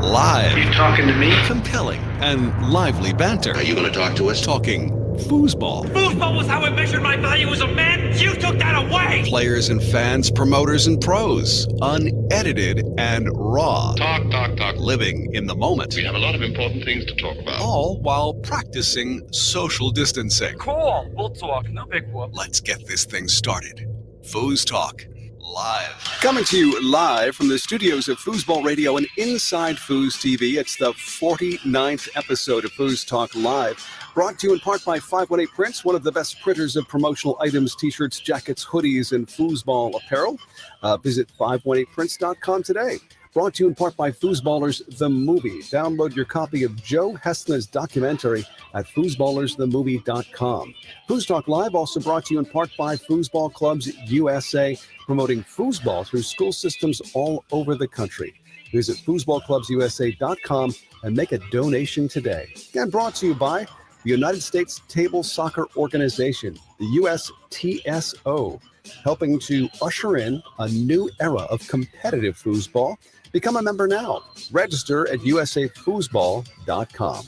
Live. You talking to me? Compelling and lively banter. Are you going to talk to us? Talking foosball. Foosball was how I measured my value as a man. You took that away. Players and fans, promoters and pros. Unedited and raw. Talk. Living in the moment. We have a lot of important things to talk about. All while practicing social distancing. Cool. We'll talk. No big whoop. Let's get this thing started. FoosTalk Live. Coming to you live from the studios of Foosball Radio and inside FoosTV. It's the 49th episode of FoosTalk Live. Brought to you in part by 518 Prints, one of the best printers of promotional items, t-shirts, jackets, hoodies, and foosball apparel. Visit 518prints.com today. Brought to you in part by Foosballers The Movie. Download your copy of Joe Hessna's documentary at foosballersthemovie.com. FoosTalk Live also brought to you in part by Foosball Clubs USA, promoting foosball through school systems all over the country. Visit foosballclubsusa.com and make a donation today. And brought to you by the United States Table Soccer Organization, the USTSO, helping to usher in a new era of competitive foosball. Become a member now. Register at usafoosball.com.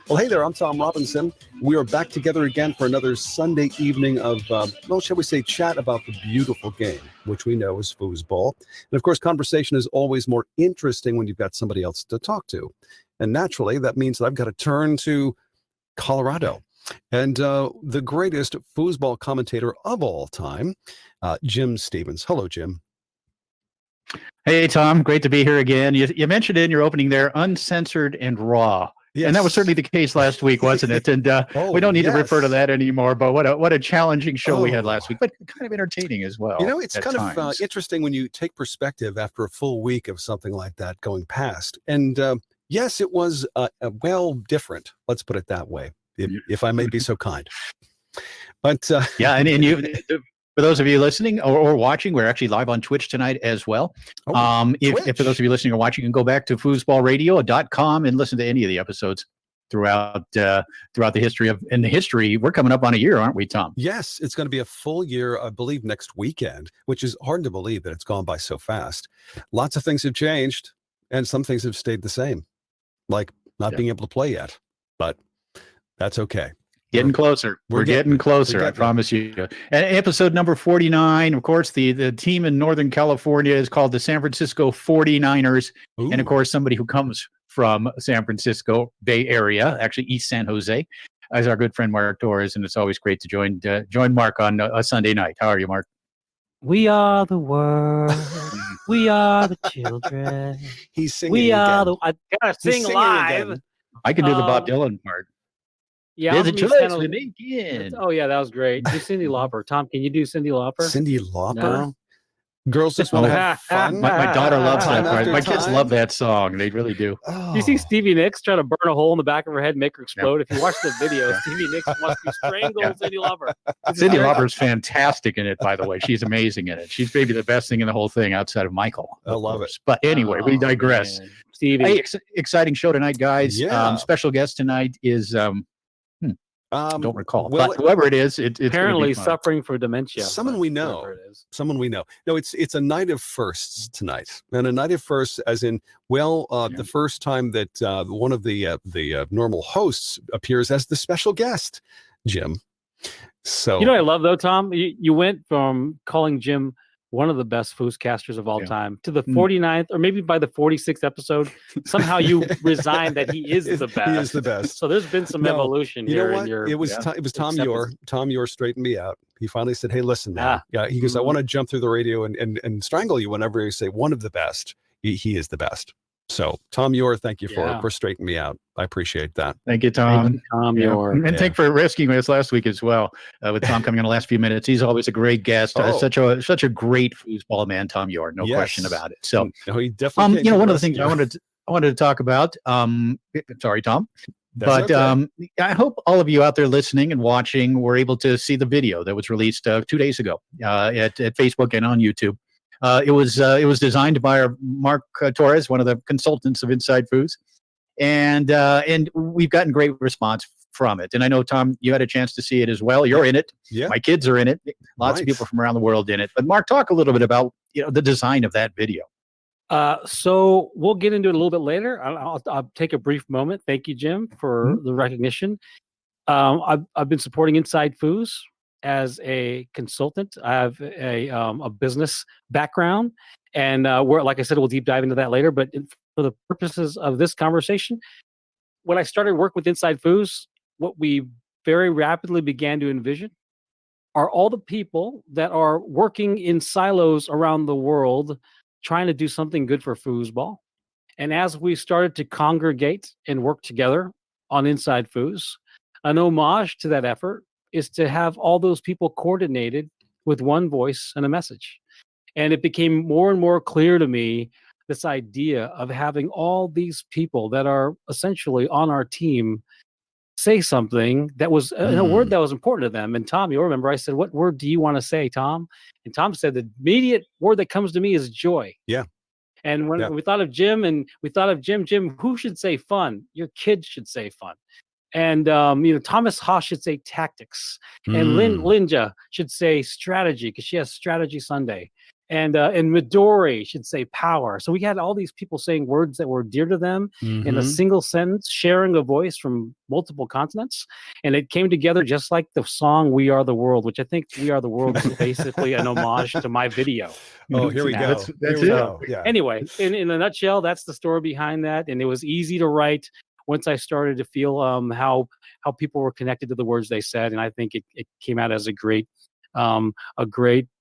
Well, hey there, I'm Tom Robinson. We are back together again for another Sunday evening of, shall we say, chat about the beautiful game, which we know is foosball. And of course, conversation is always more interesting when you've got somebody else to talk to. And naturally, that means that I've got to turn to Colorado. And the greatest foosball commentator of all time, Jim Stevens. Hello, Jim. Hey, Tom. Great to be here again. You mentioned in your opening there, uncensored and raw. Yes. And that was certainly the case last week, wasn't it? And we don't need to refer to that anymore, but what a challenging show we had last week, but kind of entertaining as well. You know, it's kind of interesting when you take perspective after a full week of something like that going past. And yes, it was different. Let's put it that way, if I may be so kind. But yeah, and you, for those of you listening or watching, we're actually live on Twitch tonight as well. If for those of you listening or watching, you can go back to foosballradio.com and listen to any of the episodes throughout the history of we're coming up on a year, aren't we, Tom? Yes, it's going to be a full year, I believe, next weekend, which is hard to believe that it's gone by so fast. Lots of things have changed, and some things have stayed the same, like not being able to play yet, but that's okay. Getting closer. We're getting closer, I promise you. And episode number 49, of course, the team in Northern California is called the San Francisco 49ers. Ooh. And, of course, somebody who comes from San Francisco Bay Area, actually East San Jose, is our good friend Mark Torres. And it's always great to join Mark on a Sunday night. How are you, Mark? We are the world. We are the children. He's singing again. I gotta sing live. Again. I can do the Bob Dylan part. Yeah, there's a choice we begin. Oh yeah, that was great. Do Cyndi Lauper. Tom, can you do Cyndi Lauper? Cyndi Lauper? No. Girls just want to have fun. My daughter loves that part. My kids love that song. They really do. Oh. You see Stevie Nicks try to burn a hole in the back of her head and make her explode? If you watch the video, Stevie Nicks wants to strangle Cyndi Lauper. Cyndi Lauper's fantastic in it, by the way. She's amazing in it. She's maybe the best thing in the whole thing outside of Michael. I love it. But anyway, we digress. Man. Stevie. Hey, exciting show tonight, guys. Yeah. Special guest tonight is... don't recall, well, but whoever it is, it's apparently suffering from dementia. Someone we know. No, it's a night of firsts tonight, and a night of firsts, as in, the first time that one of the normal hosts appears as the special guest, Jim. So I love though, Tom. You went from calling Jim one of the best fooscasters of all time to the 49th, or maybe by the 46th episode, somehow you resigned that he is the best. He is the best. So there's been some evolution here. You know what? It was Tom Yor. Tom Yor straightened me out. He finally said, "Hey, listen, man." Yeah, he goes, "I want to jump through the radio and strangle you whenever you say one of the best." He is the best. So, Tom Yor, thank you for straightening me out. I appreciate that. Thank you, Tom. Thank you, Tom Yor. And thank you for rescuing us last week as well, with Tom coming in the last few minutes. He's always a great guest. Such a great foosball man, Tom Yor. No question about it. So, he definitely. One of the things I wanted to talk about. Sorry, Tom. But okay. I hope all of you out there listening and watching were able to see the video that was released 2 days ago at Facebook and on YouTube. It was designed by Mark Torres, one of the consultants of Inside Foos, and we've gotten great response from it. And I know, Tom, you had a chance to see it as well. You're in it. Yeah. My kids are in it. Lots of people from around the world in it. But Mark, talk a little bit about the design of that video. So we'll get into it a little bit later. I'll take a brief moment. Thank you, Jim, for the recognition. I've been supporting Inside Foos as a consultant. I have a business background, and like I said, we'll deep dive into that later. But for the purposes of this conversation, when I started work with Inside Foos, what we very rapidly began to envision are all the people that are working in silos around the world trying to do something good for foosball. And as we started to congregate and work together on Inside Foos, an homage to that effort is to have all those people coordinated with one voice and a message. And it became more and more clear to me, this idea of having all these people that are essentially on our team say something that was in a word that was important to them. And Tom, you'll remember I said, what word do you want to say, Tom? And Tom said, the immediate word that comes to me is joy. Yeah. And when we thought of Jim, Jim, who should say fun? Your kids should say fun. And Thomas Haas should say tactics. And Linja should say strategy because she has Strategy Sunday. And Midori should say power. So we had all these people saying words that were dear to them in a single sentence, sharing a voice from multiple continents. And it came together just like the song We Are the World, which I think We Are the World is basically an homage to my video. Oh, here we go. That's it. Yeah. Anyway, in a nutshell, that's the story behind that. And it was easy to write once I started to feel how people were connected to the words they said. And I think it came out as a great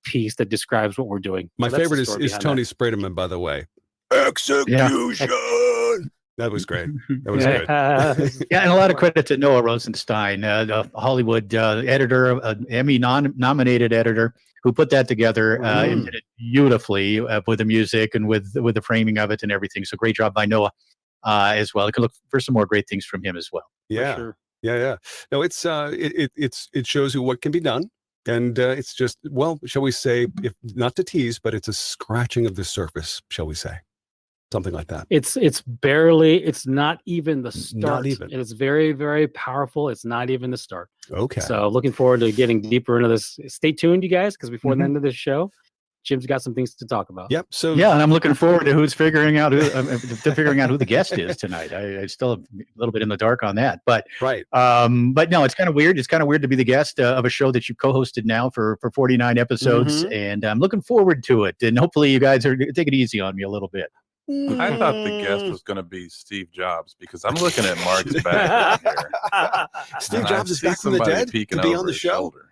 piece that describes what we're doing. My favorite is Tony Spraderman, by the way. Execution. That was great. That was good. Yeah, and a lot of credit to Noah Rosenstein, the Hollywood editor, Emmy nominated editor, who put that together and did it beautifully with the music and with the framing of it and everything. So great job by Noah as well. I can look for some more great things from him as well. Yeah, sure. Yeah. No, it shows you what can be done. And it's just, well, shall we say, if not to tease, but it's a scratching of the surface, shall we say? Something like that. It's not even the start. Not even. And it's very, very powerful. It's not even the start. Okay. So looking forward to getting deeper into this. Stay tuned, you guys, because before the end of this show, Jim's got some things to talk about. Yep. So yeah, and I'm looking forward to figuring out who the guest is tonight. I still am a little bit in the dark on that, but right. But no, it's kind of weird. It's kind of weird to be the guest of a show that you co-hosted now for 49 episodes, and I'm looking forward to it. And hopefully, you guys are take it easy on me a little bit. I thought the guest was going to be Steve Jobs because I'm looking at Mark's back here. Steve Jobs is back from the dead to be on the show. Shoulder.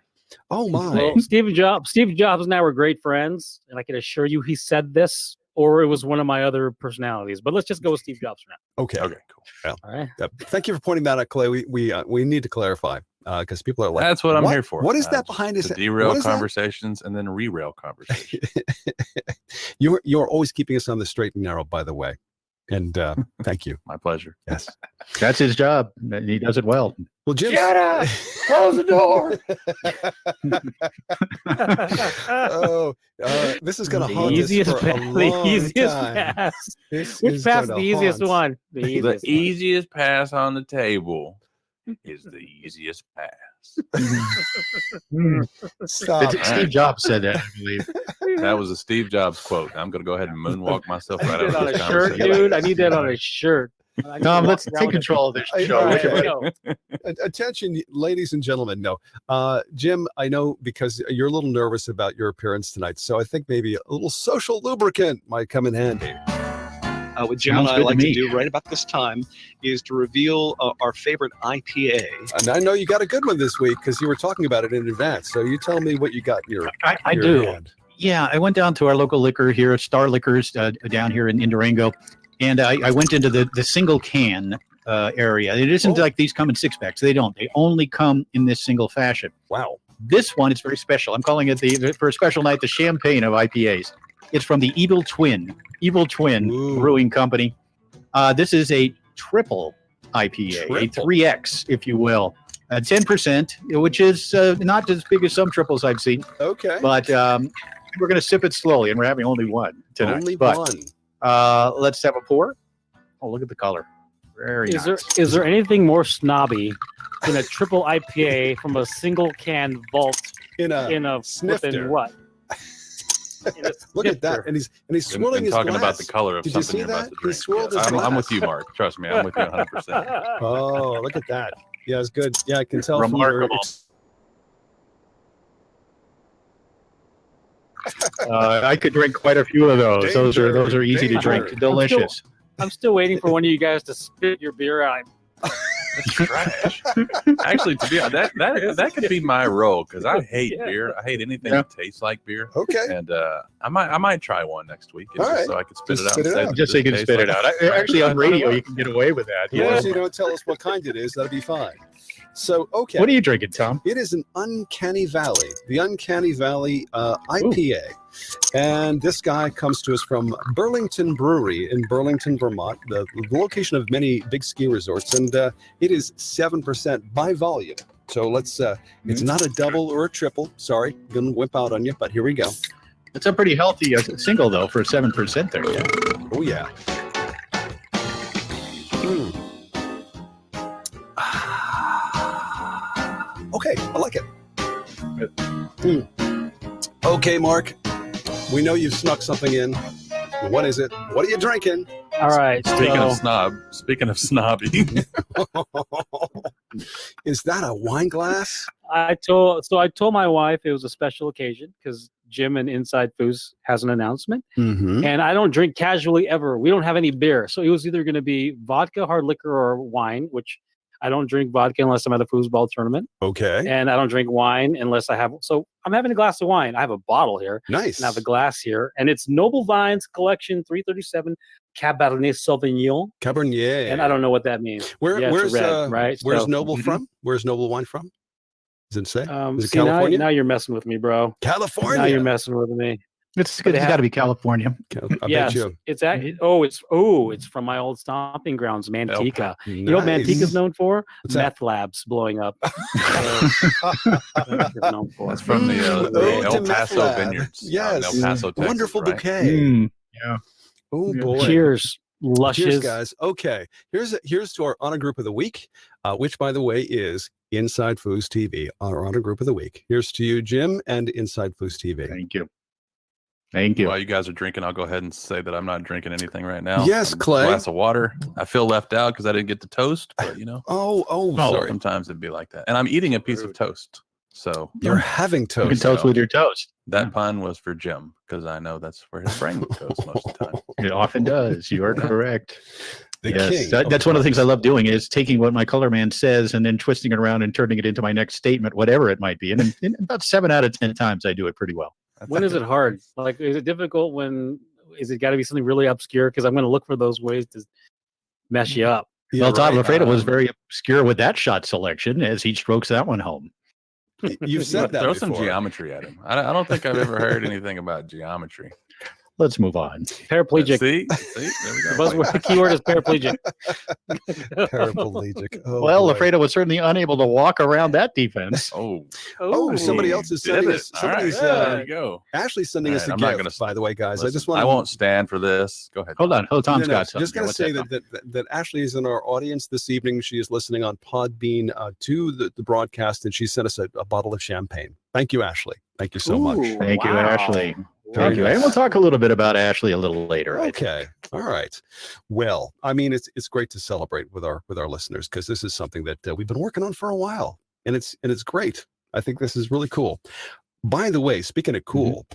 Oh my! Well, Steve Jobs and I were great friends, and I can assure you, he said this, or it was one of my other personalities. But let's just go with Steve Jobs for now. Okay, cool. Yeah. All right. Thank you for pointing that out, Clay. We need to clarify because people are like, that's what I'm here for. What is that behind us? Derail conversations and then re-rail conversations. You're always keeping us on the straight and narrow, by the way. And thank you. My pleasure. Yes. That's his job. He does it well. Well, Jim, shut up! Close the door. This is going to haunt us for a long time. Pass. Which pass the easiest one? The easiest pass on the table is the easiest pass. Stop. Steve Jobs said that, I believe. That was a Steve Jobs quote. I'm going to go ahead and moonwalk myself right out out of this a shirt, dude. I need that on a shirt. Tom, let's take control of this show. Attention, ladies and gentlemen. No, Jim, I know because you're a little nervous about your appearance tonight, so I think maybe a little social lubricant might come in handy. What Jim and I like to do right about this time is to reveal our favorite IPA. And I know you got a good one this week because you were talking about it in advance. So you tell me what you got in your I do. Hand. Yeah, I went down to our local liquor here, Star Liquors, down here in Durango, and I went into the single can area. It isn't like these come in six packs. They don't. They only come in this single fashion. Wow. This one is very special. I'm calling it for a special night, the champagne of IPAs. It's from the Evil Twin Brewing Company. This is a triple IPA, a 3X, if you will. 10%, which is not as big as some triples I've seen. Okay. But we're going to sip it slowly, and we're having only one tonight. Only one. Let's have a pour. Oh, look at the color. Very nice. Is there anything more snobby than a triple IPA from a single can vault in a snifter? What? Look at that, and he's swirling his talking glass. about the color of Did you something see you're about that? to drink. He swirled his I'm glass. with you, Mark. Trust me, I'm with you 100%. Oh, look at that. Yeah, it's good. Yeah, I can tell. Remarkable. I could drink quite a few of those. Danger, Those are easy to danger. drink. Delicious. I'm still waiting for one of you guys to spit your beer out. That's trash. Actually, to be honest, that could be my role because I hate beer. I hate anything that tastes like beer. Okay. And I might try one next week so I can spit Just it spit it out. out. Just so you can spit it out. Actually, on radio, you can get away with that. As long as you don't tell us what kind it is, that'll be fine. So, okay. What are you drinking, Tom? It is an Uncanny Valley, the Uncanny Valley IPA. And this guy comes to us from Burlington Brewery in Burlington, Vermont, the location of many big ski resorts. And it is 7% by volume. So let's, it's not a double or a triple. Sorry, going to whip out on you, but here we go. It's a pretty healthy single, though, for 7% there. Yeah. Oh, yeah. Okay, I like it. Okay, Mark. We know you've snuck something in. What is it? What are you drinking? All right. Speaking of snobby, Is that a wine glass? I told my wife it was a special occasion because Jim and Inside Foos has an announcement, and I don't drink casually ever. We don't have any beer, so it was either going to be vodka, hard liquor, or wine. Which I don't drink vodka unless I'm at a foosball tournament. Okay. And I don't drink wine unless I have. So I'm having a glass of wine. I have a bottle here. Nice. And I have a glass here, and it's Noble Vines Collection 337 Cabernet Sauvignon. Cabernet. And I don't know what that means. Where's red, right? Where's So, Noble from? Where's Noble wine from? Does it say? Is it see, California? now you're messing with me, bro. California. Now you're messing with me. It's good. It's got to be California. I Yes, bet you. it's it's from my old stomping grounds, Manteca. You know what Nice. Manteca's known for? What's that? Meth labs blowing up. That's known for. that's from the Ode to El Meth Paso Lab. Vineyards. Yes. El Paso, Texas, Wonderful right? bouquet. Yeah. Oh boy. Cheers, luscious. Cheers, guys. Okay, here's to our honor group of the week, which, by the way, is Inside Foos TV, our honor group of the week. Here's to you, Jim, and Inside Foos TV. Thank you. Thank you. While you guys are drinking, I'll go ahead and say that I'm not drinking anything right now. Yes, Clay. A glass of water. I feel left out because I didn't get the toast, but Oh, sorry. sometimes it'd be like that. And I'm eating a piece of toast. So You're having toast. You can toast with your toast. that pun was for Jim because I know that's where his brain goes most of the time. It often does. You are correct. The Yes, king. that's one of the things I love doing is taking what my color man says and then twisting it around and turning it into my next statement, whatever it might be. And in about 7 out of 10 times, I do it pretty well. When is it hard? Like, is it difficult is it got to be something really obscure? Because I'm going to look for those ways to mess you up. Yeah, well, Todd right. Lafredo was very obscure with that shot selection as he strokes that one home. You've said that Throw before. some geometry at him. I don't think I've ever heard anything about geometry. Let's move on. Paraplegic. See, there we The go. buzzword, the keyword is paraplegic. Paraplegic. Oh, Well, boy. Lafredo was certainly unable to walk around that defense. Oh, somebody else is did sending it. us. All right, Somebody's there you go. Ashley's sending us a All right, I'm not gift. gonna- By the way, guys, I Listen, just want. I won't stand for this. Go ahead. Hold on. Tom's got something. Just going to What's say that, Tom? that Ashley is in our audience this evening. She is listening on Podbean to the broadcast, and she sent us a bottle of champagne. Thank you, Ashley. Thank you so much. Thank you, Wow. Ashley. Very Thank you. nice. And we'll talk a little bit about Ashley a little later. I think. Okay. All right. Well, I mean, it's great to celebrate with our listeners because this is something that we've been working on for a while, and it's great. I think this is really cool. By the way, speaking of cool,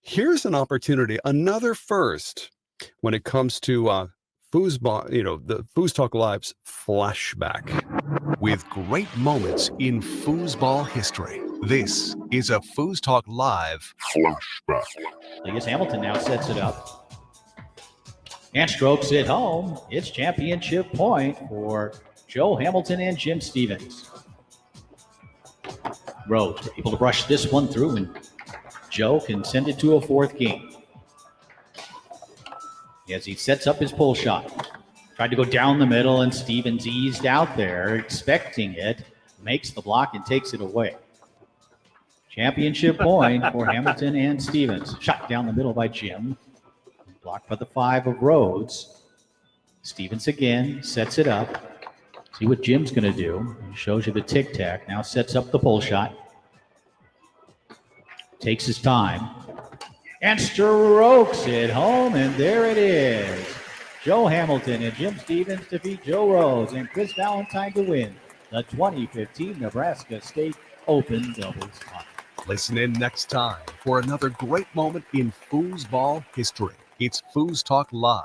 here's an opportunity, another first when it comes to Foosball, the FoosTalk Live's flashback with great moments in Foosball history. This is a FoosTalk Live flashback. Lucas Hamilton now sets it up and strokes it home. It's championship point for Joe Hamilton and Jim Stevens. Rhodes able to brush this one through, and Joe can send it to a fourth game. As he sets up his pull shot. Tried to go down the middle, and Stevens eased out there, expecting it, makes the block and takes it away. Championship point for Hamilton and Stevens. Shot down the middle by Jim. Blocked by the 5 of Rhodes. Stevens again sets it up. See what Jim's going to do. He shows you the tic-tac. Now sets up the pull shot. Takes his time. and strokes it home, and there it is. Joe Hamilton and Jim Stevens defeat Joe Rose and Chris Valentine to win the 2015 Nebraska State Open Doubles Final. Listen in next time for another great moment in foosball history. It's FoosTalk Live.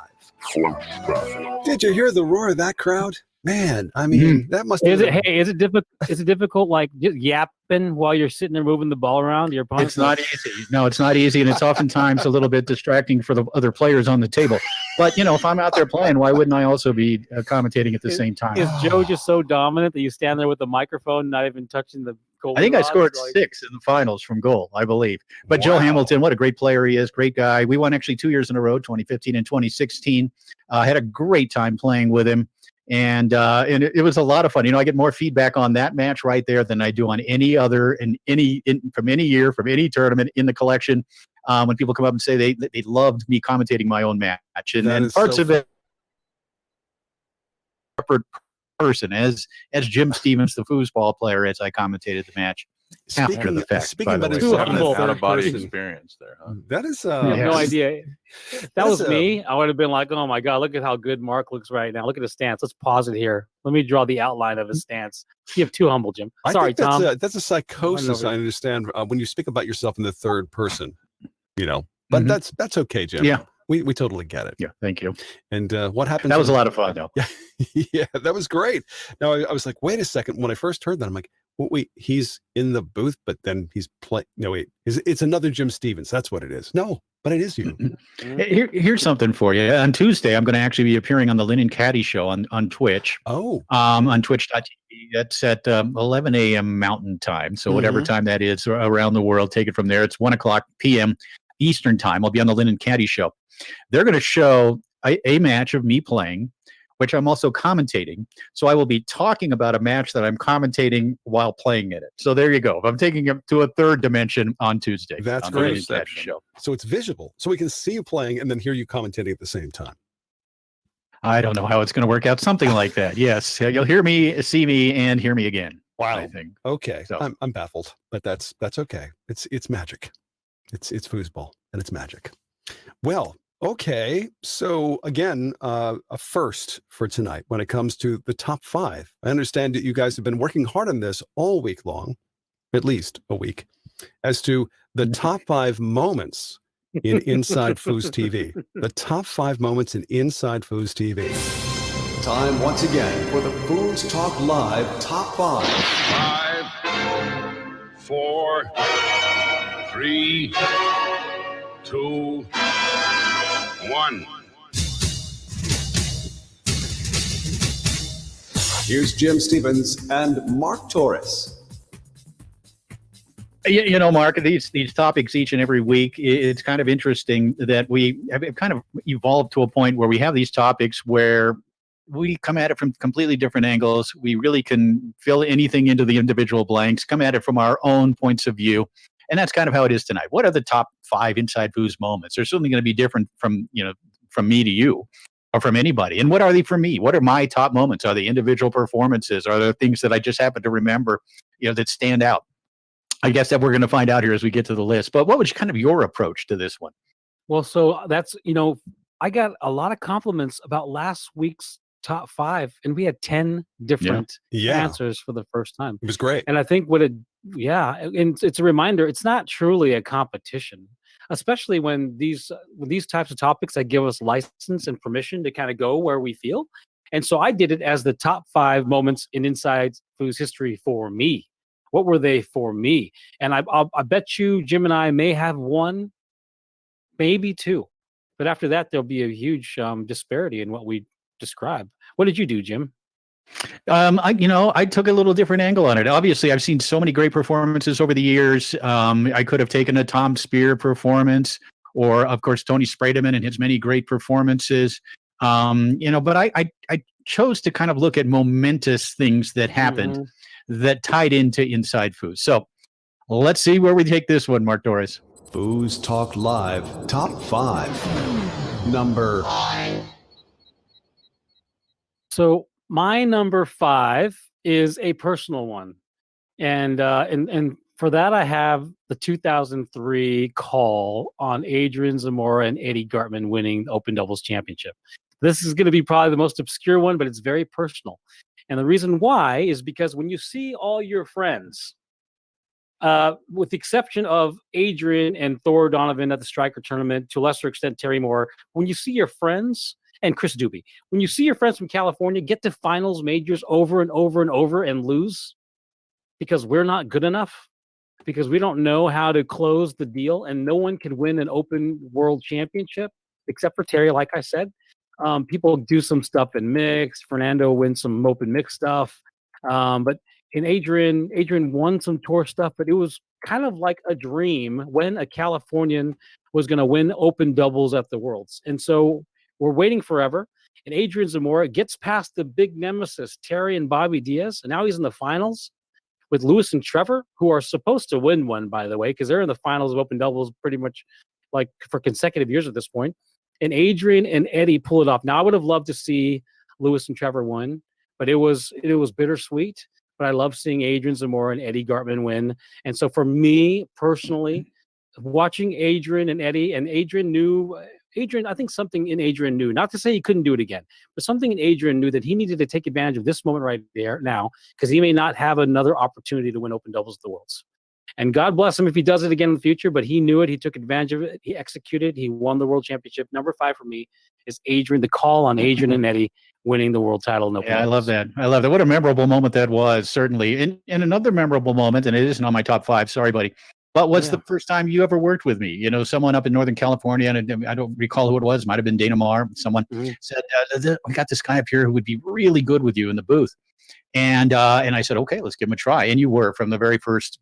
Did you hear the roar of that crowd? Man, I mean, that must is it difficult? Is it difficult, like just yapping while you're sitting there moving the ball around your opponent? It's not easy. No, it's not easy, and it's oftentimes a little bit distracting for the other players on the table. But if I'm out there playing, why wouldn't I also be commentating at the same time? Is Joe just so dominant that you stand there with the microphone, not even touching the goal? I think I scored 6 in the finals from goal, I believe. But Joe Hamilton, what a great player he is, great guy. We won actually 2 years in a row, 2015 and 2016. Had a great time playing with him. And it was a lot of fun. I get more feedback on that match right there than I do on any other from any year, from any tournament in the collection. When people come up and say they loved me commentating my own match, and parts of it, separate person as Jim Stevens, the foosball player, as I commentated the match. After the fact, speaking about out of body experience there, huh? That is I have no idea. If that was me, I would have been like, oh my God, look at how good Mark looks right now. Look at his stance. Let's pause it here. Let me draw the outline of his stance. You have too humble, Jim. Sorry, Tom. That's a psychosis. I understand when you speak about yourself in the third person, but that's okay, Jim. Yeah. We totally get it. Yeah, thank you. And what happened? That was a lot of fun, though. Yeah, that was great. Now I was like, wait a second. When I first heard that, I'm like, well, wait, he's in the booth, but then he's playing. No, wait, it's another Jim Stevens. That's what it is. No, but it is you. Here's something for you. On Tuesday, I'm going to actually be appearing on the Lynn and Caddy show on Twitch. Oh. On twitch.tv. That's at 11 a.m. Mountain Time. So whatever time that is around the world, take it from there. It's 1 o'clock p.m. Eastern Time. I'll be on the Lynn and Caddy show. They're going to show a match of me playing, which I'm also commentating. So I will be talking about a match that I'm commentating while playing in it. So there you go. I'm taking it to a third dimension on Tuesday. That's great. Show. So it's visible. So we can see you playing and then hear you commentating at the same time. I don't know how it's going to work out. Something like that. Yes. You'll hear me, see me, and hear me again. Wow. I think. Okay. So. I'm baffled, but that's okay. It's magic. It's foosball and it's magic. Well, okay, so again, a first for tonight when it comes to the top 5. I understand that you guys have been working hard on this all week long, at least a week, as to the top 5 moments in Inside FoosTV. The top 5 moments in Inside FoosTV. Time once again for the FoosTalk Live Top 5. 5, 4, 3, 2, 1. Here's Jim Stevens and Mark Torres. Mark, these topics each and every week, it's kind of interesting that we have kind of evolved to a point where we have these topics where we come at it from completely different angles. We really can fill anything into the individual blanks, come at it from our own points of view. And that's kind of how it is tonight. What are the top 5 Inside Foos moments? They're certainly going to be different from me to you or from anybody. And what are they for me? What are my top moments? Are they individual performances? Are there things that I just happen to remember, that stand out? I guess that we're going to find out here as we get to the list. But what was kind of your approach to this one? Well, so that's, I got a lot of compliments about last week's top 5, and we had 10 different answers for the first time. It was great. And I think and it's a reminder, it's not truly a competition, especially when these types of topics that give us license and permission to kind of go where we feel. And so I did it as the top 5 moments in Inside Foos history for me. What were they for me? And I bet you Jim and I may have 1, maybe 2. But after that, there'll be a huge disparity in what we describe. What did you do, Jim? I took a little different angle on it. Obviously, I've seen so many great performances over the years. I could have taken a Tom Spear performance, or of course Tony Sprademan and his many great performances. But I chose to kind of look at momentous things that happened that tied into Inside Foos. So let's see where we take this one, Mark Torres. FoosTalk Live Top 5. Number. So my number 5 is a personal one, and For that, I have the 2003 call on Adrian Zamora and Eddie Gartman winning the Open Doubles Championship. This is going to be probably the most obscure one, but it's very personal. And the reason why is because when you see all your friends, with the exception of Adrian and Thor Donovan at the Striker tournament, to a lesser extent Terry Moore, when you see your friends, and Chris Doobie, when you see your friends from California get to finals majors over and over and over and lose because we're not good enough, because we don't know how to close the deal, and no one can win an Open World Championship except for Terry, like I said. People do some stuff in mixed. Fernando wins some Open mixed stuff. But in Adrian won some tour stuff, but it was kind of like a dream when a Californian was going to win Open doubles at the Worlds. And so we're waiting forever. And Adrian Zamora gets past the big nemesis, Terry and Bobby Diaz. And now he's in the finals with Lewis and Trevor, who are supposed to win one, by the way, because they're in the finals of Open doubles pretty much like for consecutive years at this point. And Adrian and Eddie pull it off. Now, I would have loved to see Lewis and Trevor win, but it was bittersweet. But I love seeing Adrian Zamora and Eddie Gartman win. And so for me personally, watching Adrian and Eddie, and Adrian, I think something in Adrian knew, not to say he couldn't do it again, but something in Adrian knew that he needed to take advantage of this moment right there now, because he may not have another opportunity to win Open doubles at the Worlds. And God bless him if he does it again in the future, but he knew it. He took advantage of it. He executed. He won the World Championship. Number 5 for me is Adrian, the call on Adrian and Eddie winning the world title in Open doubles. I love that. I love that. What a memorable moment that was, certainly. And another memorable moment, and it isn't on my top 5, sorry, buddy. But what's the first time you ever worked with me? You know, someone up in Northern California, and I don't recall who it was. Might have been Dana Marr. Someone said, we got this guy up here who would be really good with you in the booth. And I said, okay, let's give him a try. And you were, from the very first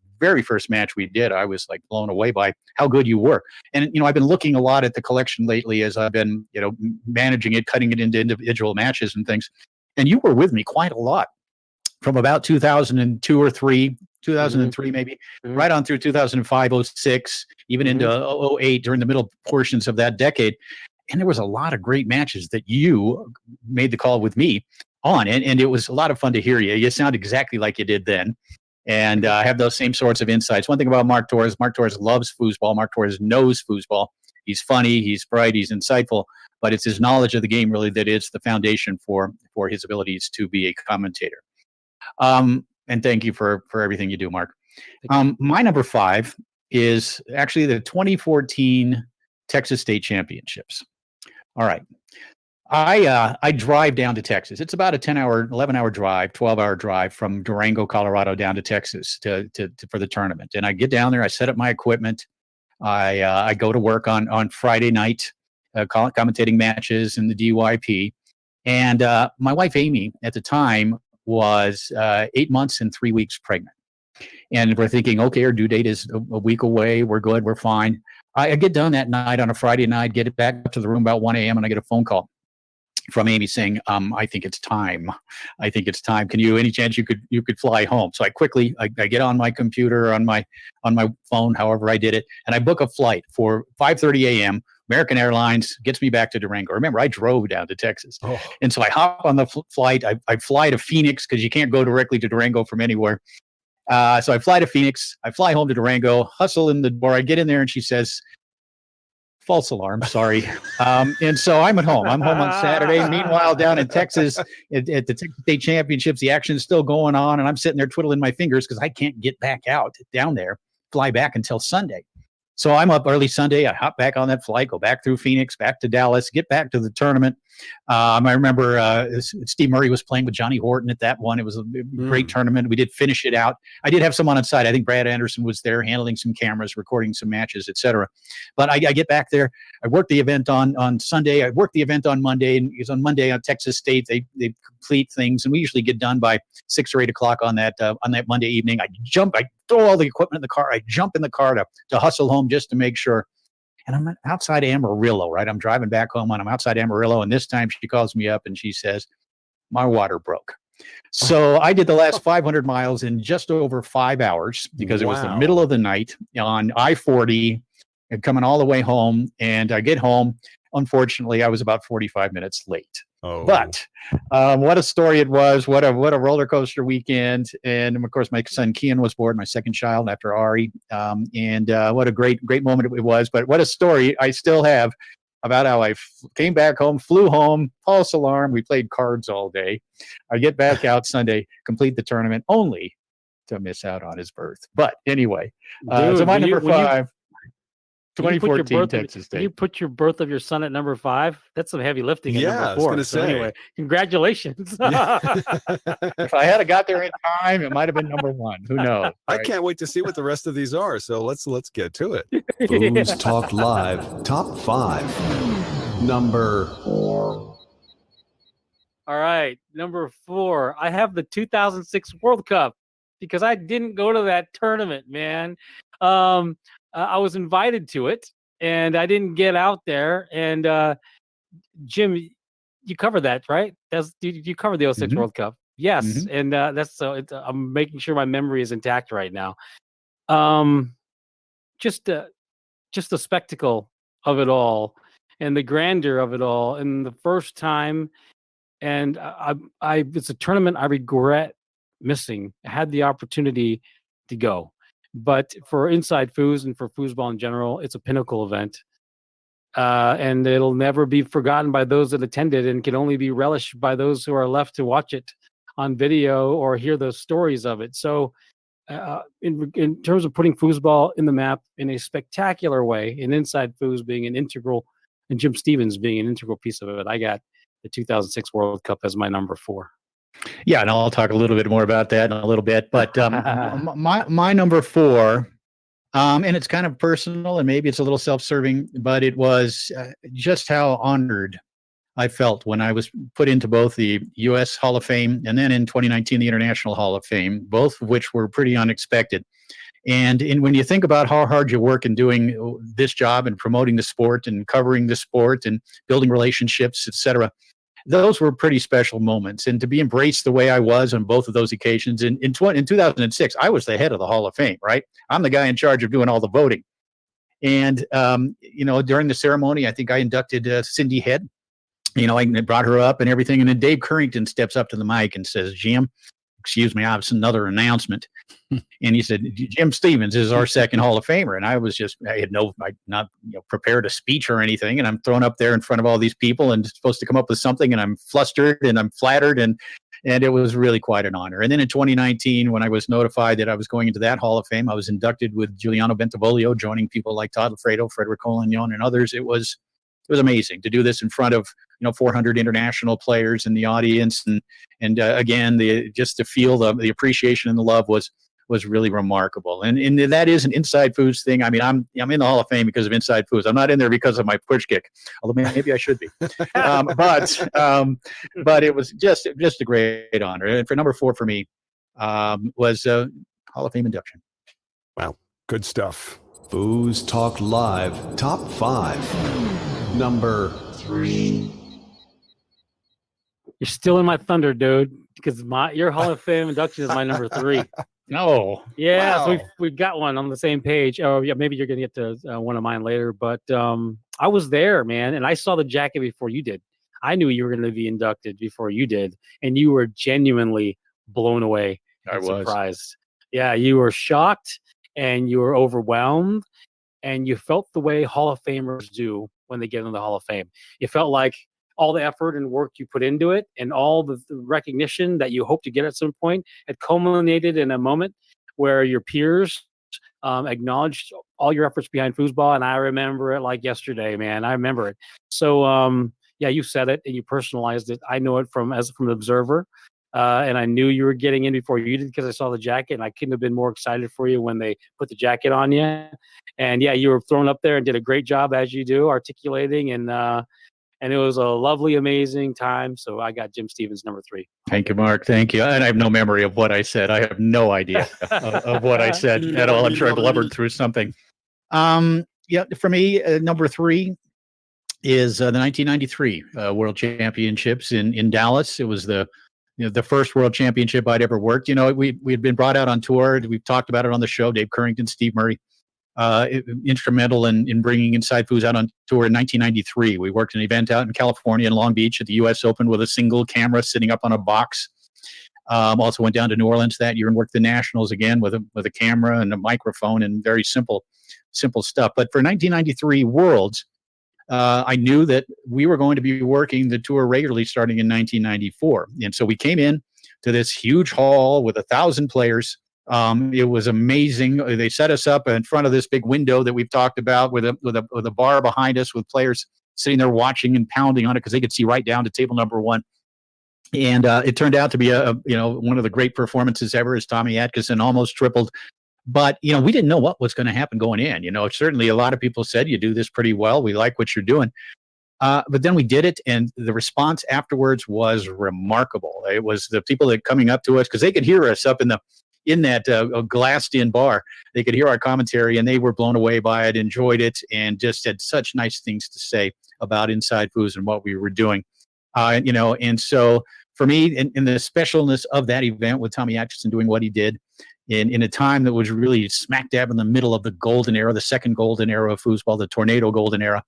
match we did. I was like blown away by how good you were. And, you know, I've been looking a lot at the collection lately as I've been, you know, managing it, cutting it into individual matches and things. And you were with me quite a lot from about 2002 or 2003 maybe, right on through 2005, 06, even into 08 during the middle portions of that decade. And there was a lot of great matches that you made the call with me on. And it was a lot of fun to hear you. You sound exactly like you did then. And have those same sorts of insights. One thing about Mark Torres loves foosball. Mark Torres knows foosball. He's funny, he's bright, he's insightful, but it's his knowledge of the game really that is the foundation for his abilities to be a commentator. And thank you for everything you do, Mark. My number 5 is actually the 2014 Texas State Championships. All right. I drive down to Texas. It's about a 11-hour drive, 12-hour drive from Durango, Colorado down to Texas for the tournament. And I get down there, I set up my equipment. I go to work on Friday night, commentating matches in the DYP. And my wife, Amy, at the time was 8 months and 3 weeks pregnant. And we're thinking, okay, our due date is a week away. We're good. We're fine. I get done that night on a Friday night, get it back up to the room about 1 a.m. and I get a phone call from Amy saying, I think it's time. Can you, any chance you could fly home? So I quickly, I get on my computer, on my phone, however I did it, and I book a flight for 5:30 a.m. American Airlines gets me back to Durango. Remember, I drove down to Texas. And so I hop on the flight. I fly to Phoenix because you can't go directly to Durango from anywhere. So I fly to Phoenix. I fly home to Durango, hustle in the door. I get in there and she says, false alarm, sorry. And so I'm at home. I'm home on Saturday. Meanwhile, down in Texas at the Texas State Championships, the action's still going on. And I'm sitting there twiddling my fingers because I can't get back out down there, fly back until Sunday. So I'm up early Sunday. I hop back on that flight, go back through Phoenix, back to Dallas, get back to the tournament. I remember Steve Murray was playing with Johnny Horton at that one. It was a great tournament. We did finish it out. I did have someone on site. I think Brad Anderson was there handling some cameras, recording some matches, etc. But I get back there. I worked the event on Sunday. I worked the event on Monday. And because on Monday on Texas State, they complete things. And we usually get done by 6 or 8 o'clock on that Monday evening. I throw all the equipment in the car. I jump in the car to hustle home just to make sure. And I'm outside Amarillo, right? I'm driving back home and I'm outside Amarillo. And this time she calls me up and she says, my water broke. So I did the last 500 miles in just over 5 hours because it was the middle of the night on I-40 and coming all the way home. And I get home. Unfortunately, I was about 45 minutes late. Oh, But what a story it was! What a roller coaster weekend! And of course, my son Kian was born, my second child after Ari, and what a great moment it was. But what a story I still have about how I came back home, flew home, false alarm. We played cards all day. I get back out Sunday, complete the tournament, only to miss out on his birth. But anyway, so my number 5. 2014 Texas State. You put your birth of your son at number 5. That's some heavy lifting. At number 4. I was going to say. Anyway, congratulations. If I had got there in time, it might have been number 1. Who knows? Right? I can't wait to see what the rest of these are. So let's get to it. FoosTalk Live Top 5. Number 4. All right, number 4. I have the 2006 World Cup because I didn't go to that tournament, man. I was invited to it, and I didn't get out there. And Jim, you covered that, right? You covered the 06 World Cup, yes. And that's so. I'm making sure my memory is intact right now. Just the spectacle of it all, and the grandeur of it all, and the first time. And it's a tournament I regret missing. I had the opportunity to go. But for Inside Foos and for Foosball in general, it's a pinnacle event. And it'll never be forgotten by those that attended and can only be relished by those who are left to watch it on video or hear the stories of it. So in terms of putting Foosball in the map in a spectacular way, and Inside Foos being an integral, and Jim Stevens being an integral piece of it, I got the 2006 World Cup as my number 4. Yeah, and I'll talk a little bit more about that in a little bit. But my number 4, and it's kind of personal, and maybe it's a little self-serving, but it was just how honored I felt when I was put into both the U.S. Hall of Fame and then in 2019 the International Hall of Fame, both of which were pretty unexpected. And when you think about how hard you work in doing this job and promoting the sport and covering the sport and building relationships, etc., those were pretty special moments. And to be embraced the way I was on both of those occasions, in 2006, I was the head of the Hall of Fame, right? I'm the guy in charge of doing all the voting. And, during the ceremony, I think I inducted Cindy Head. I brought her up and everything. And then Dave Currington steps up to the mic and says, Jim, excuse me, I have another announcement. And he said, Jim Stevens is our second Hall of Famer. And I had not prepared a speech or anything. And I'm thrown up there in front of all these people and supposed to come up with something. And I'm flustered and I'm flattered. And it was really quite an honor. And then in 2019, when I was notified that I was going into that Hall of Fame, I was inducted with Giuliano Bentivoglio, joining people like Todd Lafredo, Frederick Collignon, and others. It was amazing to do this in front of 400 international players in the audience, and again, just to feel the appreciation and the love was really remarkable. And that is an Inside Foos thing. I mean, I'm in the Hall of Fame because of Inside Foos. I'm not in there because of my push kick, although maybe I should be. But it was just a great honor. And for number 4 for me was Hall of Fame induction. Wow, good stuff. FoosTalk Live Top 5. Number 3. You're still in my thunder, dude, because your Hall of Fame induction is my number 3. No. Yeah, wow. So we've got one on the same page. Oh, yeah, maybe you're going to get to one of mine later. But I was there, man, and I saw the jacket before you did. I knew you were going to be inducted before you did, and you were genuinely blown away and surprised. Yeah, you were shocked, and you were overwhelmed, and you felt the way Hall of Famers do when they get into the Hall of Fame. You felt like all the effort and work you put into it and all the recognition that you hope to get at some point had culminated in a moment where your peers acknowledged all your efforts behind foosball. And I remember it like yesterday, man. I remember it. So, yeah, you said it and you personalized it. I know it from an observer. And I knew you were getting in before you did because I saw the jacket, and I couldn't have been more excited for you when they put the jacket on you. And yeah, you were thrown up there and did a great job, as you do, articulating, and it was a lovely, amazing time. So I got Jim Stevens number 3. Thank you, Mark. Thank you. And I have no memory of what I said. I have no idea of what I said at all. I'm sure I blubbered through something. Yeah, for me, number 3 is the 1993 World Championships in Dallas. It was the first World Championship I'd ever worked. We had been brought out on tour. We've talked about it on the show. Dave Currington, Steve Murray, instrumental in bringing Inside Foos out on tour in 1993. We worked an event out in California in Long Beach at the U.S. Open with a single camera sitting up on a box. Also went down to New Orleans that year and worked the Nationals again with a camera and a microphone and very simple stuff. But for 1993 Worlds, I knew that we were going to be working the tour regularly starting in 1994. And so we came in to this huge hall with 1,000 players. It was amazing. They set us up in front of this big window that we've talked about with a bar behind us with players sitting there watching and pounding on it because they could see right down to table number one. And it turned out to be one of the great performances ever, as Tommy Atkinson almost tripled. But, we didn't know what was going to happen going in. Certainly a lot of people said, you do this pretty well. We like what you're doing. But then we did it, and the response afterwards was remarkable. It was the people that coming up to us, because they could hear us up in that glassed-in bar. They could hear our commentary, and they were blown away by it, enjoyed it, and just had such nice things to say about Inside Foos and what we were doing. And so for me, in the specialness of that event with Tommy Atkinson doing what he did in a time that was really smack dab in the middle of the golden era, the second golden era of foosball, the tornado golden era.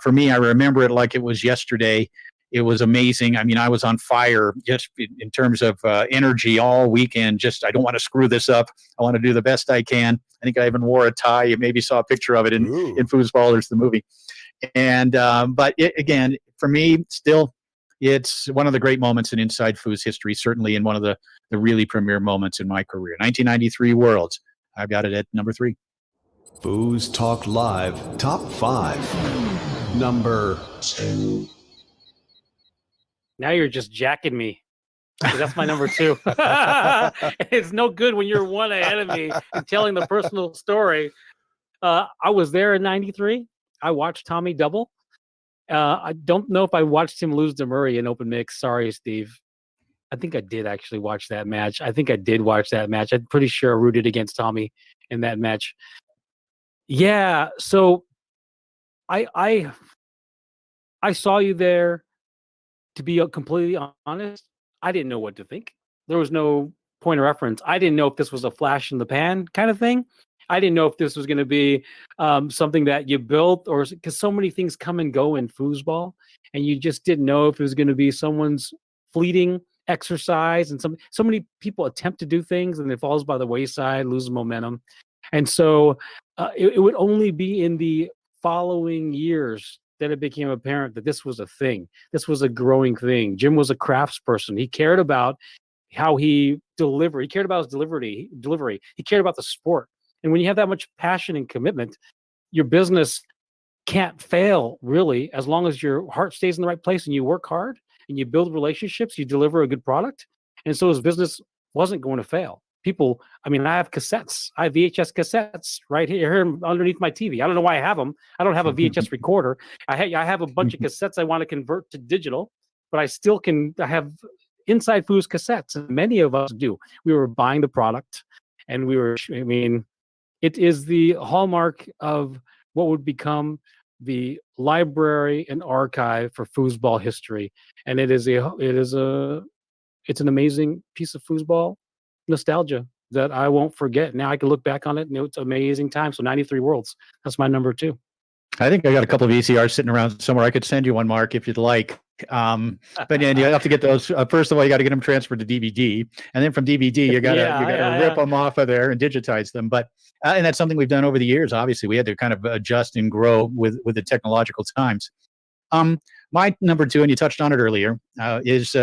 For me, I remember it like it was yesterday. It was amazing. I mean, I was on fire just in terms of energy all weekend. I don't want to screw this up. I want to do the best I can. I think I even wore a tie. You maybe saw a picture of it in Foosballers, the movie. And but again, for me, still, it's one of the great moments in Inside Foos history, certainly in one of the really premier moments in my career. 1993 Worlds. I've got it at number 3. Foos Talk Live Top 5. Number 2. Now you're just jacking me. That's my number 2. It's no good when you're one ahead of me and telling the personal story. I was there in 93. I watched Tommy double. I don't know if I watched him lose to Murray in open mix. Sorry, Steve. I think I did actually watch that match. I'm pretty sure I rooted against Tommy in that match. Yeah, so I saw you there. To be completely honest, I didn't know what to think. There was no point of reference. I didn't know if this was a flash in the pan kind of thing. I didn't know if this was going to be something that you built, or because so many things come and go in foosball, and you just didn't know if it was going to be someone's fleeting exercise. And so many people attempt to do things, and it falls by the wayside, loses momentum. And so it would only be in the following years that it became apparent that this was a thing. This was a growing thing. Jim was a craftsperson. He cared about how he delivered. He cared about his delivery. He cared about the sport. And when you have that much passion and commitment, your business can't fail, really, as long as your heart stays in the right place and you work hard and you build relationships, you deliver a good product. And so his business wasn't going to fail. People, I have cassettes. I have VHS cassettes right here underneath my TV. I don't know why I have them. I don't have a VHS recorder. I have a bunch of cassettes I want to convert to digital, but I still I have Inside Foos cassettes, and many of us do. We were buying the product, and it is the hallmark of what would become the library and archive for foosball history. And it's an amazing piece of foosball nostalgia that I won't forget. Now I can look back on it and it's an amazing time. So 93 Worlds, that's my number 2. I think I got a couple of VCRs sitting around somewhere. I could send you one, Mark, if you'd like. But then you have to get those. First of all, you got to get them transferred to DVD, and then from DVD, you got to rip them off of there and digitize them. But and that's something we've done over the years. Obviously, we had to kind of adjust and grow with the technological times. My number 2, and you touched on it earlier, is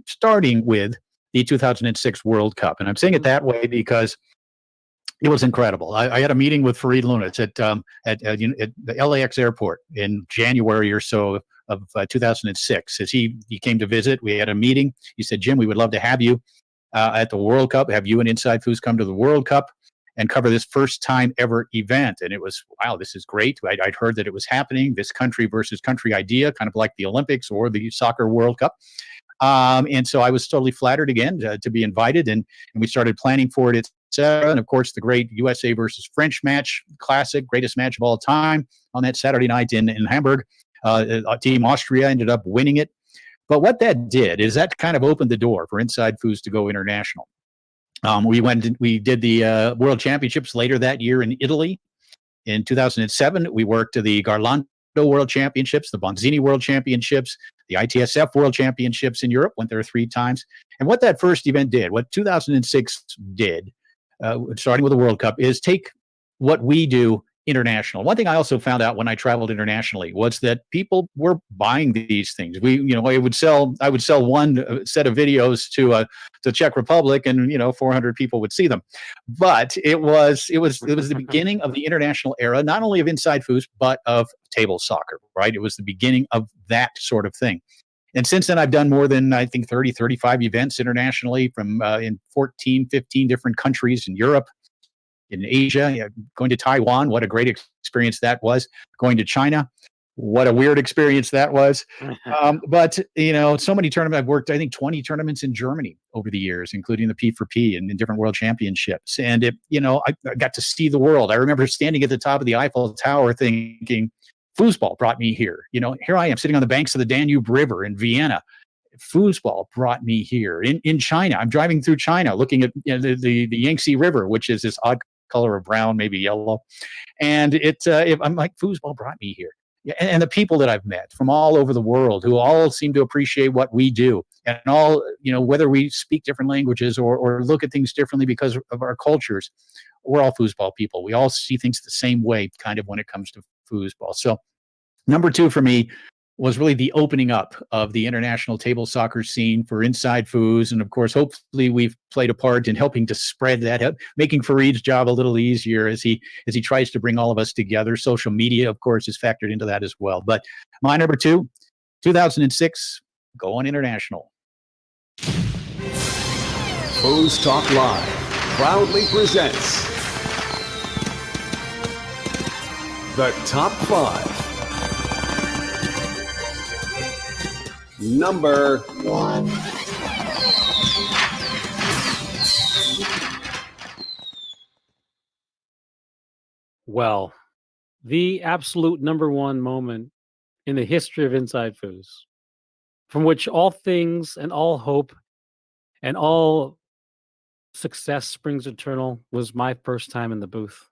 starting with the 2006 World Cup, and I'm saying it that way because it was incredible. I had a meeting with Fareed Lunitz at the LAX airport in January or so of 2006. As he came to visit, we had a meeting. He said, "Jim, we would love to have you at the World Cup, have you and Inside Foos come to the World Cup and cover this first time ever event." And it was, wow, this is great. I'd heard that it was happening, this country versus country idea, kind of like the Olympics or the Soccer World Cup. And so I was totally flattered again to be invited, and we started planning for it, etc. And of course, the great USA versus French match, classic, greatest match of all time on that Saturday night in Hamburg. Team Austria ended up winning it. But what that did is that kind of opened the door for Inside Foos to go international. We did the World Championships later that year in Italy. In 2007, we worked the Garlando World Championships, the Bonzini World Championships, the ITSF World Championships in Europe, went there 3 times. And what that first event did, what 2006 did, starting with the World Cup, is take what we do international. One thing I also found out when I traveled internationally was that people were buying these things. I would sell one set of videos to the Czech Republic, and 400 people would see them. But it was the beginning of the international era, not only of Inside Foos, but of table soccer. Right? It was the beginning of that sort of thing. And since then, I've done more than, I think, 30, 35 events internationally from in 14, 15 different countries in Europe, in Asia, going to Taiwan. What a great experience that was. Going to China. What a weird experience that was. But, so many tournaments. I've worked, I think, 20 tournaments in Germany over the years, including the P4P and in different world championships. And, I got to see the world. I remember standing at the top of the Eiffel Tower thinking, Foosball brought me here. Here I am sitting on the banks of the Danube River in Vienna. Foosball brought me here. In China, I'm driving through China looking at the Yangtze River, which is this odd color of brown, maybe yellow. And I'm like, Foosball brought me here. And the people that I've met from all over the world who all seem to appreciate what we do, and all, whether we speak different languages or look at things differently because of our cultures, we're all foosball people. We all see things the same way, kind of, when it comes to foosball. So number 2 for me was really the opening up of the international table soccer scene for Inside Foos. And of course, hopefully we've played a part in helping to spread that, making Fareed's job a little easier as he tries to bring all of us together. Social media, of course, is factored into that as well. But my number 2, 2006, going international. FoosTalk Live proudly presents the Top 5. Number 1. Well, the absolute number 1 moment in the history of Inside Foos, from which all things and all hope and all success springs eternal, was my first time in the booth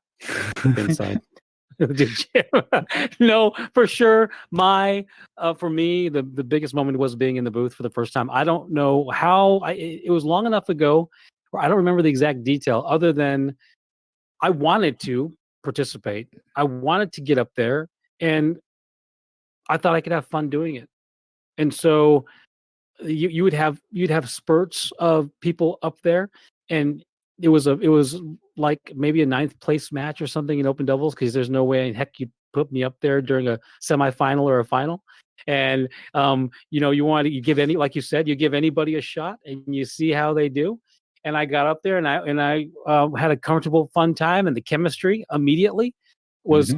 inside. No, for sure. For me, the biggest moment was being in the booth for the first time. I don't know how. It was long enough ago where I don't remember the exact detail, other than I wanted to participate. I wanted to get up there, and I thought I could have fun doing it. And so you'd have spurts of people up there, and it was like maybe a 9th place match or something in open doubles, because there's no way in heck you'd put me up there during a semifinal or a final. And you give anybody a shot and you see how they do. And I got up there and I had a comfortable, fun time, and the chemistry immediately was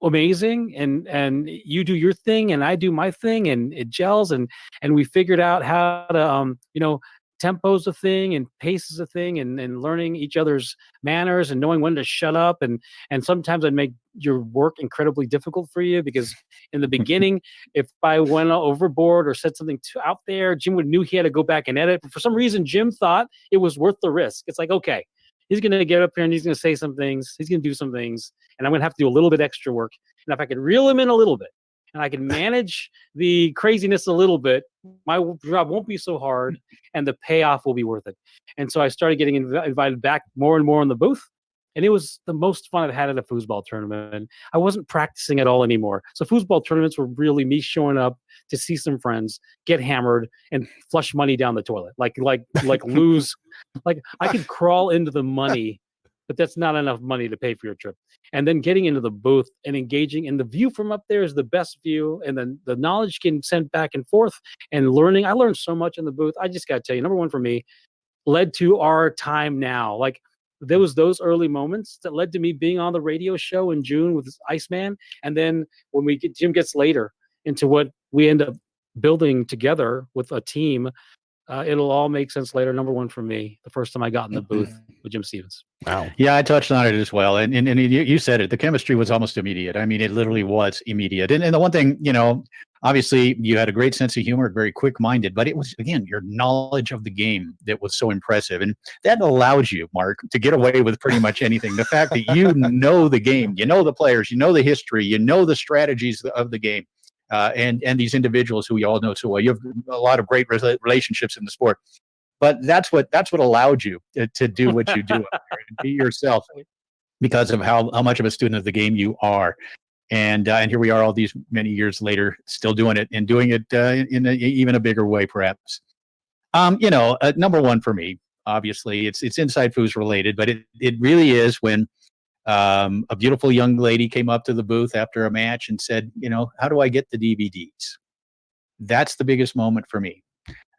amazing. And you do your thing and I do my thing, and it gels, and we figured out how to tempo's a thing and pace is a thing, and learning each other's manners and knowing when to shut up. And sometimes I'd make your work incredibly difficult for you, because in the beginning, if I went overboard or said something too out there, Jim knew he had to go back and edit. But for some reason, Jim thought it was worth the risk. It's like, okay, he's going to get up here and he's going to say some things. He's going to do some things, and I'm going to have to do a little bit extra work. And if I could reel him in a little bit, and I can manage the craziness a little bit, my job won't be so hard, and the payoff will be worth it. And so I started getting invited back more and more in the booth, and it was the most fun I've had at a foosball tournament. I wasn't practicing at all anymore. So foosball tournaments were really me showing up to see some friends, get hammered, and flush money down the toilet. Like lose. Like I could crawl into the money, but that's not enough money to pay for your trip. And then getting into the booth and engaging, and the view from up there is the best view, and then the knowledge getting sent back and forth and learning. I learned so much in the booth. I just got to tell you, number 1 for me led to our time now. Like, there was those early moments that led to me being on the radio show in June with Iceman. And then when Jim gets later into what we end up building together with a team, it'll all make sense later. Number 1 for me, the first time I got in the booth with Jim Stevens. Wow. Yeah, I touched on it as well. And you said it, the chemistry was almost immediate. I mean, it literally was immediate. And the one thing, obviously you had a great sense of humor, very quick-minded, but it was, again, your knowledge of the game that was so impressive. And that allows you, Mark, to get away with pretty much anything. The fact that you know the game, you know the players, you know the history, you know the strategies of the game, and these individuals who you all know so well. You have a lot of great relationships in the sport. But that's what allowed you to do what you do up there and be yourself because of how much of a student of the game you are. And here we are all these many years later, still doing it and doing it in even a bigger way, perhaps. Number one for me, obviously, it's Inside Foos related, but it really is when a beautiful young lady came up to the booth after a match and said, how do I get the DVDs? That's the biggest moment for me.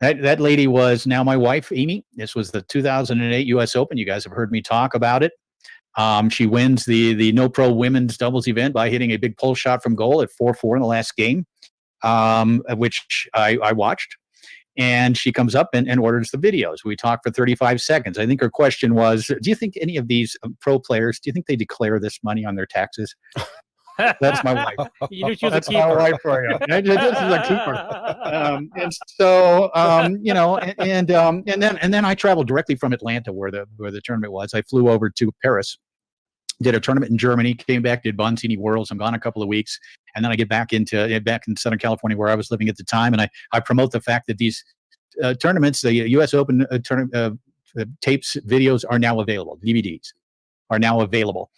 That lady was now my wife, Amy. This was the 2008 U.S. Open. You guys have heard me talk about it. She wins the No Pro Women's Doubles event by hitting a big pull shot from goal at 4-4 in the last game, which I watched. And she comes up and orders the videos. We talked for 35 seconds. I think her question was, do you think any of these pro players, do you think they declare this money on their taxes? That's my wife. You knew she was That's a keeper. my wife for you. This is a keeper. And so, and then I traveled directly from Atlanta, where the tournament was. I flew over to Paris, did a tournament in Germany, came back, did Bonzini Worlds. I'm gone a couple of weeks, and then I get back in Southern California, where I was living at the time, and I promote the fact that these tournaments, the U.S. Open tapes, videos are now available. DVDs are now available.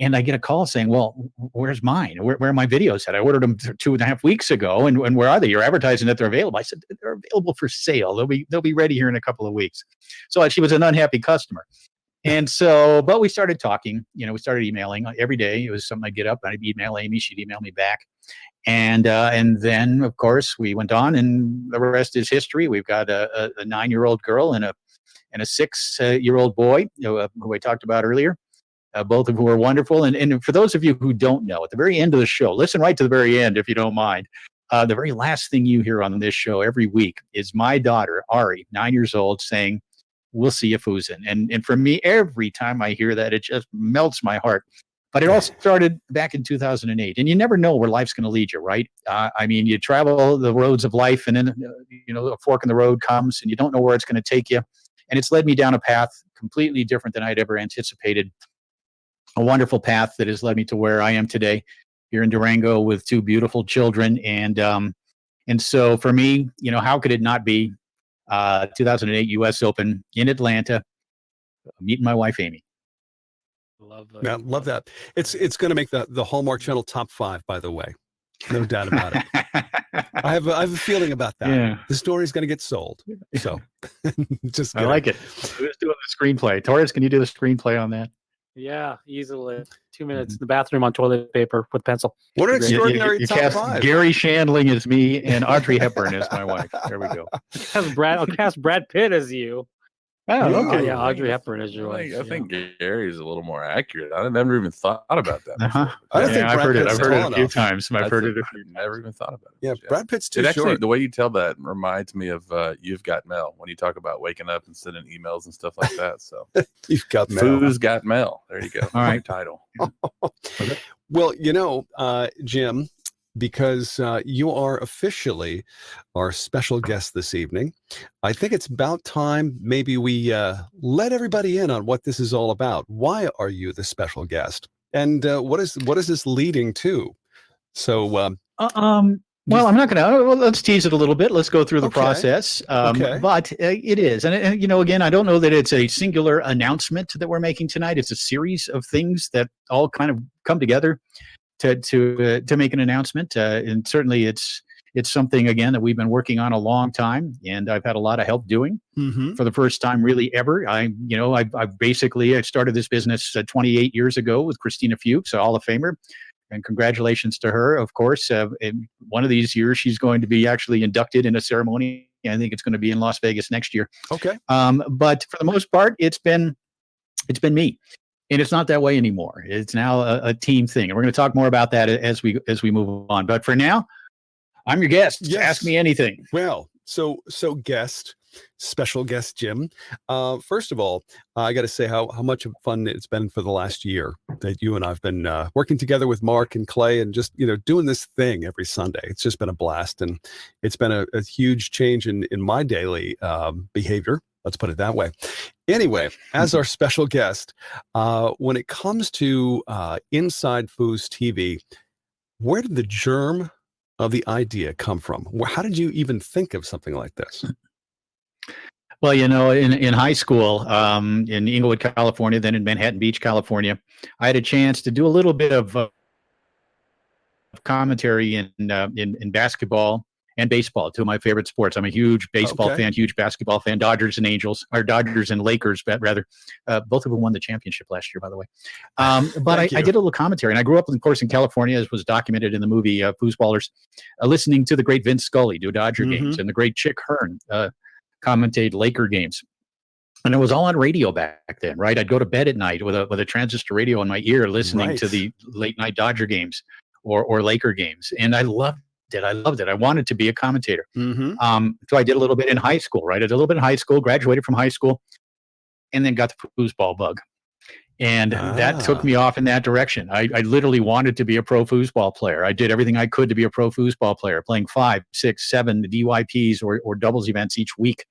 And I get a call saying, well, where's mine? Where are my videos at? I ordered them 2.5 weeks ago. And where are they? You're advertising that they're available. I said, they're available for sale. They'll be ready here in a couple of weeks. So she was an unhappy customer. And so, but we started talking, we started emailing every day. It was something I'd get up and I'd email Amy. She'd email me back. And then, of course, we went on, and the rest is history. We've got a 9-year-old girl and a 6-year-old boy who I talked about earlier. Both of whom are wonderful. And for those of you who don't know, at the very end of the show, listen right to the very end if you don't mind. The very last thing you hear on this show every week is my daughter, Ari, 9 years old, saying, "We'll see you foozin'." And for me, every time I hear that, it just melts my heart. But it all started back in 2008. And you never know where life's going to lead you, right? You travel the roads of life, and then, a fork in the road comes, and you don't know where it's going to take you. And it's led me down a path completely different than I'd ever anticipated. A wonderful path that has led me to where I am today, here in Durango with 2 beautiful children. And so for me, how could it not be 2008 U.S. Open in Atlanta, meeting my wife, Amy. Love that. It's going to make the Hallmark Channel top 5, by the way. No doubt about it. I have a feeling about that. Yeah. The story's going to get sold. So I like it. Who's doing the screenplay? Torres, can you do the screenplay on that? Yeah, easily. 2 minutes in the bathroom on toilet paper with pencil. What an extraordinary top 5. Gary Shandling is me, and Audrey Hepburn is my wife. There we go. I'll cast Brad Pitt as you. Oh, okay. Yeah, Audrey Hepburn is your wife. I think Gary's a little more accurate. I never even thought about that. Uh-huh. I've heard it a few times. I've heard it. Never even thought about it. Yeah, Brad Pitt's too actually, short. The way you tell that reminds me of You've Got Mail, when you talk about waking up and sending emails and stuff like that. So You've Got Mail. Foos Got Mail. There you go. All right. Title. Well, Jim, because you are officially our special guest this evening, I think it's about time maybe we let everybody in on what this is all about. Why are you the special guest? And what is this leading to? So, well, I'm not going to. Let's tease it a little bit. Let's go through the process. But it is, and again, I don't know that it's a singular announcement that we're making tonight. It's a series of things that all kind of come together to make an announcement, and certainly it's something, again, that we've been working on a long time, and I've had a lot of help doing for the first time really ever. I started this business 28 years ago with Christina Fuchs, a Hall of Famer, and congratulations to her, of course. In one of these years, she's going to be actually inducted in a ceremony. I think it's going to be in Las Vegas next year. Okay. But for the most part, it's been me. And it's not that way anymore. It's now a team thing. And we're going to talk more about that as we move on. But for now, I'm your guest. Yes. Ask me anything. Well, So special guest Jim. First of all, I got to say how much fun it's been for the last year that you and I've been working together with Mark and Clay and just, doing this thing every Sunday. It's just been a blast, and it's been a huge change in my daily behavior. Let's put it that way. Anyway, as our special guest, when it comes to Inside Foos TV, where did the germ of the idea come from? How did you even think of something like this? Well, in high school, in Inglewood, California, then in Manhattan Beach, California, I had a chance to do a little bit of commentary in basketball and baseball, two of my favorite sports. I'm a huge baseball fan, huge basketball fan. Dodgers and Lakers, rather. Both of them won the championship last year, by the way. But I did a little commentary, and I grew up, of course, in California, as was documented in the movie Foosballers, listening to the great Vince Scully do Dodger games, and the great Chick Hearn commentate Laker games. And it was all on radio back then, right? I'd go to bed at night with a transistor radio in my ear, listening to the late night Dodger games or Laker games, and I loved it. I wanted to be a commentator. So I did a little bit in high school, right? I did a little bit in high school, graduated from high school, and then got the foosball bug. And that took me off in that direction. I literally wanted to be a pro foosball player. I did everything I could to be a pro foosball player, playing 5, 6, 7 DYPs or doubles events each week.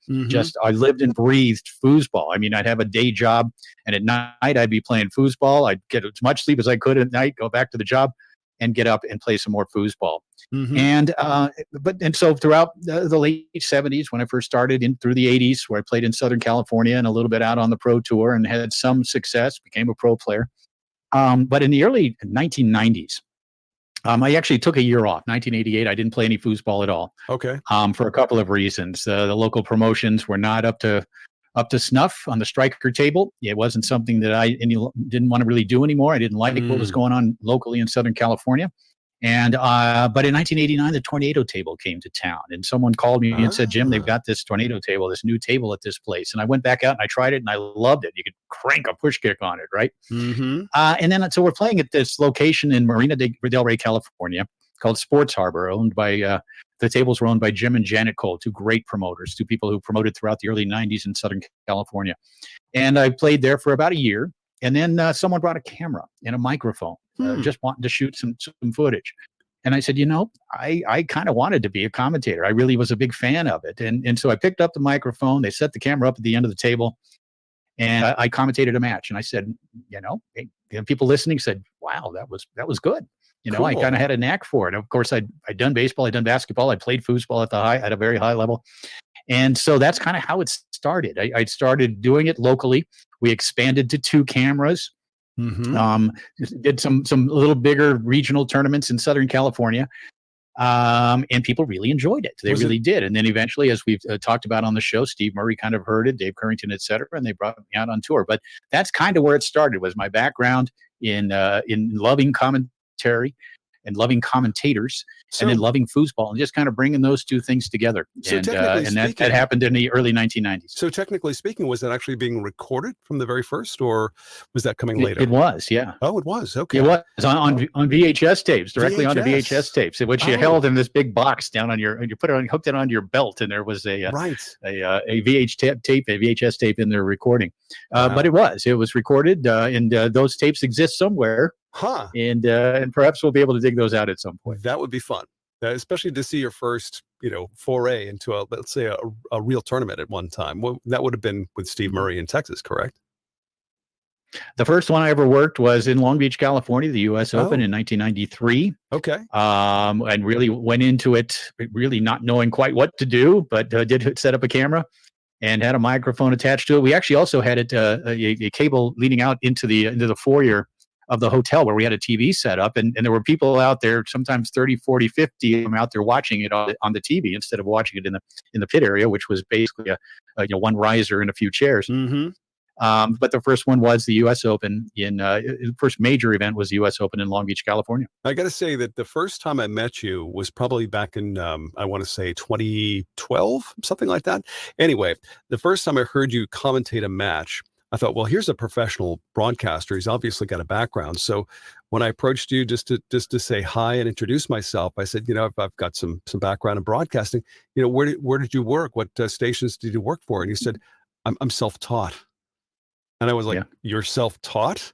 I lived and breathed foosball. I mean, I'd have a day job, and at night I'd be playing foosball. I'd get as much sleep as I could at night, go back to the job, and get up and play some more foosball. And so throughout the late 70s, when I first started, through the 80s, where I played in Southern California and a little bit out on the pro tour and had some success, became a pro player. But in the early 1990s, I actually took a year off. 1988, I didn't play any foosball at all. For a couple of reasons. The local promotions were not up to snuff on the striker table. It wasn't something that I didn't want to really do anymore. I didn't like what was going on locally in Southern California. And but in 1989, the tornado table came to town, and someone called me and said, "Jim, they've got this tornado table, this new table at this place." And I went back out and I tried it, and I loved it. You could crank a push kick on it, right? And then so we're playing at this location in Marina del Rey, California, called Sports Harbor, owned by the tables were owned by Jim and Janet Cole, two great promoters, two people who promoted throughout the early 90s in Southern California. And I played there for about a year. And then someone brought a camera and a microphone, just wanting to shoot some footage. And I said, I kind of wanted to be a commentator. I really was a big fan of it. And so I picked up the microphone. They set the camera up at the end of the table, and I commentated a match. And I said, and people listening said, "Wow, that was good." Cool. I kind of had a knack for it. Of course, I'd done baseball, I'd done basketball, I played foosball at a very high level. And so that's kind of how it started. I started doing it locally. We expanded to 2 cameras. Did some little bigger regional tournaments in Southern California. And people really enjoyed it. They really did. And then eventually, as we've talked about on the show, Steve Murray kind of heard it, Dave Currington, et cetera, and they brought me out on tour. But that's kind of where it started, was my background in loving commentary and loving commentators, and then loving foosball, and just kind of bringing those two things together. So and that happened in the early 1990s. So technically speaking, was that actually being recorded from the very first, or was that coming later? It was, yeah. Oh, it was. Okay. It was on VHS tapes, directly onto VHS tapes, which you held in this big box down on and you hooked it onto your belt, and there was a VHS tape in there recording. But it was recorded, and those tapes exist somewhere. And perhaps we'll be able to dig those out at some point. That would be fun, especially to see your first, foray into let's say a real tournament at one time. Well, that would have been with Steve Murray in Texas, correct? The first one I ever worked was in Long Beach, California, the U.S. Open in 1993. Okay. And really went into it really not knowing quite what to do, but did set up a camera and had a microphone attached to it. We actually also had a cable leading out into the foyer of the hotel where we had a TV set up, and there were people out there, sometimes 30, 40, 50 of them out there watching it on the TV instead of watching it in the pit area, which was basically a one riser and a few chairs. But the first one was the U.S. Open the first major event was the U.S. Open in Long Beach, California. I got to say that the first time I met you was probably back in, I want to say 2012, something like that. Anyway, the first time I heard you commentate a match, I thought, well, here's a professional broadcaster. He's obviously got a background. So when I approached you just to say hi and introduce myself, I said, I've got some background in broadcasting. Where did you work? What stations did you work for? And he said, I'm self-taught. And I was like, You're self-taught?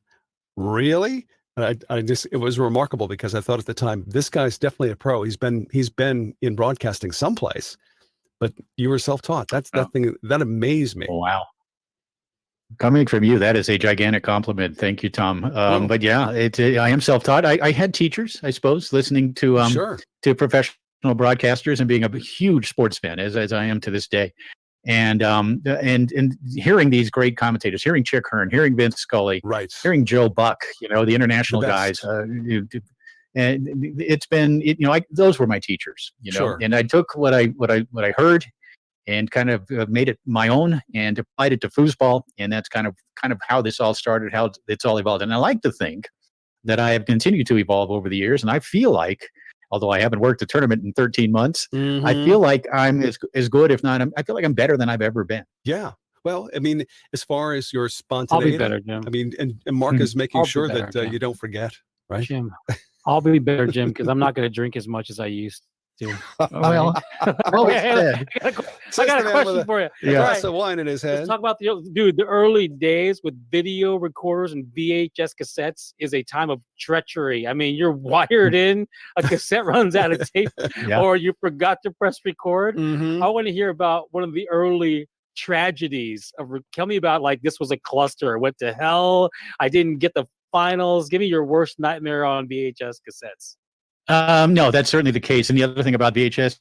Really? And it was remarkable because I thought at the time, this guy's definitely a pro. He's been in broadcasting someplace, but you were self-taught. That amazed me. Wow. Coming from you, that is a gigantic compliment. Thank you, Tom. But yeah, I am self-taught. I had teachers, I suppose, listening to professional broadcasters and being a huge sports fan, as I am to this day. And hearing these great commentators, hearing Chick Hearn, hearing Vince Scully, hearing Joe Buck, the international guys, and it's been, those were my teachers, and I took what I heard and kind of made it my own and applied it to foosball, and that's kind of how this all started, how it's all evolved. And I like to think that I have continued to evolve over the years, and I feel like, although I haven't worked a tournament in 13 months, I feel like I'm as good, if not, I feel like I'm better than I've ever been. Yeah. Well, I mean, as far as your spontaneity, I'll be better, Jim. I mean, and Mark is making sure that you don't forget, right? Jim, I'll be better, Jim, because I'm not going to drink as much as I used to. Well, I got a question for you. A glass of wine in his hand. Let's talk about the early days with video recorders and VHS cassettes is a time of treachery. I mean, you're wired in, a cassette runs out of tape, or you forgot to press record. I want to hear about one of the early tragedies. Tell me about, like, this was a cluster. What the hell? I didn't get the finals. Give me your worst nightmare on VHS cassettes. No, that's certainly the case. And the other thing about VHS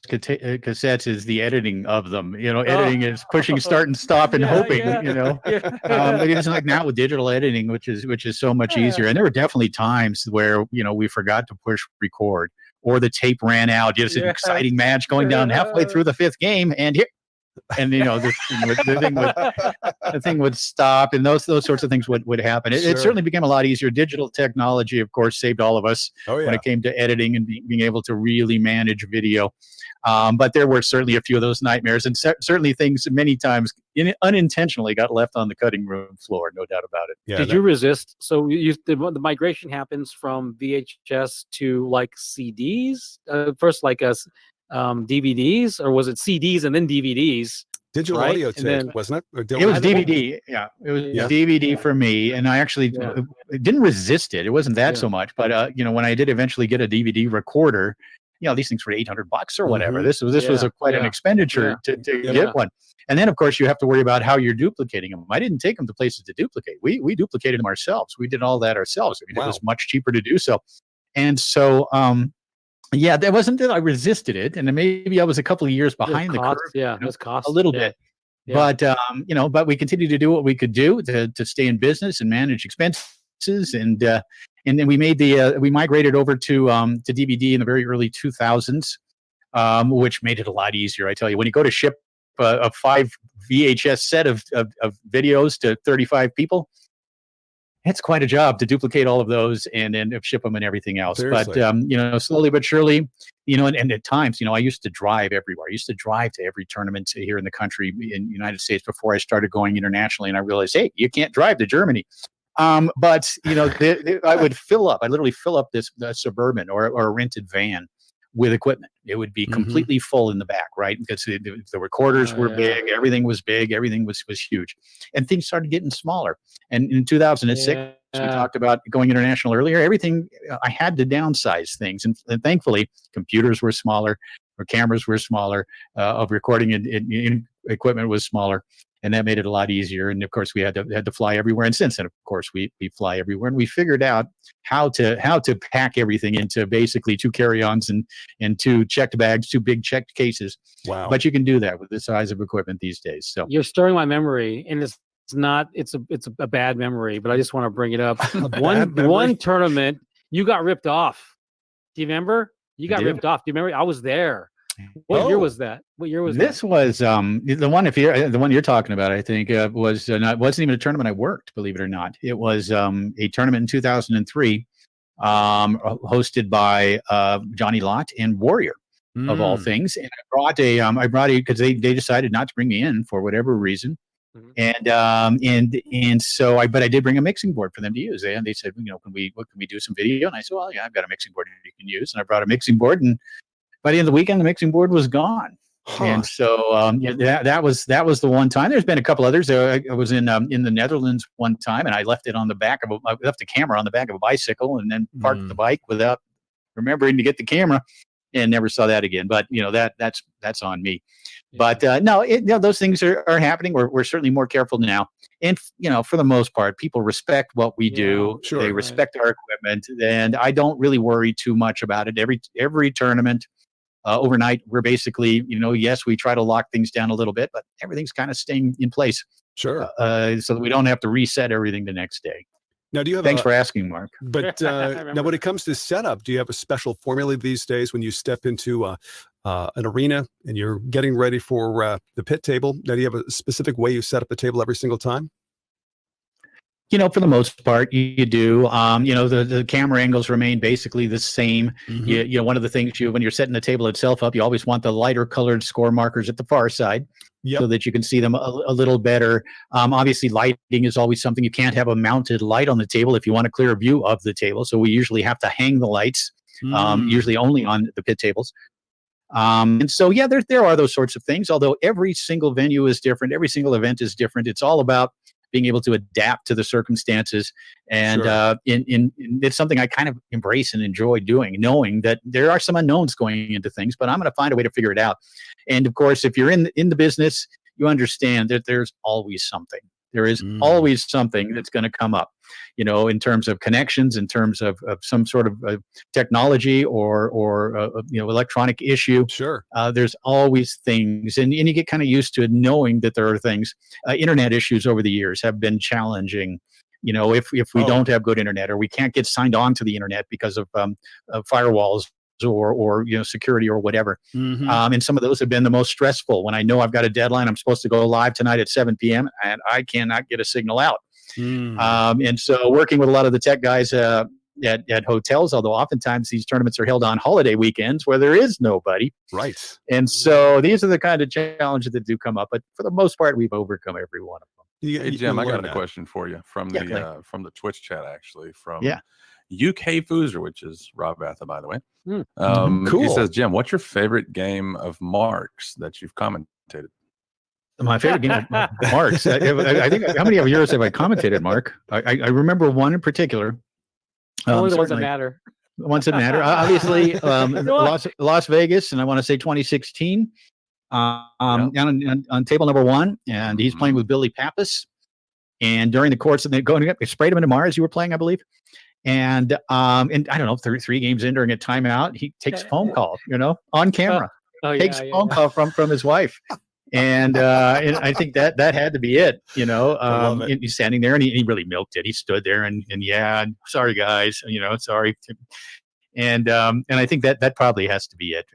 cassettes is the editing of them. Editing is pushing start and stop and hoping. It isn't like now with digital editing, which is so much easier. And there were definitely times where we forgot to push record, or the tape ran out. Just an exciting match going down halfway through the fifth game, and the thing would stop, and those sorts of things would happen. It certainly became a lot easier. Digital technology, of course, saved all of us when it came to editing and being able to really manage video. But there were certainly a few of those nightmares, and certainly things many times unintentionally got left on the cutting room floor. No doubt about it. Yeah, Did you resist? So the migration happens from VHS to like CDs first, like DVDs, or was it CDs and then DVDs? Digital audio tape, wasn't it? It was DVD. Yeah, it was DVD for me, and I actually didn't resist it. It wasn't that so much, but when I did eventually get a DVD recorder, these things were $800 or whatever. This was quite an expenditure to get one. And then, of course, you have to worry about how you're duplicating them. I didn't take them to places to duplicate. We duplicated them ourselves. We did all that ourselves. It was much cheaper to do so, and so. That wasn't that I resisted it, and then maybe I was a couple of years behind the curve. Yeah, it was cost a little bit, but but we continued to do what we could do to stay in business and manage expenses, and then we migrated over to DVD in the very early 2000s, which made it a lot easier. I tell you, when you go to ship a 5 VHS set of videos to 35 people. It's quite a job to duplicate all of those and then ship them and everything else. Seriously. But, slowly but surely, and at times, I used to drive everywhere. I used to drive to every tournament here in the country, in the United States, before I started going internationally. And I realized, hey, you can't drive to Germany. But I would I'd literally fill up this Suburban or a rented van with equipment. It would be completely full in the back, right? Because the recorders were big, everything was big, everything was huge. And things started getting smaller. And in 2006, we talked about going international earlier, everything, I had to downsize things. And thankfully, computers were smaller, or cameras were smaller, of recording and equipment was smaller. And that made it a lot easier. And of course, we had to fly everywhere. And since then, of course, we fly everywhere. And we figured out how to pack everything into basically 2 carry-ons and 2 checked bags, 2 big checked cases. Wow! But you can do that with the size of equipment these days. So you're stirring my memory, and it's a bad memory, but I just want to bring it up. One tournament, you got ripped off. Do you remember? You got ripped off. Do you remember? I was there. What year was that? This was the one you're talking about. I think wasn't even a tournament I worked. Believe it or not, it was a tournament in 2003, hosted by Johnny Lott and Warrior, of all things. And I brought because they decided not to bring me in for whatever reason. And so but I did bring a mixing board for them to use. And they said, can we do some video? And I said, well, yeah, I've got a mixing board you can use. And I brought a mixing board, and by the end of the weekend, the mixing board was gone. Huh. And so that was the one time. There's been a couple others. I was in the Netherlands one time, and I left it on the back of I left the camera on the back of a bicycle, and then parked the bike without remembering to get the camera, and never saw that again. But that's on me. Yeah. But no, those things are happening. We're certainly more careful now, and for the most part, people respect what we do. Sure, they respect our equipment, and I don't really worry too much about it. Every tournament. Overnight, we're basically, yes, we try to lock things down a little bit, but everything's kind of staying in place. Sure. So that we don't have to reset everything the next day. Now, do you have? Thanks for asking, Mark. But now, when it comes to setup, do you have a special formula these days when you step into an arena and you're getting ready for the pit table? Now, do you have a specific way you set up the table every single time? For the most part, you do. The camera angles remain basically the same. Mm-hmm. One of the things when you're setting the table itself up, you always want the lighter colored score markers at the far side, so that you can see them a little better. Obviously, lighting is always something. You can't have a mounted light on the table if you want a clear view of the table. So we usually have to hang the lights, usually only on the pit tables. And so, there are those sorts of things. Although every single venue is different, every single event is different. It's all about being able to adapt to the circumstances. And it's something I kind of embrace and enjoy doing, knowing that there are some unknowns going into things, but I'm going to find a way to figure it out. And of course, if you're in the business, you understand that there's always something. There is always something that's going to come up, in terms of connections, in terms of some sort of technology or electronic issue. Sure. There's always things, and you get kind of used to it, knowing that there are things. Internet issues over the years have been challenging. If we don't have good internet, or we can't get signed on to the internet because of firewalls or security or whatever. Mm-hmm. And some of those have been the most stressful when I know I've got a deadline. I'm supposed to go live tonight at 7 p.m. and I cannot get a signal out. And so working with a lot of the tech guys at hotels, although oftentimes these tournaments are held on holiday weekends where there is nobody. Right. And so these are the kind of challenges that do come up. But for the most part, we've overcome every one of them. Hey, Jim, I got a question for you from the Twitch chat, actually, from UK Fooser, which is Rob Batha, by the way. Cool. He says, Jim, what's your favorite game of Marks that you've commentated? My favorite game of Marks. I think, how many of yours have I commentated, Mark? I remember one in particular. Only the ones that matter. The ones that matter. Obviously, Las Vegas, and I want to say 2016. On table number 1, and he's playing with Billy Pappas. And during the course of they sprayed him into Mars. You were playing, I believe. And I don't know, three games in during a timeout, he takes a phone call, on camera. Takes a phone call from his wife. And I think that had to be it, he's standing there, and he really milked it. He stood there and sorry guys, sorry. And I think that probably has to be it.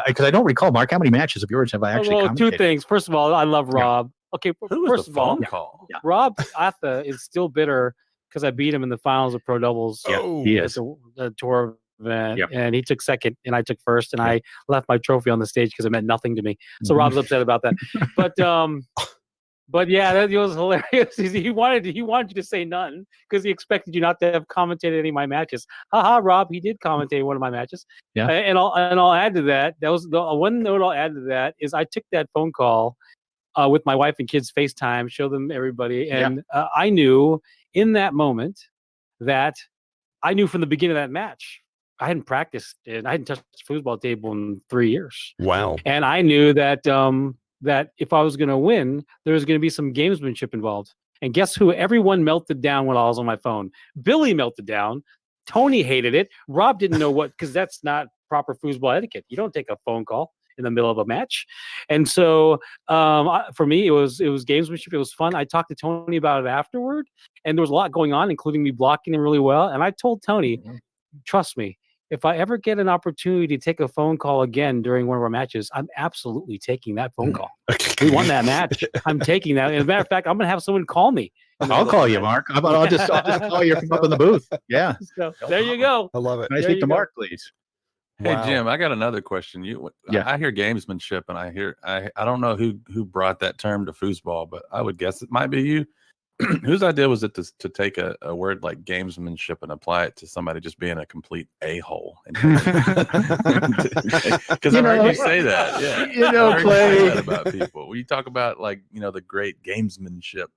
Because I don't recall, Mark, how many matches of yours have I actually commentated? Two things. First of all, I love Rob. Okay, first of all, Rob Atha is still bitter because I beat him in the finals of Pro Doubles. Yeah, he is. The tour event, and he took second, and I took first, and I left my trophy on the stage because it meant nothing to me. So Rob's upset about that. But yeah, that was hilarious. He wanted you to say none because he expected you not to have commentated any of my matches. Haha, Rob, he did commentate one of my matches. Yeah, and I'll add to that. That was the one note I'll add to that is I took that phone call with my wife and kids FaceTime, show them everybody, and I knew in that moment that I knew from the beginning of that match. I hadn't practiced and I hadn't touched the foosball table in 3 years. Wow! And I knew that that if I was going to win, there was going to be some gamesmanship involved. And guess who? Everyone melted down when I was on my phone. Billy melted down. Tony hated it. Rob didn't know because that's not proper foosball etiquette. You don't take a phone call in the middle of a match. And so for me, it was gamesmanship. It was fun. I talked to Tony about it afterward, and there was a lot going on, including me blocking him really well. And I told Tony, trust me, if I ever get an opportunity to take a phone call again during one of our matches, I'm absolutely taking that phone call. We won that match. I'm taking that. As a matter of fact, I'm going to have someone call me. I'll call you, Mark. I'll just call you from up in the booth. Yeah. So, there you go. I love it. Can I speak to Mark, please? Hey Jim, I got another question. I hear gamesmanship, and I don't know who brought that term to foosball, but I would guess it might be you. Whose idea was it to take a word like gamesmanship and apply it to somebody just being a complete a-hole? Because I heard you say that. Yeah, Clay, that about people. When you talk about the great gamesmanship,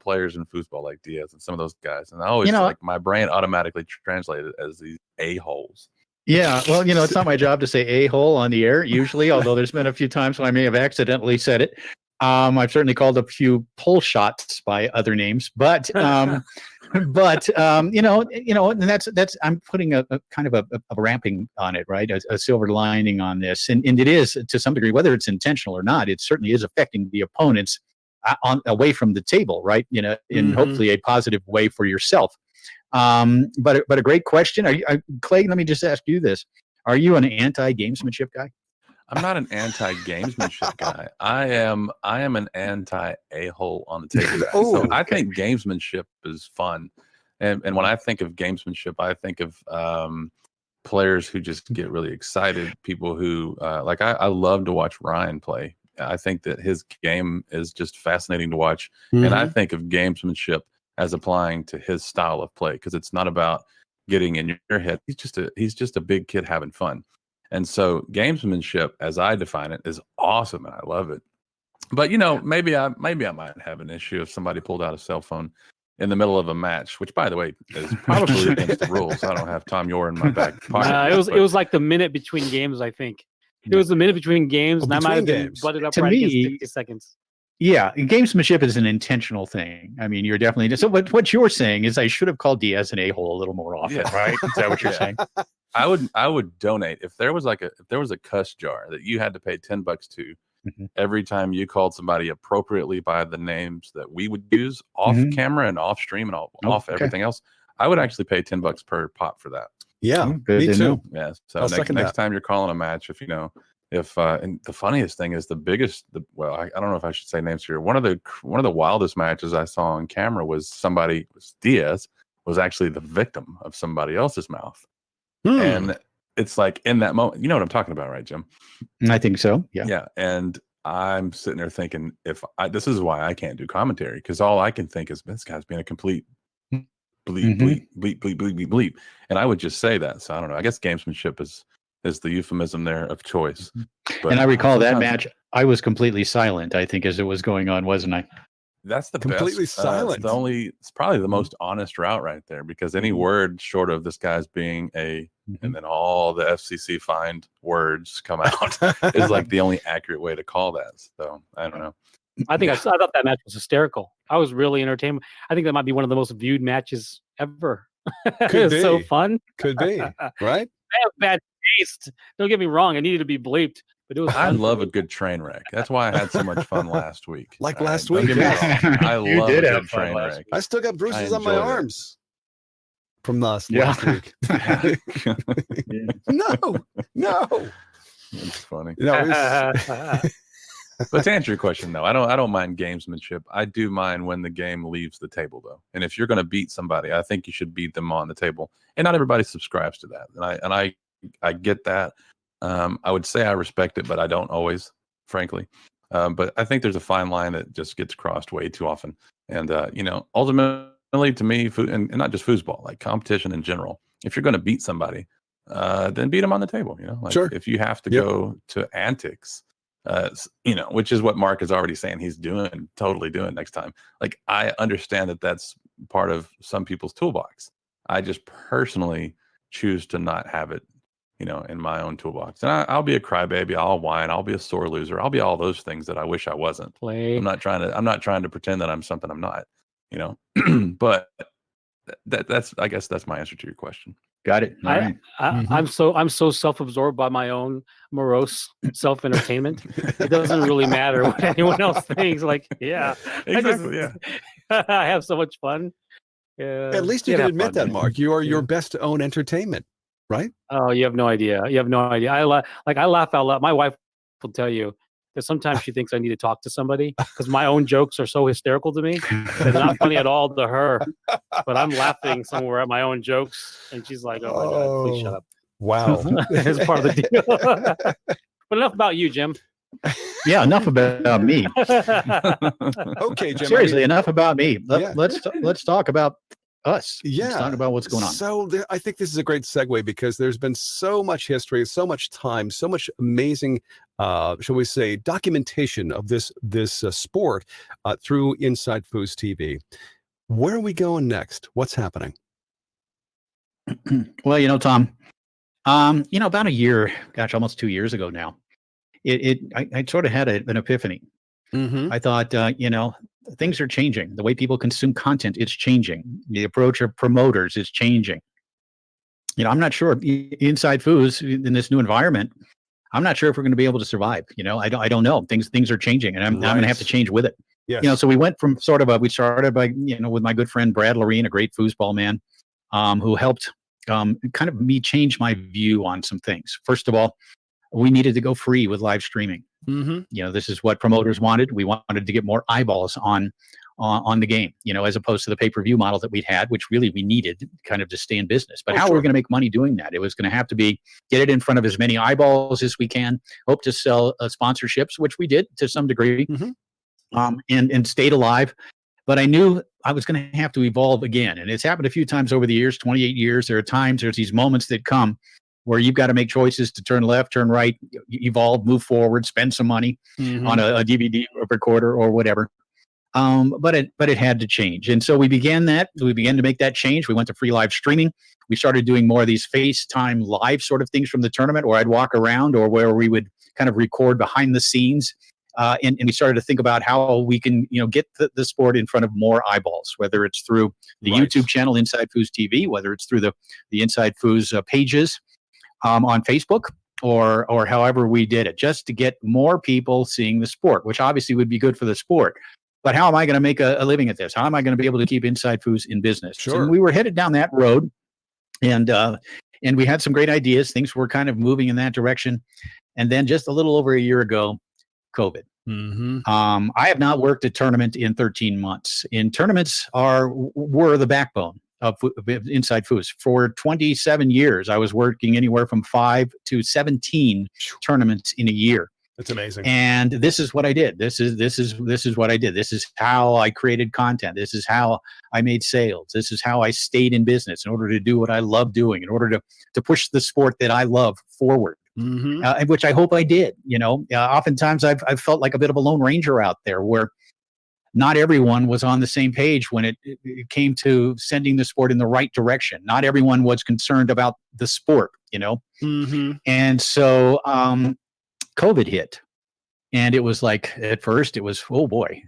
players in foosball like Diaz and some of those guys, and I always my brain automatically translated as these a-holes. Yeah, well, it's not my job to say a-hole on the air usually, although there's been a few times when I may have accidentally said it. I've certainly called a few pull shots by other names, but and that's I'm putting a kind of a ramping on it, right? A silver lining on this, and it is to some degree, whether it's intentional or not, it certainly is affecting the opponents away from the table, right? In hopefully a positive way for yourself. But a great question. Clay, let me just ask you this: are you an anti-gamesmanship guy? I'm not an anti-gamesmanship guy. I am an anti-a-hole on the table guy. So I think gamesmanship is fun. And when I think of gamesmanship, I think of players who just get really excited, people who I love to watch Ryan play. I think that his game is just fascinating to watch. And I think of gamesmanship as applying to his style of play, because it's not about getting in your head. He's just a big kid having fun. And so gamesmanship, as I define it, is awesome, and I love it. But maybe I might have an issue if somebody pulled out a cell phone in the middle of a match, which, by the way, is probably against the rules. I don't have Tom Yore in my back pocket. It was like the minute between games, I think. It was the minute between games, and I might have been butted up right against 60 seconds. Yeah, gamesmanship is an intentional thing. I mean, you're definitely so. What you're saying is I should have called Diaz an a-hole a little more often, right? Is that what you're saying? I would donate if there was a cuss jar that you had to pay $10 to every time you called somebody appropriately by the names that we would use off camera and off stream and off everything else. I would actually pay $10 per pop for that. Yeah, me too. Yeah. So next time you're calling a match, and the funniest thing is I don't know if I should say names here. One of the wildest matches I saw on camera was Diaz was actually the victim of somebody else's mouth. And it's like in that moment, you know what I'm talking about, right, Jim? I think so. Yeah. Yeah. And I'm sitting there thinking, this is why I can't do commentary, because all I can think is this guy's being a complete bleep. And I would just say that. So I don't know. I guess gamesmanship is the euphemism there of choice. But and I recall that match, I was completely silent, I think, as it was going on, wasn't I? That's the completely best. Silent. It's probably the most honest route right there, because any word short of this guy's being and then all the FCC fined words come out is like the only accurate way to call that. So I don't know. I thought that match was hysterical. I was really entertained. I think that might be one of the most viewed matches ever. It was so fun. Could be, right? I have bad taste. Don't get me wrong. I needed to be bleeped. But it was I love a good train wreck. That's why I had so much fun last week. Last week. I love a good train wreck. I still got bruises on my arms from last week. No. It's funny. But to answer your question, though, I don't mind gamesmanship. I do mind when the game leaves the table, though. And if you're going to beat somebody, I think you should beat them on the table. And not everybody subscribes to that. And I get that. I would say I respect it, but I don't always, frankly. But I think there's a fine line that just gets crossed way too often. And ultimately, to me, and not just foosball, like competition in general, if you're going to beat somebody, then beat them on the table. Sure. If you have to go to antics, which is what Mark is already saying he's totally doing next time. Like, I understand that that's part of some people's toolbox. I just personally choose to not have it, in my own toolbox. And I'll be a crybaby. I'll whine. I'll be a sore loser. I'll be all those things that I wish I wasn't. I'm not trying to pretend that I'm something I'm not, but I guess that's my answer to your question. Got it. All right. I'm so self-absorbed by my own morose self-entertainment. It doesn't really matter what anyone else thinks. Like, yeah, exactly. I have so much fun. At least you can admit that, Mark. You are your best to own entertainment, right? Oh, you have no idea. I laugh out loud. My wife will tell you that sometimes she thinks I need to talk to somebody because my own jokes are so hysterical to me. They're not funny at all to her, but I'm laughing somewhere at my own jokes. And she's like, oh my God, please shut up. Wow. As part of the deal. But enough about you, Jim. Yeah, enough about me. Okay, Jim. Seriously, enough about me. Let's talk about us. Yeah. Let's talk about what's going on. So I think this is a great segue because there's been so much history, so much time, so much amazing, shall we say, documentation of this sport through Inside FoosTV. Where are we going next? What's happening? Well, Tom, about a year, almost 2 years ago now, I sort of had an epiphany. Mm-hmm. I thought, things are changing. The way people consume content is changing. The approach of promoters is changing. I'm not sure Inside Foos in this new environment. I'm not sure if we're going to be able to survive. I don't know. Things are changing, and I'm going to have to change with it. Yes. So we went from we started by with my good friend Brad Loreen, a great foosball man, who helped kind of me change my view on some things. First of all, we needed to go free with live streaming. Mm-hmm. This is what promoters wanted. We wanted to get more eyeballs on the game, as opposed to the pay-per-view model that we'd had, which really we needed kind of to stay in business. But how are we going to make money doing that? It was going to have to be get it in front of as many eyeballs as we can, hope to sell sponsorships, which we did to some degree, and stayed alive. But I knew I was going to have to evolve again. And it's happened a few times over the years, 28 years. There's these moments that come where you've got to make choices to turn left, turn right, evolve, move forward, spend some money on a DVD recorder or whatever. But it had to change. And so we began to make that change. We went to free live streaming. We started doing more of these FaceTime live sort of things from the tournament where I'd walk around or where we would kind of record behind the scenes. And we started to think about how we can, get the sport in front of more eyeballs, whether it's through the YouTube channel Inside FoosTV, whether it's through the Inside Foos pages on Facebook, or however we did it, just to get more people seeing the sport, which obviously would be good for the sport. But how am I going to make a living at this? How am I going to be able to keep Inside Foos in business? Sure. And we were headed down that road, and we had some great ideas. Things were kind of moving in that direction. And then just a little over a year ago, COVID. Mm-hmm. I have not worked a tournament in 13 months. And tournaments were the backbone of Inside Foos. For 27 years, I was working anywhere from 5 to 17 tournaments in a year. That's amazing. And this is what I did. This is what I did. This is how I created content. This is how I made sales. This is how I stayed in business in order to do what I love doing, in order to push the sport that I love forward. Mm-hmm. Which I hope I did. Oftentimes I've felt like a bit of a lone ranger out there, where not everyone was on the same page when it came to sending the sport in the right direction. Not everyone was concerned about the sport, Mm-hmm. And so COVID hit, and it was like, at first it was, oh boy,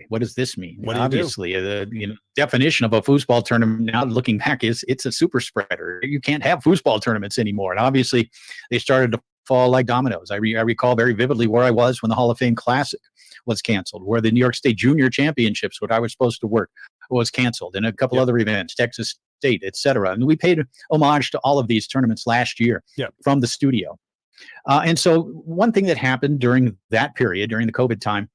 what does this mean? What do you Obviously, the definition of a foosball tournament now, looking back, is it's a super spreader. You can't have foosball tournaments anymore. And obviously, they started to fall like dominoes. I recall very vividly where I was when the Hall of Fame Classic was canceled, where the New York State Junior Championships, what I was supposed to work, was canceled, and a couple other events, Texas State, etc. And we paid homage to all of these tournaments last year from the studio. And so one thing that happened during that period, during the COVID time,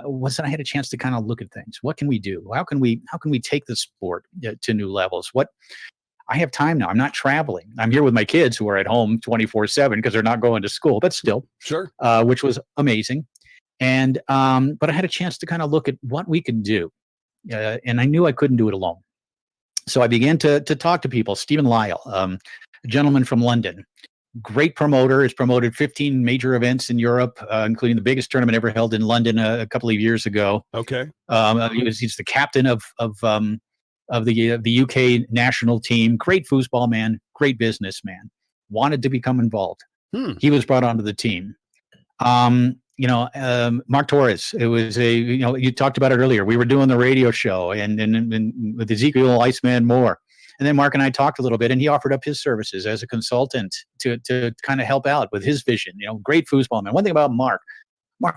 was that I had a chance to kind of look at things. What can we do? How can we take the sport to new levels? I have time now. I'm not traveling. I'm here with my kids who are at home 24/7 because they're not going to school, but still, sure, which was amazing. And but I had a chance to kind of look at what we could do, and I knew I couldn't do it alone. So I began to talk to people. Stephen Lyle, a gentleman from London. Great promoter, has promoted 15 major events in Europe, including the biggest tournament ever held in London a couple of years ago. Okay. He's the captain of the UK national team. Great foosball man, great businessman. Wanted to become involved. He was brought onto the team. Mark Torres. It was you talked about it earlier. We were doing the radio show and with Ezekiel Iceman Moore. And then Mark and I talked a little bit, and he offered up his services as a consultant to kind of help out with his vision. Great foosball man. One thing about Mark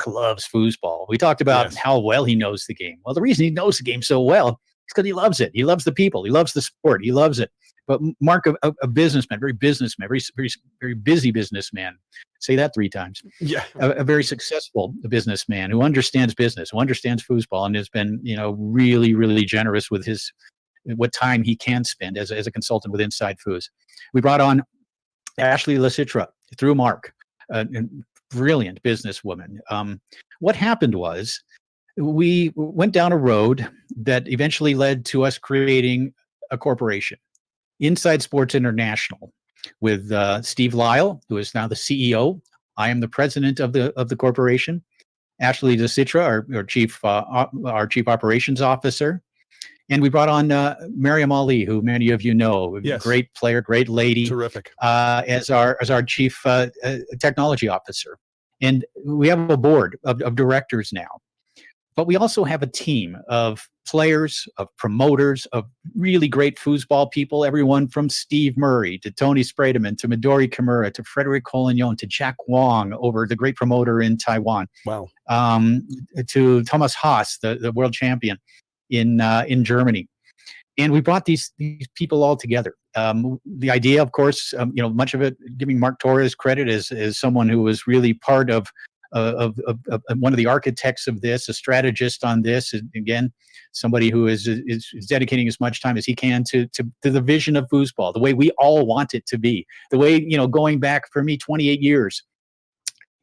loves foosball. We talked about how well he knows the game. Well, the reason he knows the game so well is because he loves it. He loves the people. He loves the sport. He loves it. But Mark, a businessman, very busy businessman. Say that 3 times. Yeah. A very successful businessman who understands business, who understands foosball, and has been, really, really generous with his what time he can spend as a consultant with Inside Foos. We brought on Ashley Lasitra through Mark, a brilliant businesswoman. What happened was we went down a road that eventually led to us creating a corporation, Inside Sports International, with Steve Lyle, who is now the CEO. I am the president of the corporation. Ashley Lasitra, our chief operations officer. And we brought on Mariam Ali, who many of you know, yes. Great player, great lady, terrific, as our chief technology officer. And we have a board of directors now, but we also have a team of players, of promoters, of really great foosball people. Everyone from Steve Murray to Tony Sprademan to Midori Kimura to Frederick Collignon to Jack Wong, over the great promoter in Taiwan. Wow. To Thomas Haas, the world champion in Germany. And we brought these people all together. The idea, of course, much of it giving Mark Torres credit as someone who was really part of one of the architects of this, a strategist on this. And again, somebody who is dedicating as much time as he can to the vision of foosball, the way we all want it to be, the way, going back for me 28 years.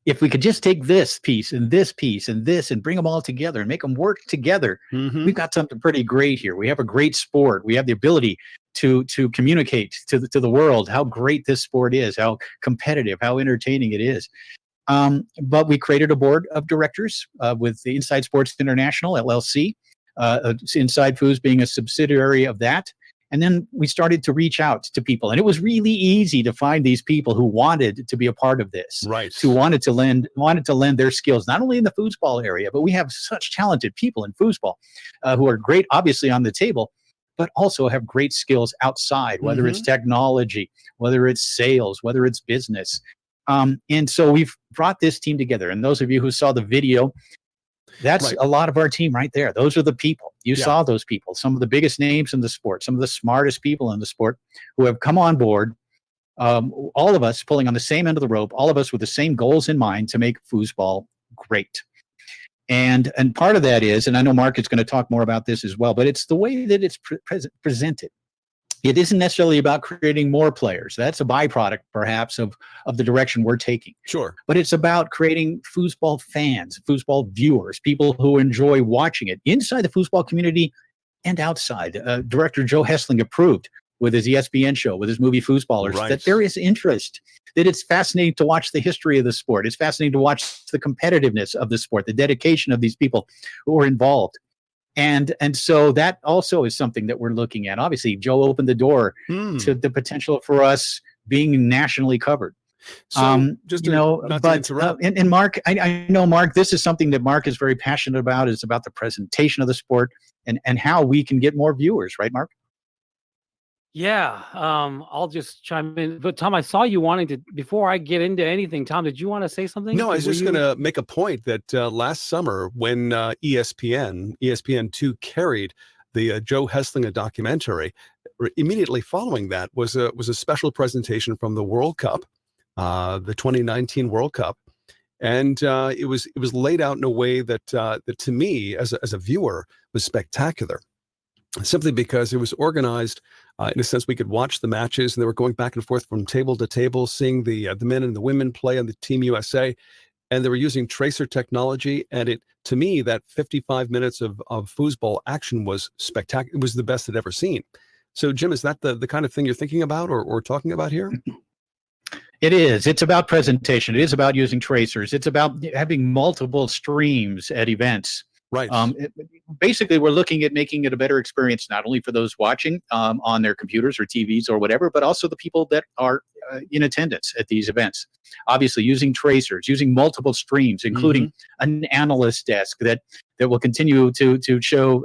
If we could just take this piece and this piece and this and bring them all together and make them work together, we've got something pretty great here. We have a great sport. We have the ability to communicate to the world how great this sport is, how competitive, how entertaining it is. But we created a board of directors with the Inside Sports International, LLC, Inside Foos being a subsidiary of that. And then we started to reach out to people, and it was really easy to find these people who wanted to be a part of this, right? Who wanted to lend their skills, not only in the foosball area, but we have such talented people in foosball who are great, obviously on the table, but also have great skills outside, whether it's technology, whether it's sales, whether it's business. And so we've brought this team together. And those of you who saw the video, that's a lot of our team right there. Those are the people. You saw those people, some of the biggest names in the sport, some of the smartest people in the sport who have come on board, all of us pulling on the same end of the rope, all of us with the same goals in mind to make foosball great. And part of that is, and I know Mark is going to talk more about this as well, but it's the way that it's presented. It isn't necessarily about creating more players. That's a byproduct, perhaps, of the direction we're taking. Sure. But it's about creating foosball fans, foosball viewers, people who enjoy watching it inside the foosball community and outside. Director Joe Hessling approved with his ESPN show, with his movie Foosballers, that there is interest, that it's fascinating to watch the history of the sport. It's fascinating to watch the competitiveness of the sport, the dedication of these people who are involved. And so that also is something that we're looking at. Obviously, Joe opened the door to the potential for us being nationally covered. So just to interrupt. And Mark, I know, Mark, this is something that Mark is very passionate about, is about the presentation of the sport and how we can get more viewers, right, Mark? Yeah, I'll just chime in. But Tom, I saw you wanting to, before I get into anything, Tom, did you want to say something? No, I was just going to make a point that last summer when ESPN2 carried the Joe Hessling documentary, immediately following that was a special presentation from the World Cup, the 2019 World Cup. And it was laid out in a way that to me, as a viewer, was spectacular. Simply because it was organized in a sense we could watch the matches, and they were going back and forth from table to table, seeing the men and the women play on the Team USA, and they were using tracer technology. And it, to me, that 55 minutes of foosball action was spectacular. It was the best I'd ever seen. So, Jim, is that the kind of thing you're thinking about or talking about here? It is. It's about presentation. It is about using tracers. It's about having multiple streams at events. Right. Basically, we're looking at making it a better experience, not only for those watching on their computers or TVs or whatever, but also the people that are in attendance at these events. Obviously, using tracers, using multiple streams, including an analyst desk that will continue to show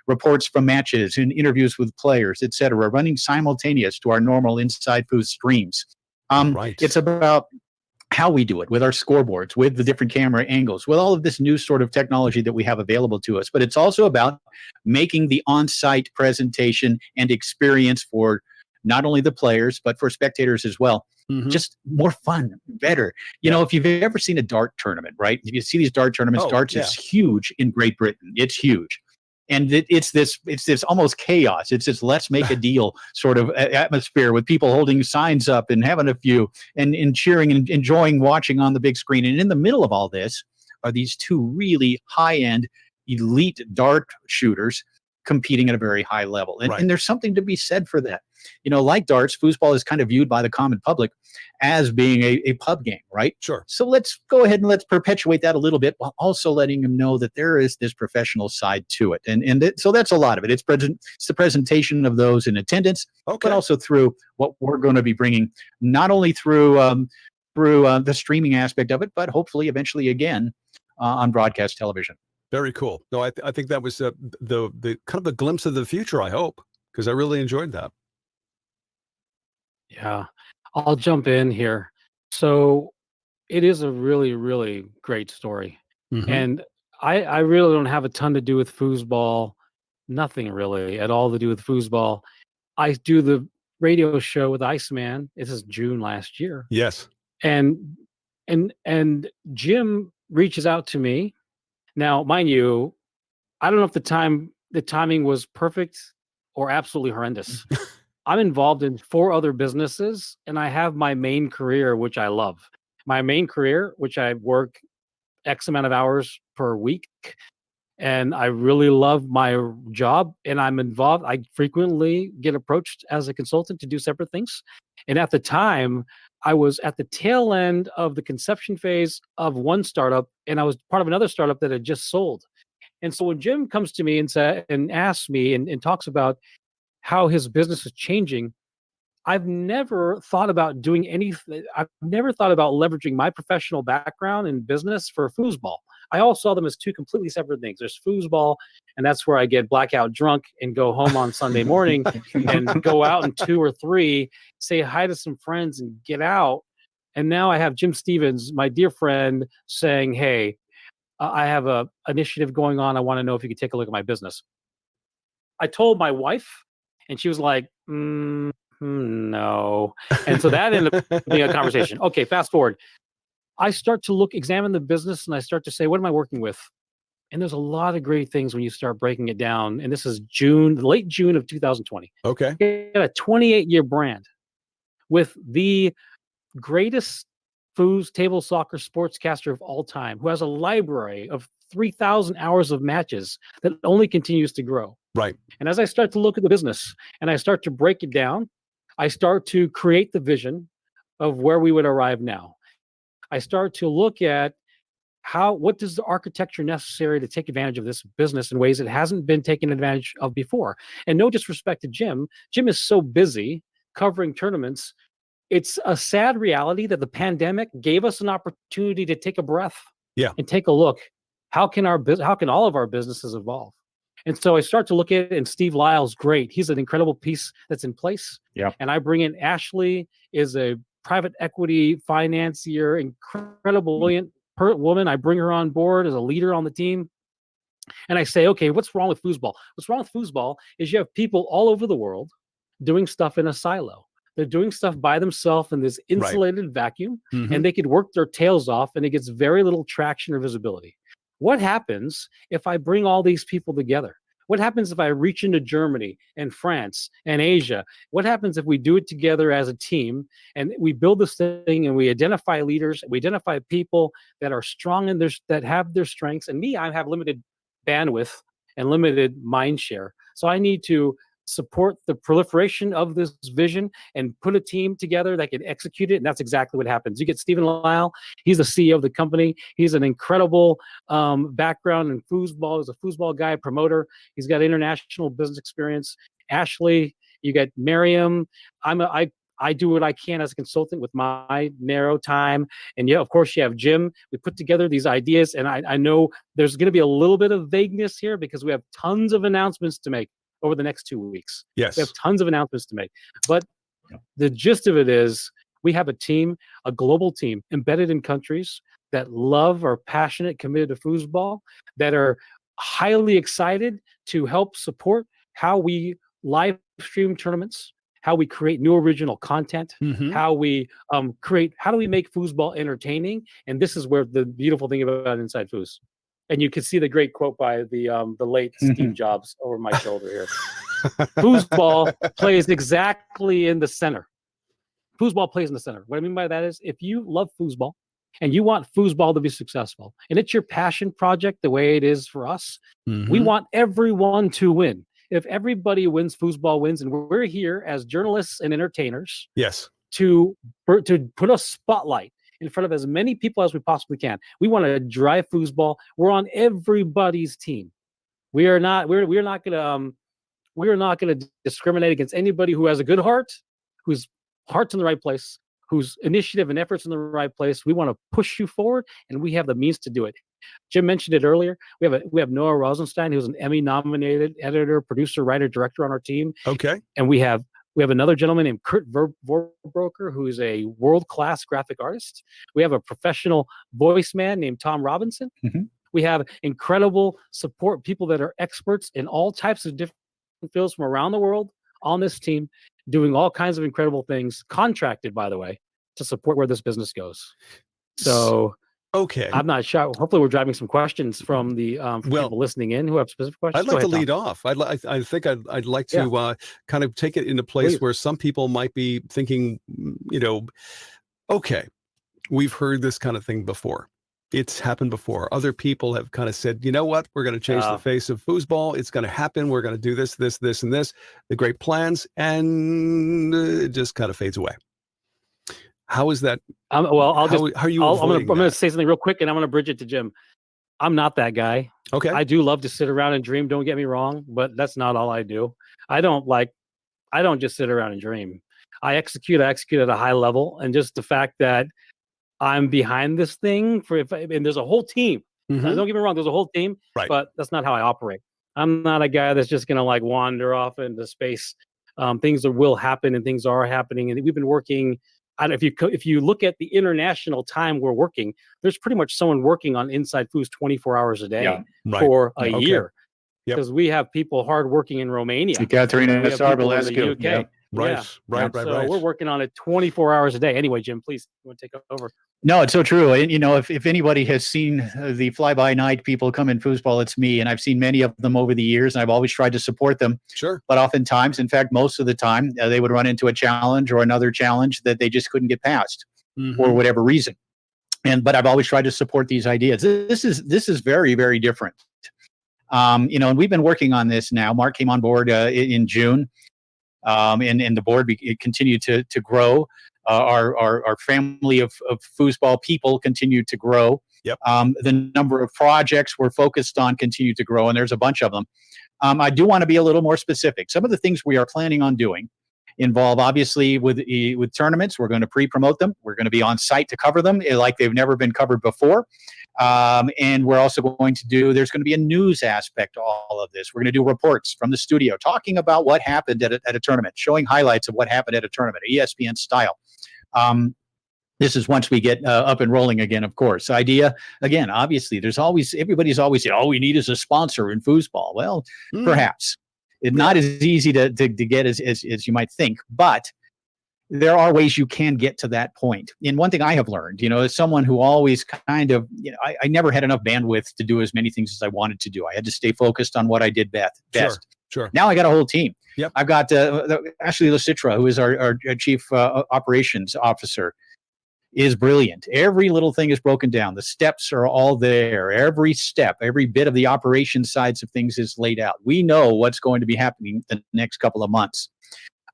reports from matches and interviews with players, et cetera, running simultaneous to our normal Inside Foos streams. It's about how we do it with our scoreboards, with the different camera angles, with all of this new sort of technology that we have available to us. But it's also about making the on-site presentation and experience for not only the players, but for spectators as well. Just more fun, better. You know, if you've ever seen a dart tournament, right? If you see these dart tournaments, darts is huge in Great Britain. It's huge. And it's this almost chaos. It's this let's make a deal sort of atmosphere with people holding signs up and having a few and cheering and enjoying watching on the big screen. And in the middle of all this are these two really high-end elite dart shooters competing at a very high level. And there's something to be said for that. Like darts, foosball is kind of viewed by the common public as being a pub game, right? Sure. So let's go ahead and let's perpetuate that a little bit while also letting them know that there is this professional side to it. So that's a lot of it. It's the presentation of those in attendance, but also through what we're going to be bringing, not only through the streaming aspect of it, but hopefully eventually again on broadcast television. Very cool. No, I think that was the kind of the glimpse of the future, I hope, because I really enjoyed that. Yeah, I'll jump in here. So it is a really, really great story. Mm-hmm. And I really don't have a ton to do with foosball, nothing really at all to do with foosball. I do the radio show with Iceman. This is June last year. Yes. And Jim reaches out to me. Now, mind you, I don't know if the timing was perfect or absolutely horrendous. I'm involved in 4 other businesses, and I have my main career, which I love. My main career, which I work X amount of hours per week, and I really love my job, and I'm involved. I frequently get approached as a consultant to do separate things. And at the time, I was at the tail end of the conception phase of one startup, and I was part of another startup that had just sold. And so when Jim comes to me and asks me and talks about how his business is changing, I've never thought about doing anything. I've never thought about leveraging my professional background in business for foosball. I all saw them as 2 completely separate things. There's foosball, and that's where I get blackout drunk and go home on Sunday morning and go out in 2 or 3, say hi to some friends and get out. And now I have Jim Stevens, my dear friend, saying, hey, I have a initiative going on. I want to know if you could take a look at my business. I told my wife, and she was like, no. And so that ended up being a conversation. Okay, fast forward. I start to examine the business, and I start to say, what am I working with? And there's a lot of great things when you start breaking it down. And this is late June of 2020. Okay. You got a 28-year brand with the greatest table soccer sportscaster of all time, who has a library of 3,000 hours of matches that only continues to grow. Right. And as I start to look at the business and I start to break it down, I start to create the vision of where we would arrive now. I start to look at what is the architecture necessary to take advantage of this business in ways it hasn't been taken advantage of before. And no disrespect to Jim. Jim is so busy covering tournaments. It's a sad reality that the pandemic gave us an opportunity to take a breath and take a look. How can all of our businesses evolve? And so I start to look at it, and Steve Lyle's great. He's an incredible piece that's in place. Yeah. And I bring in Ashley, is a private equity financier, incredible woman. I bring her on board as a leader on the team. And I say, okay, what's wrong with foosball? What's wrong with foosball is you have people all over the world doing stuff in a silo. They're doing stuff by themselves in this insulated vacuum, and they could work their tails off, and it gets very little traction or visibility. What happens if I bring all these people together? What happens if I reach into Germany and France and Asia? What happens if we do it together as a team and we build this thing and we identify leaders, we identify people that are strong in that have their strengths? And me, I have limited bandwidth and limited mind share. So I need to support the proliferation of this vision and put a team together that can execute it. And that's exactly what happens. You get Stephen Lyle. He's the CEO of the company. He's an incredible background in foosball. He's a foosball guy, promoter. He's got international business experience. Ashley, you got Miriam. I do what I can as a consultant with my narrow time. And of course you have Jim. We put together these ideas, and I know there's going to be a little bit of vagueness here because we have tons of announcements to make over the next 2 weeks. Yes. We have tons of announcements to make. But the gist of it is we have a team, a global team embedded in countries that love, are passionate, committed to foosball, that are highly excited to help support how we live stream tournaments, how we create new original content, how we how do we make foosball entertaining? And this is where the beautiful thing about Inside Foos. And you can see the great quote by the late Steve Jobs over my shoulder here. Foosball plays exactly in the center. Foosball plays in the center. What I mean by that is, if you love foosball and you want foosball to be successful, and it's your passion project the way it is for us, we want everyone to win. If everybody wins, foosball wins, and we're here as journalists and entertainers. Yes. To put a spotlight in front of as many people as we possibly can. We want to drive foosball. We're on everybody's team. We're not going to discriminate against anybody who has a good heart, whose heart's in the right place, whose initiative and efforts in the right place. We want to push you forward, and we have the means to do it. Jim mentioned it earlier. We have Noah Rosenstein, who's an Emmy-nominated editor, producer, writer, director on our team. Okay. And we have another gentleman named Kurt Vorbroker, who is a world-class graphic artist. We have a professional voice man named Tom Robinson. We have incredible support people that are experts in all types of different fields from around the world on this team, doing all kinds of incredible things, contracted, by the way, to support where this business goes. So, okay, I'm not sure. Hopefully, we're driving some questions from the people listening in who have specific questions. I'd like to lead off. I think I'd like to kind of take it in a place where some people might be thinking, okay, we've heard this kind of thing before. It's happened before. Other people have kind of said, you know what, we're going to change the face of foosball. It's going to happen. We're going to do this, this, this, and this. The great plans, and it just kind of fades away. How is that? How are you? I'm going to say something real quick, and I'm going to bridge it to Jim. I'm not that guy. Okay. I do love to sit around and dream. Don't get me wrong, but that's not all I do. I don't just sit around and dream. I execute at a high level, and just the fact that I'm behind this thing and there's a whole team. Don't get me wrong, there's a whole team, but that's not how I operate. I'm not a guy that's just going to wander off into space. Things will happen, and things are happening. And we've been working. If you look at the international time we're working, there's pretty much someone working on Inside Foos 24 hours a day for a year. Because we have people hard working in Romania. Katerina Sarbalescu. UK. Right. So we're working on it 24 hours a day. Anyway, Jim, please, you want to take over? No, it's so true. And, if anybody has seen the fly-by-night people come in foosball, it's me. And I've seen many of them over the years, and I've always tried to support them. Sure. But oftentimes, in fact, most of the time, they would run into a challenge or another challenge that they just couldn't get past for whatever reason. But I've always tried to support these ideas. This is very, very different. And we've been working on this now. Mark came on board in June. And the board continued to grow. Our family of foosball people continued to grow. Yep. The number of projects we're focused on continued to grow, and there's a bunch of them. I do want to be a little more specific. Some of the things we are planning on doing involve, obviously, with tournaments. We're going to pre-promote them. We're going to be on site to cover them like they've never been covered before. And we're also going to there's going to be a news aspect to all of this. We're going to do reports from the studio talking about what happened at a tournament, showing highlights of what happened at a tournament, ESPN style. This is once we get up and rolling again, of course. Idea, again, obviously, everybody's always saying, all we need is a sponsor in foosball. Well, perhaps. It's not as easy to get as you might think, but there are ways you can get to that point. And one thing I have learned, as someone who always kind of, I never had enough bandwidth to do as many things as I wanted to do. I had to stay focused on what I did best. Sure. Now I got a whole team. Yep. I've got Ashley Lasitra, who is our chief operations officer, is brilliant. Every little thing is broken down. The steps are all there. Every step, every bit of the operation sides of things is laid out. We know what's going to be happening the next couple of months.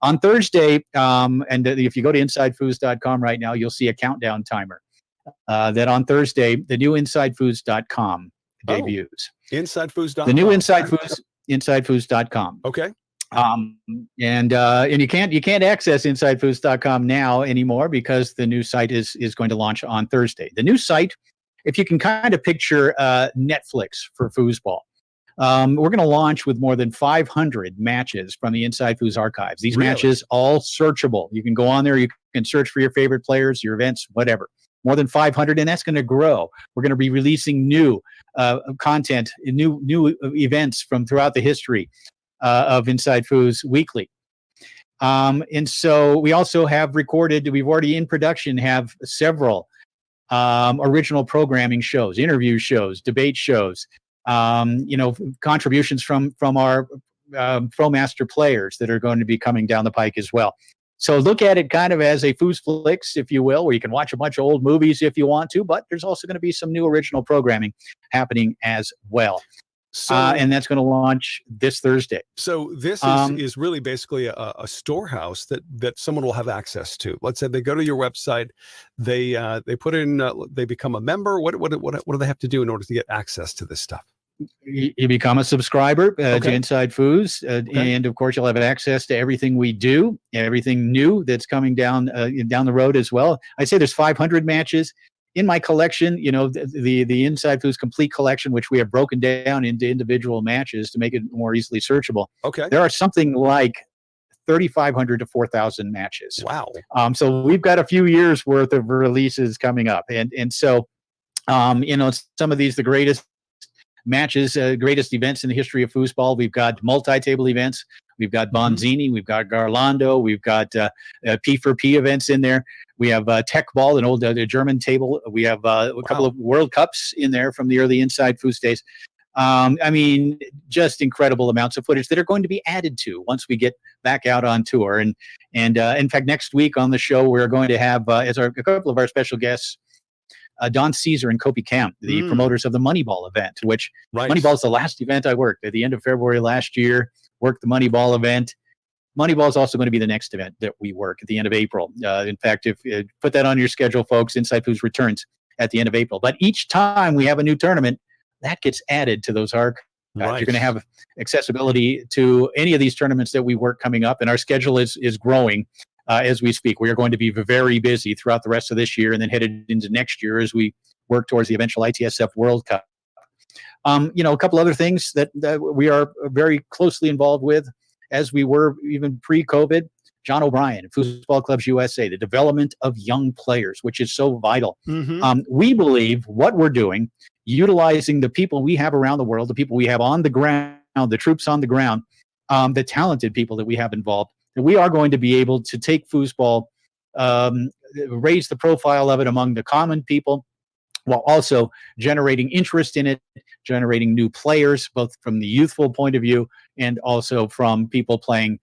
On Thursday, and if you go to InsideFoos.com right now, you'll see a countdown timer that on Thursday, the new InsideFoos.com debuts. InsideFoos.com. The new InsideFoos.com. Okay. And you can't access InsideFoos.com now anymore because the new site is going to launch on Thursday. The new site, if you can kind of picture Netflix for foosball. We're going to launch with more than 500 matches from the Inside Foos archives. These matches all searchable. You can go on there. You can search for your favorite players, your events, whatever. More than 500, and that's going to grow. We're going to be releasing new content, new events from throughout the history of Inside Foos weekly. And so we also have we've already in production, have several original programming shows, interview shows, debate shows, contributions from our ProMaster players that are going to be coming down the pike as well. So look at it kind of as a Foosflix, if you will, where you can watch a bunch of old movies if you want to, but there's also going to be some new original programming happening as well. So, and that's going to launch this Thursday. So this is really basically a storehouse that someone will have access to. Let's say they go to your website, they put in, they become a member. What do they have to do in order to get access to this stuff? You become a subscriber to Inside Foos, and of course you'll have access to everything we do, everything new that's coming down the road as well. I'd say there's 500 matches in my collection. The Inside Foos complete collection, which we have broken down into individual matches to make it more easily searchable. Okay, there are something like 3,500 to 4,000 matches. Wow. So we've got a few years worth of releases coming up, and so some of these the greatest matches, greatest events in the history of foosball. We've got multi-table events. We've got Bonzini. We've got Garlando. We've got P4P events in there. We have Tech Ball, an old German table. We have a couple of World Cups in there from the early Inside Foos days. Just incredible amounts of footage that are going to be added to once we get back out on tour. And in fact, next week on the show, we're going to have as a couple of our special guests, Don Caesar and Kopi Camp, the promoters of the Moneyball event, which Moneyball is the last event I worked at the end of February last year. Worked the Moneyball event. Moneyball is also going to be the next event that we work at the end of April. In fact, if put that on your schedule, folks, Inside Foos returns at the end of April. But each time we have a new tournament, that gets added to those archives. You're going to have accessibility to any of these tournaments that we work coming up, and our schedule is growing. As we speak, we are going to be very busy throughout the rest of this year and then headed into next year as we work towards the eventual ITSF World Cup. A couple other things that we are very closely involved with, as we were even pre-COVID. John O'Brien, Foosball Clubs USA, the development of young players, which is so vital. We believe what we're doing, utilizing the people we have around the world, the people we have on the ground, the troops on the ground, the talented people that we have involved, that we are going to be able to take foosball, raise the profile of it among the common people, while also generating interest in it, generating new players, both from the youthful point of view and also from people playing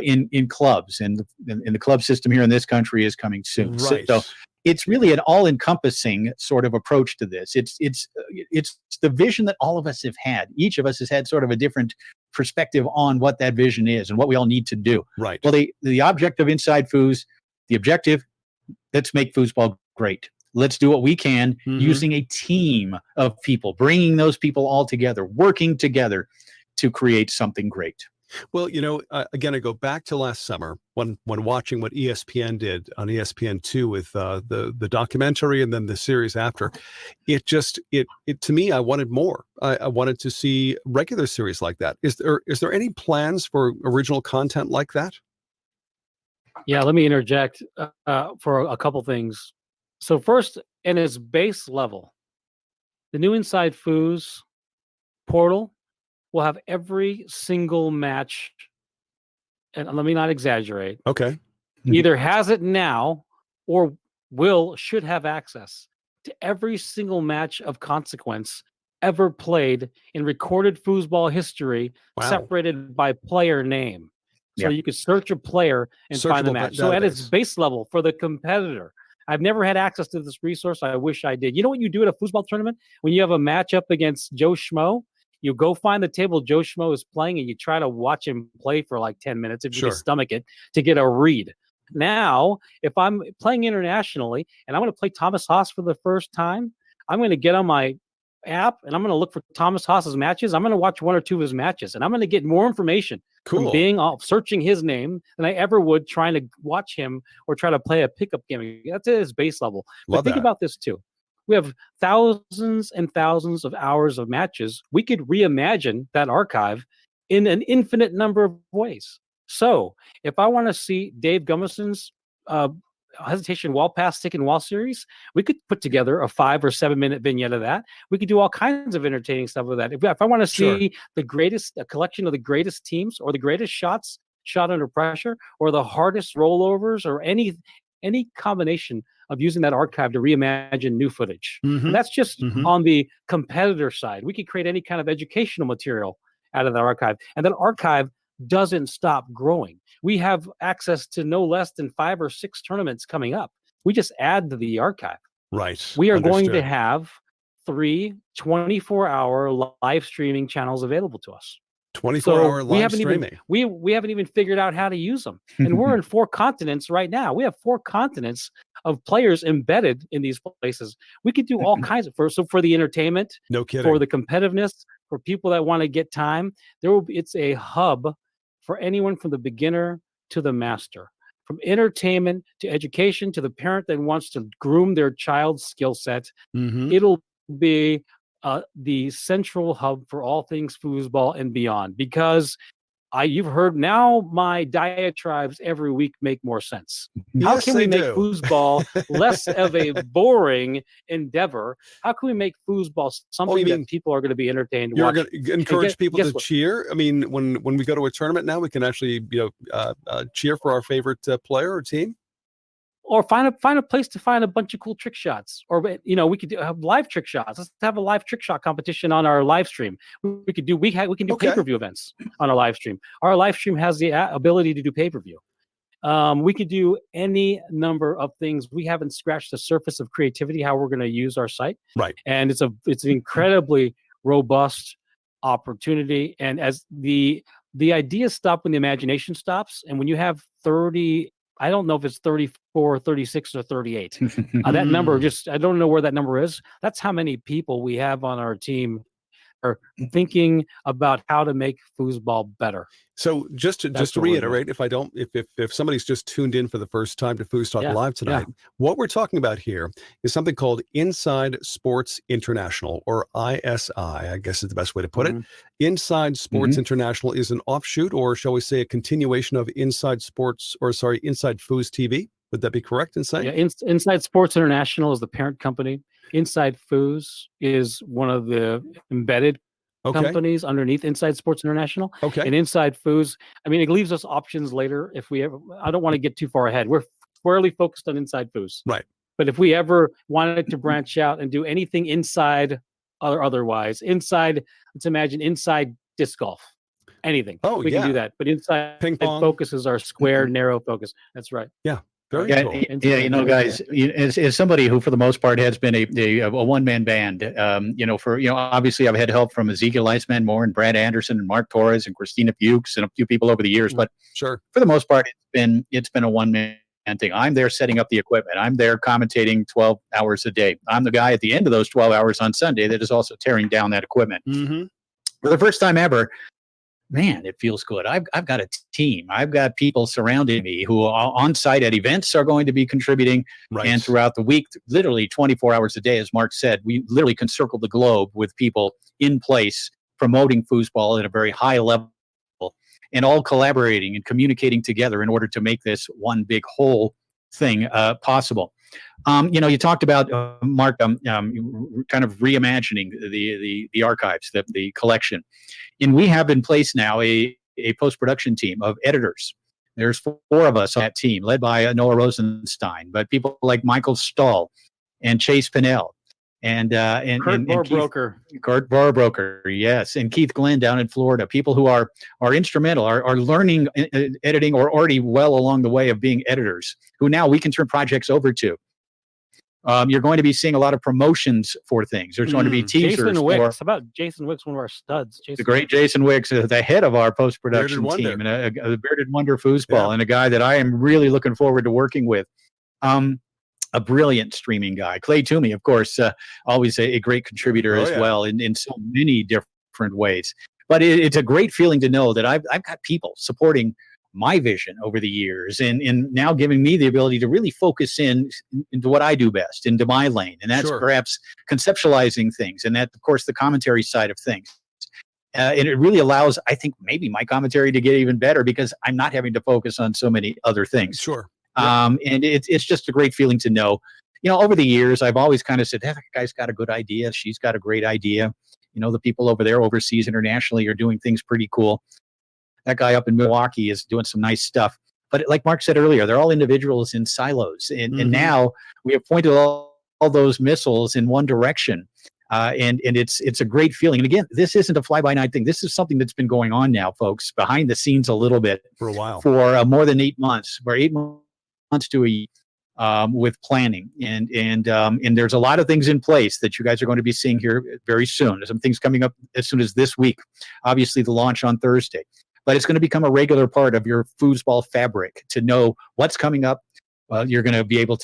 in clubs. And the club system here in this country is coming soon. Right. So it's really an all-encompassing sort of approach to this. It's the vision that all of us have had. Each of us has had sort of a different perspective on what that vision is and what we all need to do. Right. Well, the object of Inside Foos, the objective, let's make foosball great. Let's do what we can using a team of people, bringing those people all together, working together to create something great. Well, again, I go back to last summer when watching what ESPN did on ESPN2 with the documentary and then the series after. It to me, I wanted more. I wanted to see regular series like that. Is there any plans for original content like that? Yeah, let me interject for a couple things. So first, in its base level, the new Inside Foos portal will have every single match, and let me not exaggerate. Okay. Either has it now or should have access to every single match of consequence ever played in recorded foosball history, separated by player name. So you could search a player and find the match. So at its base level for the competitor, I've never had access to this resource. I wish I did. You know what you do at a foosball tournament? When you have a matchup against Joe Schmo, you go find the table Joe Schmo is playing and you try to watch him play for like 10 minutes if you can stomach it to get a read. Now, if I'm playing internationally and I want to play Thomas Haas for the first time, I'm going to get on my app and I'm going to look for Thomas Haas's matches. I'm going to watch one or two of his matches and I'm going to get more information from searching his name than I ever would trying to watch him or try to play a pickup game. That's at his base level. But think about this too. We have thousands and thousands of hours of matches. We could reimagine that archive in an infinite number of ways. So if I want to see Dave Gummerson's hesitation wall pass, stick and wall series, we could put together a 5 or 7 minute vignette of that. We could do all kinds of entertaining stuff with that. If I want to see a collection of the greatest teams or the greatest shots shot under pressure or the hardest rollovers or any combination of using that archive to reimagine new footage. And that's just on the competitor side. We could create any kind of educational material out of that archive. And that archive doesn't stop growing. We have access to no less than 5 or 6 tournaments coming up. We just add to the archive. Right. We are going to have 3 24-hour live streaming channels available to us. 24-hour live streaming. We haven't even figured out how to use them. And we're in 4 continents right now. We have 4 continents of players embedded in these places. We could do all kinds of for the entertainment, no kidding, for the competitiveness, for people that want to get time. It's a hub for anyone from the beginner to the master, from entertainment to education to the parent that wants to groom their child's skill set. It'll be the central hub for all things foosball and beyond, because you've heard now my diatribes every week make more sense. How can we make foosball less of a boring endeavor? How can we make foosball something that people are going to be entertained? You're going to encourage people to cheer. I mean, when we go to a tournament now, we can actually cheer for our favorite player or team. Or find a place to find a bunch of cool trick shots, or we could have live trick shots. Let's have a live trick shot competition on our live stream. We can do pay-per-view events on our live stream. Our live stream has the ability to do pay-per-view. We could do any number of things. We haven't scratched the surface of creativity how we're going to use our site. Right, and it's an incredibly robust opportunity. And as the ideas stop when the imagination stops, and when you have 30. I don't know if it's 34, 36, or 38. That number I don't know where that number is. That's how many people we have on our team are thinking about how to make foosball better. So just to reiterate, if somebody's just tuned in for the first time to FoosTalk Live tonight, what we're talking about here is something called Inside Sports International, or ISI, I guess is the best way to put it. Inside Sports International is an offshoot, or shall we say a continuation of Inside FoosTV. Would that be correct in saying? Yeah, Inside Sports International is the parent company. Inside Foos is one of the embedded companies underneath Inside Sports International. And Inside Foos, it leaves us options later if we ever. I don't want to get too far ahead. We're squarely focused on Inside Foos. Right. But if we ever wanted to branch out and do anything inside or otherwise, let's imagine inside disc golf, anything. We can do that. But inside ping pong focus is our square, narrow focus. That's right. Yeah. Cool. Guys, as somebody who, for the most part, has been a one-man band, obviously I've had help from Ezekiel Eisman Moore and Brad Anderson and Mark Torres and Christina Fuchs and a few people over the years, but for the most part, it's been a one-man thing. I'm there setting up the equipment. I'm there commentating 12 hours a day. I'm the guy at the end of those 12 hours on Sunday that is also tearing down that equipment. For the first time ever, man, it feels good. I've got a team. I've got people surrounding me who are on site at events are going to be contributing. Right. And throughout the week, literally 24 hours a day, as Mark said, we literally can circle the globe with people in place promoting foosball at a very high level and all collaborating and communicating together in order to make this one big whole thing possible. You talked about, Mark, kind of reimagining the archives, the collection. And we have in place now a post-production team of editors. There's 4 of us on that team, led by Noah Rosenstein, but people like Michael Stahl and Chase Pinnell and Kurt Barbroker, yes, and Keith Glenn down in Florida. People who are instrumental, are learning editing, or already well along the way of being editors, who now we can turn projects over to. You're going to be seeing a lot of promotions for things. There's going to be teasers. Jason Wicks. How about Jason Wicks, one of our studs? The great Jason Wicks, the head of our post-production team, and a Bearded Wonder Foosball, and a guy that I am really looking forward to working with. A brilliant streaming guy. Clay Toomey, of course, always a great contributor as well in so many different ways. But it's a great feeling to know that I've got people supporting my vision over the years and now giving me the ability to really focus into what I do best, into my lane. And that's perhaps conceptualizing things. And that, of course, the commentary side of things. And it really allows, I think, maybe my commentary to get even better because I'm not having to focus on so many other things. Sure. And it's just a great feeling to know. Over the years, I've always kind of said, that guy's got a good idea. She's got a great idea. The people over there overseas internationally are doing things pretty cool. That guy up in Milwaukee is doing some nice stuff. But like Mark said earlier, they're all individuals in silos. And now we have pointed all those missiles in one direction. And it's a great feeling. And again, this isn't a fly-by-night thing. This is something that's been going on now, folks, behind the scenes a little bit. For a while. For more than 8 months. For 8 months to a year. With planning and there's a lot of things in place that you guys are going to be seeing here very soon. There's some things coming up as soon as this week. Obviously, the launch on Thursday, but it's going to become a regular part of your foosball fabric to know what's coming up. You're going to be able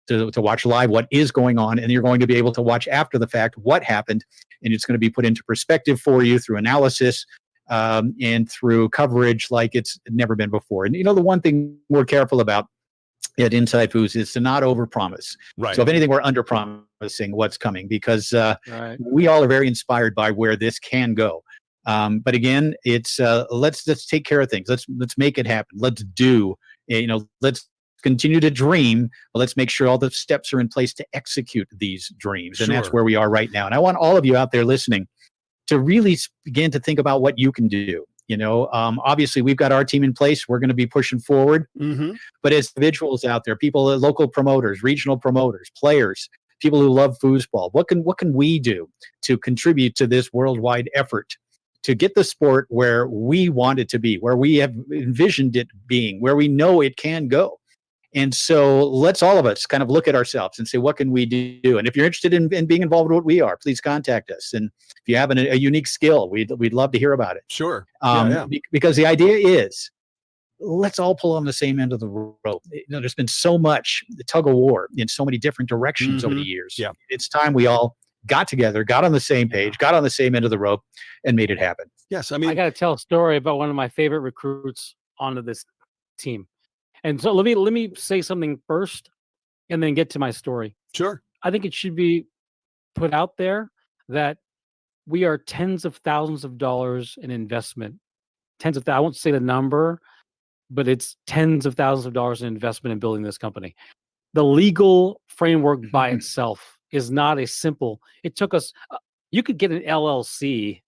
to watch live what is going on, and you're going to be able to watch after the fact what happened, and it's going to be put into perspective for you through analysis and through coverage like it's never been before. And the one thing we're careful about at Inside Foos is to not overpromise. Right. So if anything, we're underpromising what's coming because we all are very inspired by where this can go. But again, it's let's take care of things. Let's make it happen. Let's do. Let's continue to dream, but let's make sure all the steps are in place to execute these dreams. And that's where we are right now. And I want all of you out there listening to really begin to think about what you can do. Obviously we've got our team in place. We're going to be pushing forward, but as individuals out there, people, local promoters, regional promoters, players, people who love foosball, what can we do to contribute to this worldwide effort to get the sport where we want it to be, where we have envisioned it being, where we know it can go? And so let's all of us kind of look at ourselves and say, what can we do? And if you're interested in being involved with what we are, please contact us. And if you have a unique skill, we'd love to hear about it. Sure. Because the idea is, let's all pull on the same end of the rope. There's been so much tug of war in so many different directions over the years. Yeah. It's time we all got together, got on the same page, got on the same end of the rope, and made it happen. Yes. I got to tell a story about one of my favorite recruits onto this team. And so let me say something first and then get to my story. Sure. I think it should be put out there that we are tens of thousands of dollars in investment. I won't say the number, but it's tens of thousands of dollars in investment in building this company. The legal framework by itself is not a simple. It took us, you could get an LLC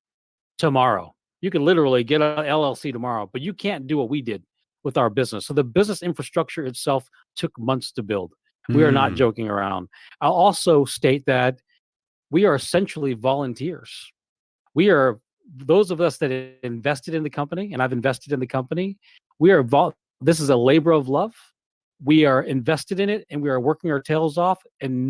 tomorrow. You could literally get an LLC tomorrow, but you can't do what we did with our business. So the business infrastructure itself took months to build. We are not joking around. I'll also state that we are essentially volunteers. We are, those of us that invested in the company, and I've invested in the company, this is a labor of love. We are invested in it and we are working our tails off, and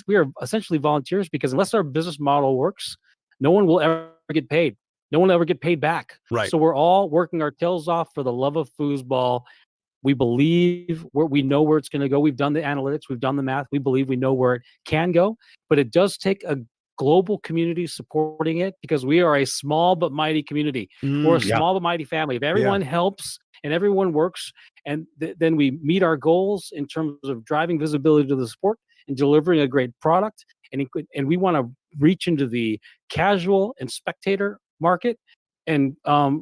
we are essentially volunteers because unless our business model works, no one will ever get paid. No one will ever get paid back. Right. So we're all working our tails off for the love of foosball. We believe we know where it's going to go. We've done the analytics. We've done the math. We believe we know where it can go. But it does take a global community supporting it because we are a small but mighty community. We're a small but mighty family. If everyone helps and everyone works, and then we meet our goals in terms of driving visibility to the sport and delivering a great product, and we want to reach into the casual and spectator market and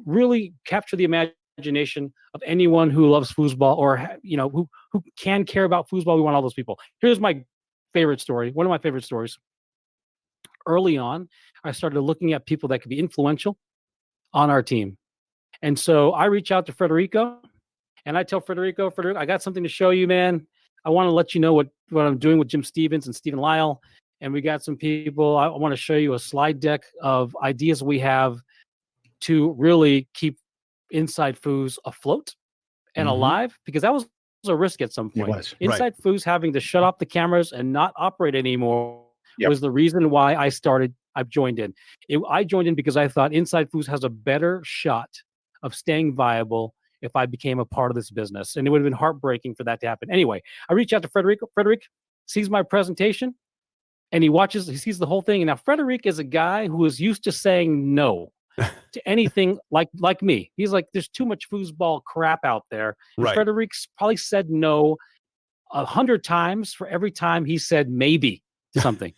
really capture the imagination of anyone who loves foosball or who can care about foosball. We want all those people. Here's my favorite story. One of my favorite stories. Early on, I started looking at people that could be influential on our team. And so I reach out to Federico and I tell Federico, I got something to show you, man. I want to let you know what I'm doing with Jim Stevens and Stephen Lyle. And we got some people. I want to show you a slide deck of ideas we have to really keep Inside Foos afloat and alive, because that was a risk at some point. Inside Foos having to shut off the cameras and not operate anymore was the reason why I joined in. I joined in because I thought Inside Foos has a better shot of staying viable if I became a part of this business. And it would have been heartbreaking for that to happen. Anyway, I reach out to Frederic. Frederic sees my presentation and he sees the whole thing. And now Frederic is a guy who is used to saying no to anything like me. He's like, there's too much foosball crap out there. And Frederic's probably said no 100 times for every time he said maybe to something.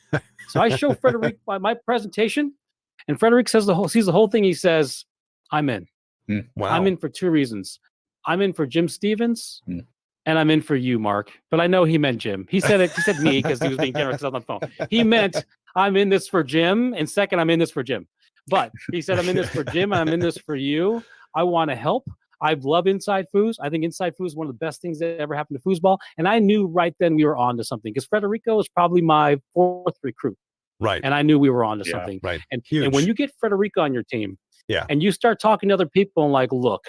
So I show Frederic my presentation, and Frederic sees the whole thing. He says, I'm in. Wow. I'm in for two reasons. I'm in for Jim Stevens, and I'm in for you, Mark. But I know he meant Jim. He said me because he was being generous on the phone. He meant I'm in this for Jim, and second, I'm in this for Jim. But he said, I'm in this for Jim, and I'm in this for you. I want to help. I've loved Inside Foos. I think Inside Foos is one of the best things that ever happened to Foosball. And I knew right then we were on to something because Federico was probably my 4th recruit. Right. And I knew we were on to something. Right. And when you get Federico on your team, yeah, and you start talking to other people and like, look,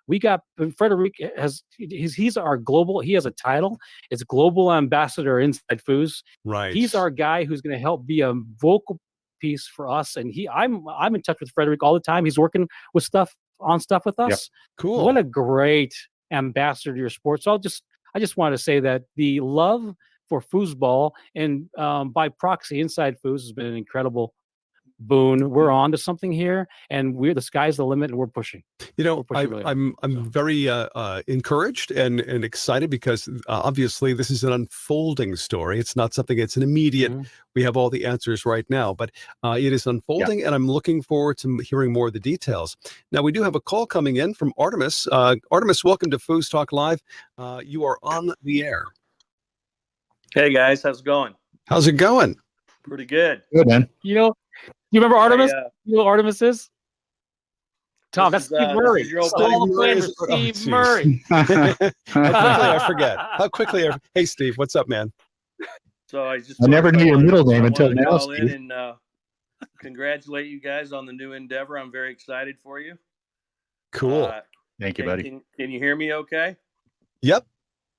we got Federico he's our global, he has a title. It's global ambassador Inside Foos. Right. He's our guy who's going to help be a vocal piece for us. And I'm in touch with Frederick all the time. He's working with stuff with us. Yep. Cool. What a great ambassador to your sport. So I just want to say that the love for foosball and by proxy Inside Foos has been an incredible boon. We're on to something here, and the sky's the limit, and we're pushing. I'm very encouraged and excited because obviously this is an unfolding story. It's not something that's an immediate. We have all the answers right now, but it is unfolding, and I'm looking forward to hearing more of the details. Now we do have a call coming in from Artemis. Artemis, welcome to FoosTalk Live. You are on the air. Hey guys, how's it going? How's it going? Pretty good. Good, man. You remember Artemis? You know what Artemis is? Tom, that's Steve Murray. Steve Murray. How quickly I forget. Hey, Steve, what's up, man? So I never knew your middle name until now, Steve. And congratulate you guys on the new endeavor. I'm very excited for you. Cool. Thank you, buddy. Can you hear me okay? Yep.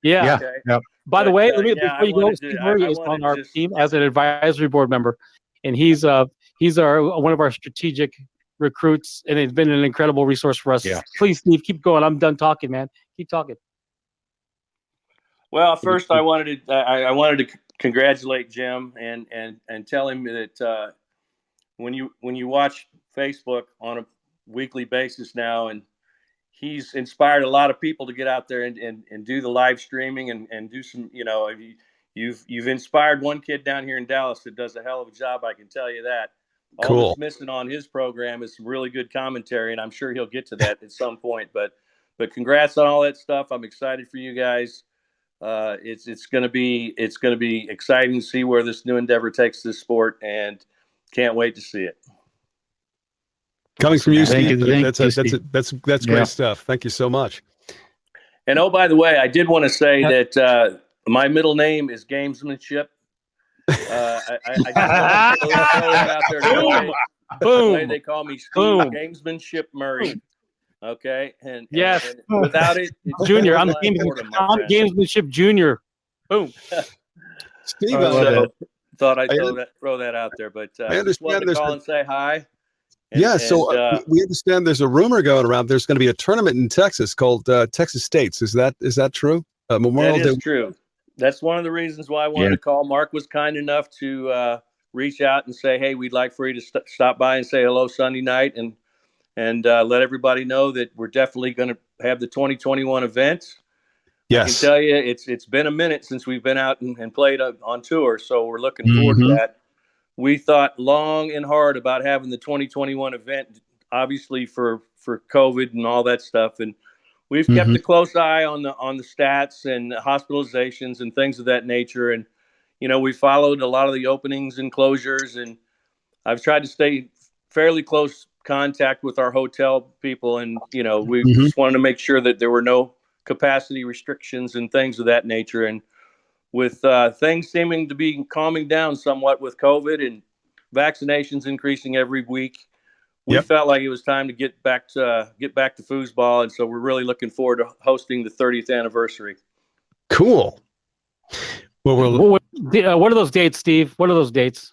Yeah. Okay. Yep. By the way, before you go, Steve Murray is on our team as an advisory board member, and he's one of our strategic recruits, and it's been an incredible resource for us. Yeah. Please, Steve, keep going. I'm done talking, man. Keep talking. Well, first I wanted to congratulate Jim and tell him that when you watch Facebook on a weekly basis now, and he's inspired a lot of people to get out there and do the live streaming and do some, you've inspired one kid down here in Dallas that does a hell of a job. I can tell you that. Cool. All that's missing on his program is some really good commentary, and I'm sure he'll get to that at some point. But congrats on all that stuff. I'm excited for you guys. It's going to be exciting to see where this new endeavor takes this sport, and can't wait to see it. Coming from you, Steve, that's great stuff. Thank you so much. And oh, by the way, I did want to say that my middle name is Gamesmanship. I just want to throw that out there. The way they call me Steve Gamesmanship Murray. Okay, and without it, Junior, I'm Gamesmanship Junior. Boom. Steve, thought I'd throw that out there, but I just wanted to call and say hi. We understand there's a rumor going around. There's going to be a tournament in Texas called Texas States. Is that true? Memorial Day. True. That's one of the reasons why I wanted to call. Mark was kind enough to reach out and say, "Hey, we'd like for you to stop by and say hello Sunday night and let everybody know that we're definitely going to have the 2021 event." Yes. I can tell you, it's been a minute since we've been out and played on tour, so we're looking forward to that. We thought long and hard about having the 2021 event, obviously for COVID and all that stuff, and we've kept a close eye on the stats and hospitalizations and things of that nature. And we followed a lot of the openings and closures, and I've tried to stay fairly close contact with our hotel people, and we just wanted to make sure that there were no capacity restrictions and things of that nature. And with things seeming to be calming down somewhat with COVID and vaccinations increasing every week, we felt like it was time to get back to foosball, and so we're really looking forward to hosting the 30th anniversary. Cool. Well, what are those dates, Steve? What are those dates?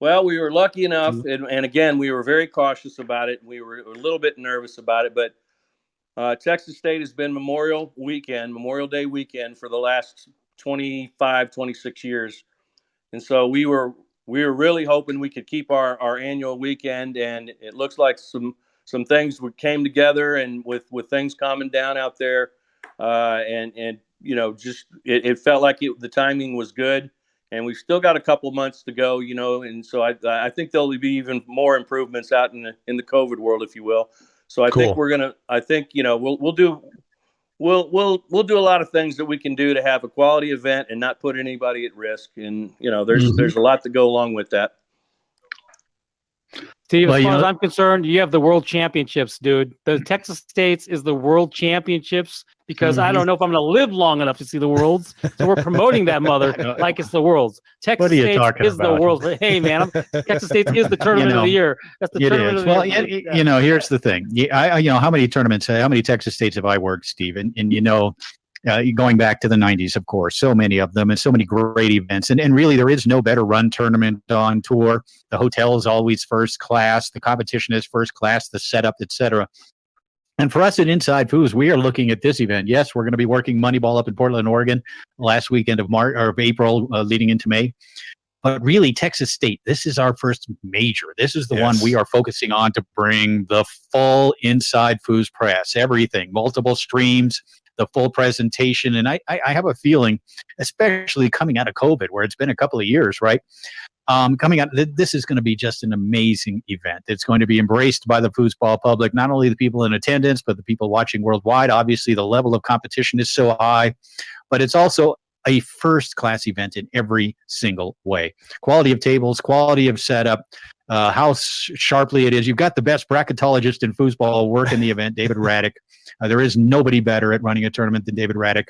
Well, we were lucky enough, and again, we were very cautious about it. We were a little bit nervous about it, but Texas State has been Memorial Day weekend for the last 25, 26 years. And so we were really hoping we could keep our annual weekend, and it looks like some things came together, and with things calming down out there, and just it felt like the timing was good, and we've still got a couple months to go, and so I think there'll be even more improvements out in the COVID world, if you will. So I think we'll do a lot of things that we can do to have a quality event and not put anybody at risk. And, there's a lot to go along with that. Steve, as far as I'm concerned, you have the world championships, dude. The Texas States is the world championships because I don't know if I'm going to live long enough to see the worlds. So we're promoting that mother like it's the worlds. Texas States is the world. Hey, man, Texas States is the tournament of the year. That's the tournament of the year. Well, here's the thing. How many tournaments, how many Texas States have I worked, Steve? And going back to the 90s, of course, so many of them and so many great events. And really, there is no better run tournament on tour. The hotel is always first class. The competition is first class, the setup, etc. And for us at Inside Foos, we are looking at this event. Yes, we're going to be working Moneyball up in Portland, Oregon, last weekend of March or of April, leading into May. But really, Texas State, this is our first major. This is the one we are focusing on to bring the full Inside Foos press, everything, multiple streams, the full presentation. And I have a feeling, especially coming out of COVID, where it's been a couple of years, right? Coming out, this is going to be just an amazing event. It's going to be embraced by the foosball public, not only the people in attendance, but the people watching worldwide. Obviously, the level of competition is so high, but it's also a first-class event in every single way. Quality of tables, quality of setup, how sharply it is. You've got the best bracketologist in foosball working the event, David Raddick. There is nobody better at running a tournament than David Raddick.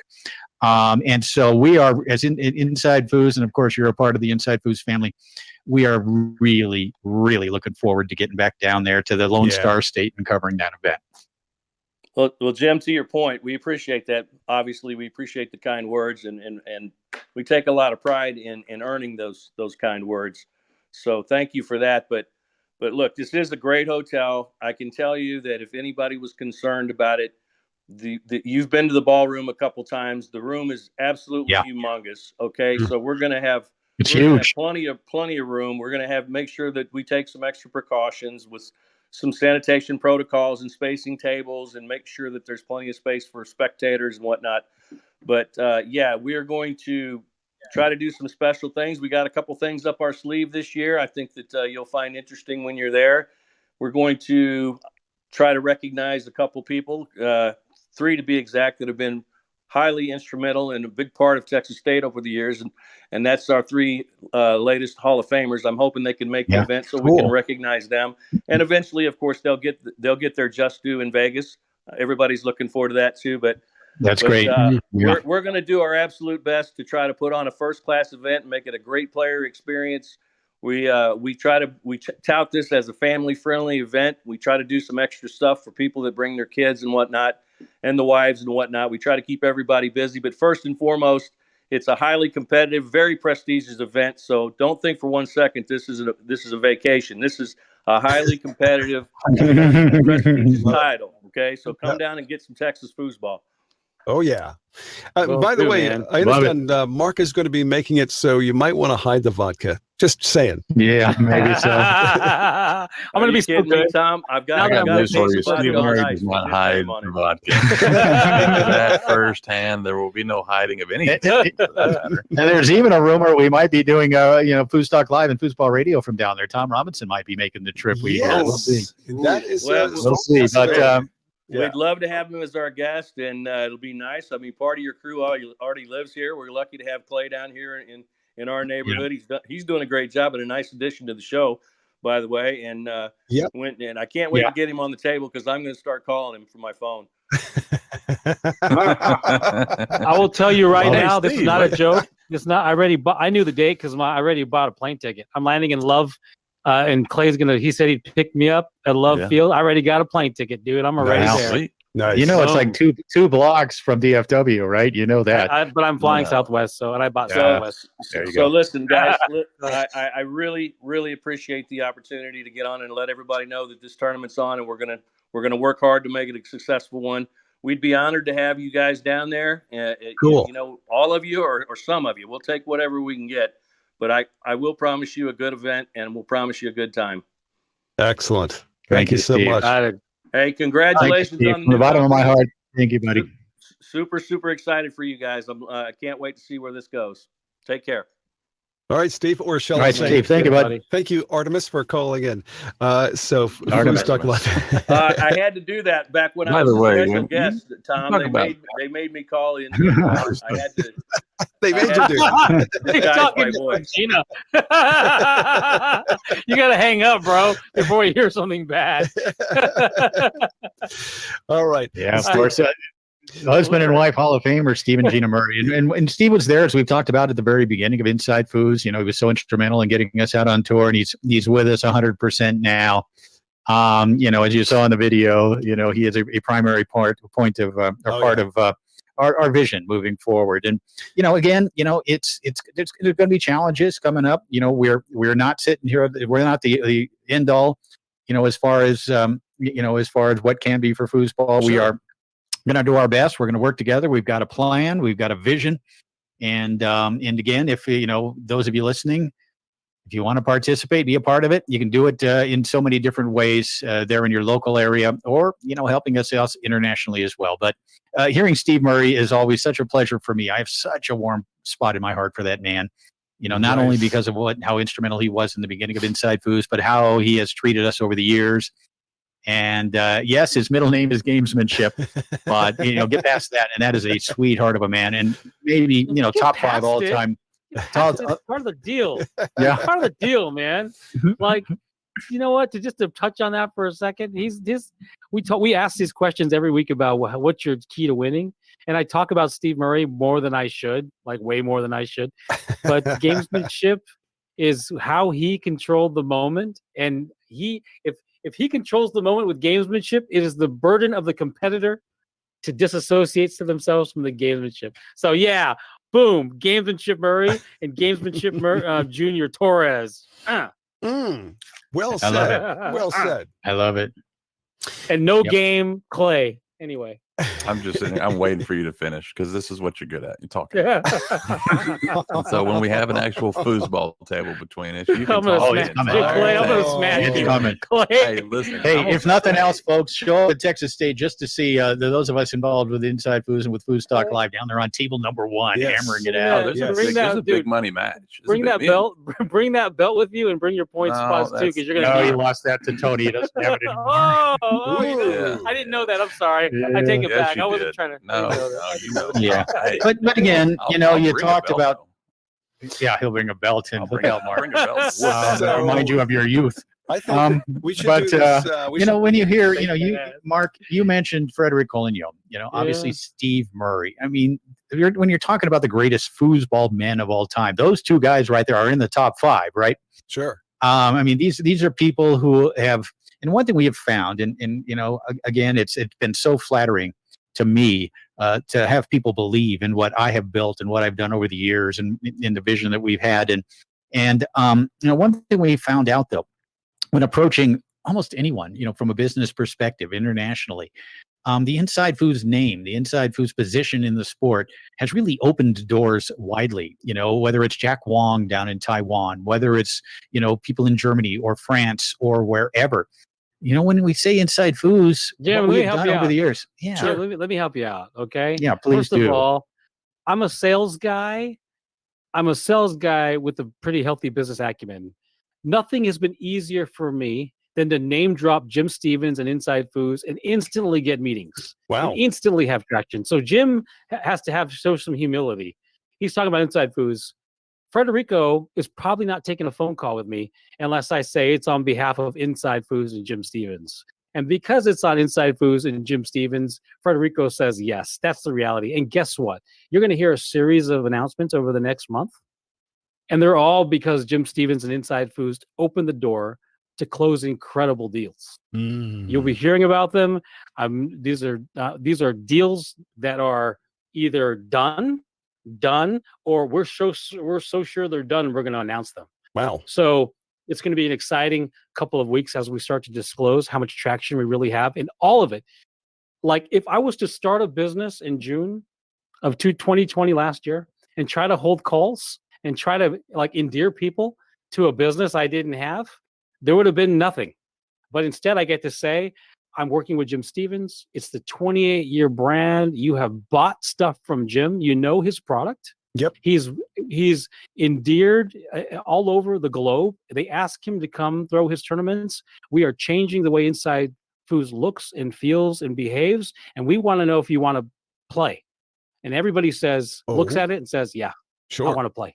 And so we are, as Inside Foos, and of course you're a part of the Inside Foos family, we are really, really looking forward to getting back down there to the Lone Star State and covering that event. Well, Jim, to your point, we appreciate that. Obviously, we appreciate the kind words, and we take a lot of pride in earning those kind words. So thank you for that. But look, this is a great hotel. I can tell you that if anybody was concerned about it, you've been to the ballroom a couple times. The room is absolutely humongous. Okay, so we're going to have huge. Plenty of room. We're going to make sure that we take some extra precautions with some sanitation protocols and spacing tables, and make sure that there's plenty of space for spectators and whatnot. But we are going to try to do some special things. We got a couple things up our sleeve this year. I think that you'll find interesting when you're there. We're going to try to recognize a couple people, 3 to be exact, that have been highly instrumental and a big part of Texas State over the years, and that's our 3 latest Hall of Famers. I'm hoping they can make the event so we can recognize them, and eventually, of course, they'll get their just due in Vegas. Everybody's looking forward to that too. But great. We're going to do our absolute best to try to put on a first class event and make it a great player experience. We tout this as a family friendly event. We try to do some extra stuff for people that bring their kids and whatnot, and the wives and whatnot. We try to keep everybody busy, but first and foremost, it's a highly competitive, very prestigious event. So don't think for one second this is a vacation. This is a highly competitive, prestigious title. Okay, so come down and get some Texas foosball. Oh, yeah. By the way, man. I understand Mark is going to be making it, so you might want to hide the vodka. Just saying. Yeah, maybe so. I'm going to be kidding me, Tom. I've got this for you. Steve Murray does not hide the vodka. That firsthand, there will be no hiding of anything. And there's even a rumor we might be doing, FoosTalk Live and Foosball Radio from down there. Tom Robinson might be making the trip. We'll see. That is, we'll see. But we'd love to have him as our guest, and it'll be nice. I mean, part of your crew already lives here. We're lucky to have Clay down here in our neighborhood. He's doing a great job and a nice addition to the show, by the way. And and I can't wait to get him on the table because I'm going to start calling him from my phone. I will tell you right now, this is not a joke. It's not. I knew the date because I already bought a plane ticket. I'm landing in Love. And Clay's he said he'd pick me up at Love Field. I already got a plane ticket, dude. I'm already there. Sweet. Nice. It's like two blocks from DFW, right? You know that. But I'm flying Southwest, and I bought Southwest. So listen, guys, I really, really appreciate the opportunity to get on and let everybody know that this tournament's on, and we're gonna work hard to make it a successful one. We'd be honored to have you guys down there. Cool. All of you or some of you. We'll take whatever we can get. But I will promise you a good event, and we'll promise you a good time. Excellent. Thank you so much. Hey, congratulations on from the bottom of my heart. Thank you, buddy. Super, super excited for you guys. I can't wait to see where this goes. Take care. All right, Steve, or shall All I right, say, Steve, thank you, bud. Thank you, Artemis, for calling in. So, Artemis. Talk Live. I had to do that back when I was a special guest, Tom. They made me call in. I had to. They made you do it. Disguise my voice. You got to hang up, bro, before you hear something bad. All right. Yeah, of course. Husband and wife Hall of Famer Steve and Gina Murray, and Steve was there, as we've talked about at the very beginning of Inside Foods. You know, he was so instrumental in getting us out on tour, and he's with us 100% now. You know, as you saw in the video, you know, he is a primary part of our vision moving forward. And you know, again, you know, there's going to be challenges coming up. You know, we're not sitting here, we're not the end all. You know, as far as what can be for foosball, Sure. we are going to do our best. We're going to work together. We've got a plan. We've got a vision. And again, if you know, those of you listening, if you want to participate, be a part of it, you can do it in so many different ways there in your local area, or you know, helping us out internationally as well. But hearing Steve Murray is always such a pleasure for me. I have such a warm spot in my heart for that man. You know, not only because of how instrumental he was in the beginning of Inside Foods, but how he has treated us over the years. And yes, his middle name is Gamesmanship, but you know, get past that, and that is a sweetheart of a man, and maybe you know, top 5 all time. It's part of the deal. Yeah, part of the deal, man. Like, you know what? To touch on that for a second, we ask these questions every week about what's your key to winning, and I talk about Steve Murray more than I should, like way more than I should. But gamesmanship is how he controlled the moment, and if he controls the moment with gamesmanship, it is the burden of the competitor to disassociate themselves from the gamesmanship. So yeah, boom, gamesmanship Murray and gamesmanship Junior Torres. Well said. Well said. I love it. And no game Clay. Anyway. I'm just sitting. I'm waiting for you to finish because this is what you're good at. You're talking. So when we have an actual foosball table between us, you can talk. Clay, I'm gonna smash you. Clay. Hey, listen. Hey, if nothing else, folks, show up at Texas State just to see those of us involved with Inside Foods and with FoosTalk Live down there on table number 1, hammering it out. There's a big money match. Bring that belt. Bring that belt with you, and bring your point spots too, because you're gonna. No, you lost that to Tony. He doesn't have it anymore. I didn't know that. I'm sorry. I take it back. I wasn't trying to. No, you know. Yeah, but again, you know, you talked about. Yeah, he'll bring a belt in. Look out, Mark. Bring a belt. Remind you of your youth. I think we should do this. You know, when you hear, you know, Mark, you mentioned Frederick Collignon. You know, obviously Steve Murray. I mean, when you're talking about the greatest foosball men of all time, those two guys right there are in the top 5, right? Sure. I mean, these are people who have. And one thing we have found, and you know, again, it's been so flattering to me to have people believe in what I have built and what I've done over the years, and in the vision that we've had. And you know, one thing we found out though, when approaching almost anyone, you know, from a business perspective internationally, the Inside Foods name, the Inside Foods position in the sport has really opened doors widely. You know, whether it's Jack Wong down in Taiwan, whether it's, you know, people in Germany or France or wherever. You know, when we say Inside Foods, what we've done over the years. Yeah, sure. Let me help you out. Okay. Yeah, please do. First of all, I'm a sales guy. I'm a sales guy with a pretty healthy business acumen. Nothing has been easier for me than to name drop Jim Stevens and Inside Foods and instantly get meetings. Wow. And instantly have traction. So Jim has to show some humility. He's talking about Inside Foods. Federico is probably not taking a phone call with me unless I say it's on behalf of Inside Foods and Jim Stevens. And because it's on Inside Foods and Jim Stevens, Federico says yes. That's the reality. And guess what? You're going to hear a series of announcements over the next month. And they're all because Jim Stevens and Inside Foods opened the door to close incredible deals. You'll be hearing about them. These are deals that are either done, or we're so sure they're done, we're going to announce them. Wow. So it's going to be an exciting couple of weeks as we start to disclose how much traction we really have in all of it. Like if I was to start a business in June of 2020 last year and try to hold calls and try to like endear people to a business I didn't have, there would have been nothing. But instead I get to say, I'm working with Jim Stevens. It's the 28-year brand. You have bought stuff from Jim. You know his product. Yep. He's endeared all over the globe. They ask him to come throw his tournaments. We are changing the way Inside Foos looks and feels and behaves, and we want to know if you want to play. And everybody looks at it and says, yeah. Sure. I want to play.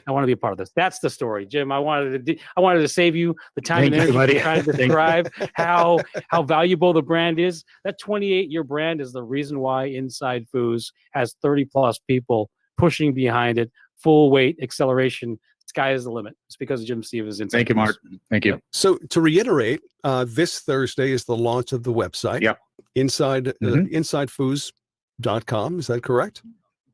I want to be a part of this. That's the story, Jim. I wanted to save you the time and energy to try to describe how valuable the brand is. That 28-year brand is the reason why Inside Foos has 30+ people pushing behind it, full weight acceleration. Sky is the limit. It's because of Jim Stevens. Thank you, Mark. Thank you. So to reiterate, this Thursday is the launch of the website. Yep. InsideFoos.com. Is that correct?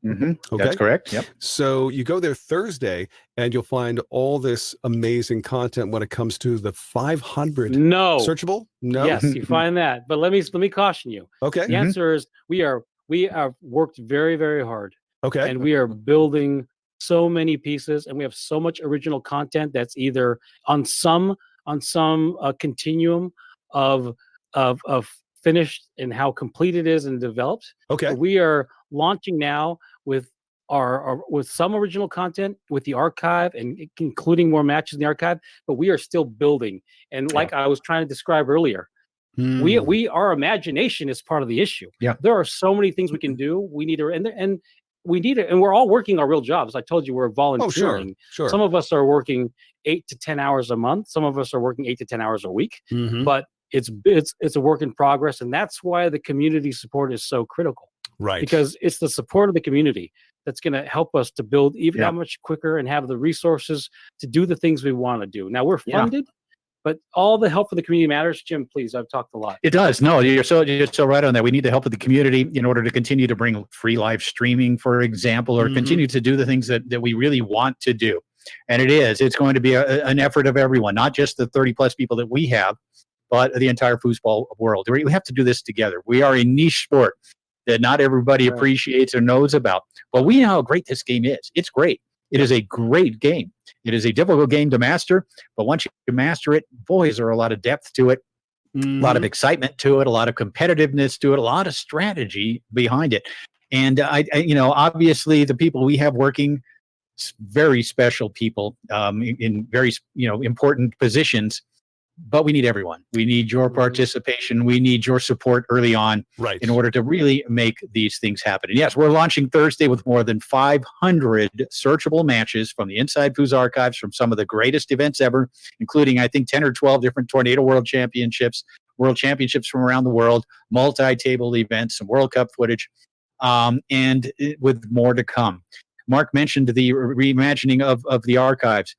Mm-hmm. Okay. That's correct. Yep. So you go there Thursday and you'll find all this amazing content when it comes to the 500 searchable. No. Yes, you find that. But let me caution you. Okay. The answer is we have worked very, very hard. Okay. And we are building so many pieces, and we have so much original content that's either on some continuum of finished and how complete it is and developed. Okay. But we are launching now with with some original content with the archive and including more matches in the archive, but we are still building. And like I was trying to describe earlier, our imagination is part of the issue. Yeah. There are so many things we can do. We need to, and we're all working our real jobs. I told you we're volunteering. Oh, sure. Some of us are working 8 to 10 hours a month. Some of us are working 8 to 10 hours a week, but it's a work in progress. And that's why the community support is so critical. Right. Because it's the support of the community that's going to help us to build even that much quicker and have the resources to do the things we want to do. Now we're funded, but all the help from the community matters. Jim, please, I've talked a lot. It does. No, you're so right on that. We need the help of the community in order to continue to bring free live streaming, for example, or continue to do the things that we really want to do. And it's going to be an effort of everyone, not just the 30+ people that we have, but the entire foosball world. We have to do this together. We are a niche sport that not everybody appreciates or knows about. But we know how great this game is. It's great. It is a great game. It is a difficult game to master, but once you master it, boy, is there a lot of depth to it, a lot of excitement to it, a lot of competitiveness to it, a lot of strategy behind it. And obviously the people we have working, very special people in very important positions. But we need everyone. We need your participation. We need your support early on in order to really make these things happen. And yes, we're launching Thursday with more than 500 searchable matches from the Inside Foos archives from some of the greatest events ever, including, I think, 10 or 12 different Tornado World Championships from around the world, multi-table events, some World Cup footage, and with more to come. Mark mentioned the reimagining of the archives.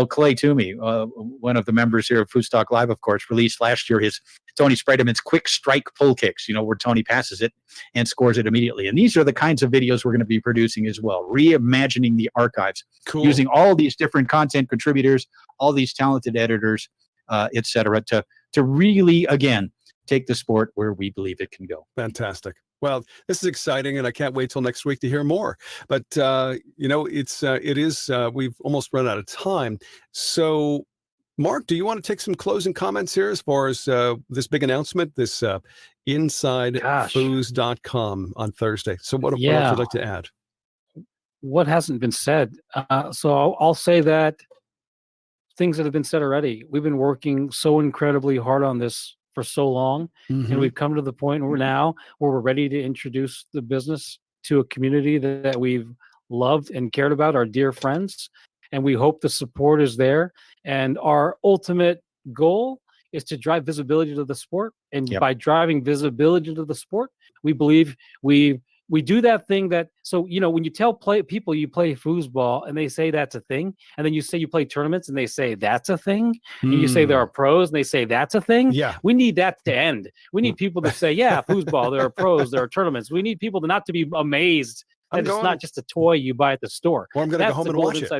Clay Toomey, one of the members here of FoosTalk Live, of course, released last year his Tony Spreadman's quick strike pull kicks, where Tony passes it and scores it immediately. And these are the kinds of videos we're going to be producing as well, reimagining the archives, using all these different content contributors, all these talented editors, et cetera, to really, again, take the sport where we believe it can go. Fantastic. Well, this is exciting, and I can't wait till next week to hear more. But we've almost run out of time. So, Mark, do you want to take some closing comments here as far as this big announcement, this InsideFoos.com on Thursday? So, what else would you like to add? What hasn't been said? So I'll say that things that have been said already. We've been working so incredibly hard on this for so long, and we've come to the point where we're ready to introduce the business to a community that we've loved and cared about, our dear friends, and we hope the support is there. And our ultimate goal is to drive visibility to the sport, and by driving visibility to the sport, we believe we do that thing that, when you tell people you play foosball and they say that's a thing, and then you say you play tournaments and they say that's a thing, and you say there are pros and they say that's a thing. We need that to end. We need people to say, foosball, there are pros, there are tournaments. We need people not to be amazed that it's not just a toy you buy at the store. Or I'm going to go home and watch it.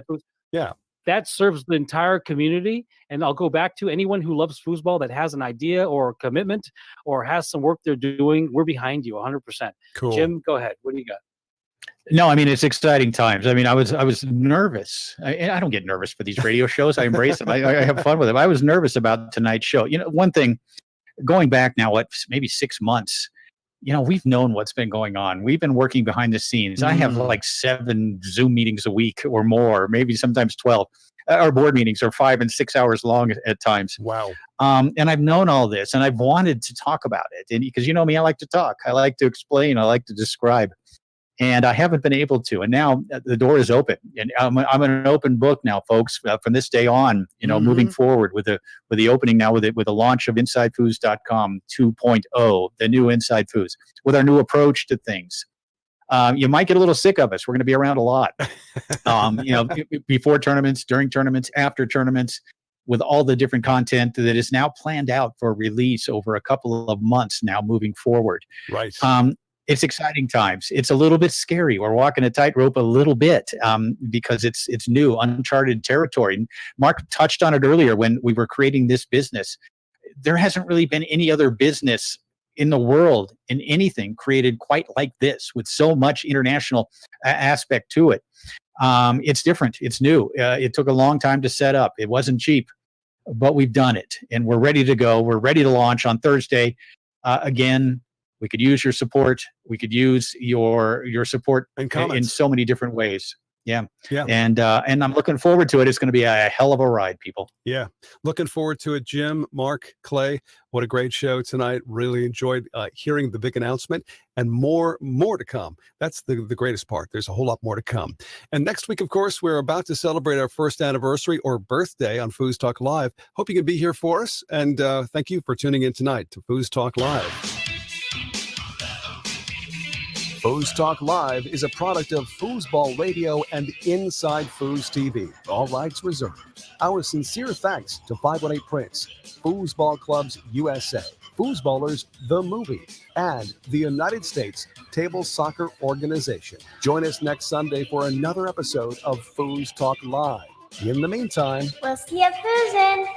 That serves the entire community. And I'll go back to anyone who loves foosball that has an idea or a commitment or has some work they're doing. We're behind you 100%. Cool. Jim, go ahead. What do you got? No, it's exciting times. I was nervous. I don't get nervous for these radio shows. I embrace them. I have fun with them. I was nervous about tonight's show. One thing, going back now, maybe 6 months, we've known what's been going on. We've been working behind the scenes. I have like 7 Zoom meetings a week or more, maybe sometimes 12. Our board meetings are 5 and 6 hours long at times. Wow. And I've known all this, and I've wanted to talk about it. And because you know me, I like to talk. I like to explain. I like to describe. And I haven't been able to. And now the door is open. And I'm an open book now, folks, from this day on, moving forward with the opening now with the launch of InsideFoos.com 2.0, the new Inside Foos, with our new approach to things. You might get a little sick of us. We're going to be around a lot, before tournaments, during tournaments, after tournaments, with all the different content that is now planned out for release over a couple of months now moving forward. Right. It's exciting times. It's a little bit scary. We're walking a tightrope a little bit because it's new, uncharted territory. Mark touched on it earlier when we were creating this business. There hasn't really been any other business in the world in anything created quite like this, with so much international aspect to it. It's different. It's new. It took a long time to set up. It wasn't cheap, but we've done it, and we're ready to go. We're ready to launch on Thursday. Again, we could use your support. We could use your support in so many different ways. Yeah. And I'm looking forward to it. It's going to be a hell of a ride, people. Yeah. Looking forward to it. Jim, Mark, Clay, what a great show tonight. Really enjoyed hearing the big announcement, and more to come. That's the greatest part. There's a whole lot more to come. And next week, of course, we're about to celebrate our first anniversary or birthday on FoosTalk Live. Hope you can be here for us. And thank you for tuning in tonight to FoosTalk Live. FoosTalk Live is a product of Foosball Radio and Inside FoosTV. All rights reserved. Our sincere thanks to 518 Prince, Foosball Clubs USA, Foosballers the Movie, and the United States Table Soccer Organization. Join us next Sunday for another episode of FoosTalk Live. In the meantime, we'll see you foosing.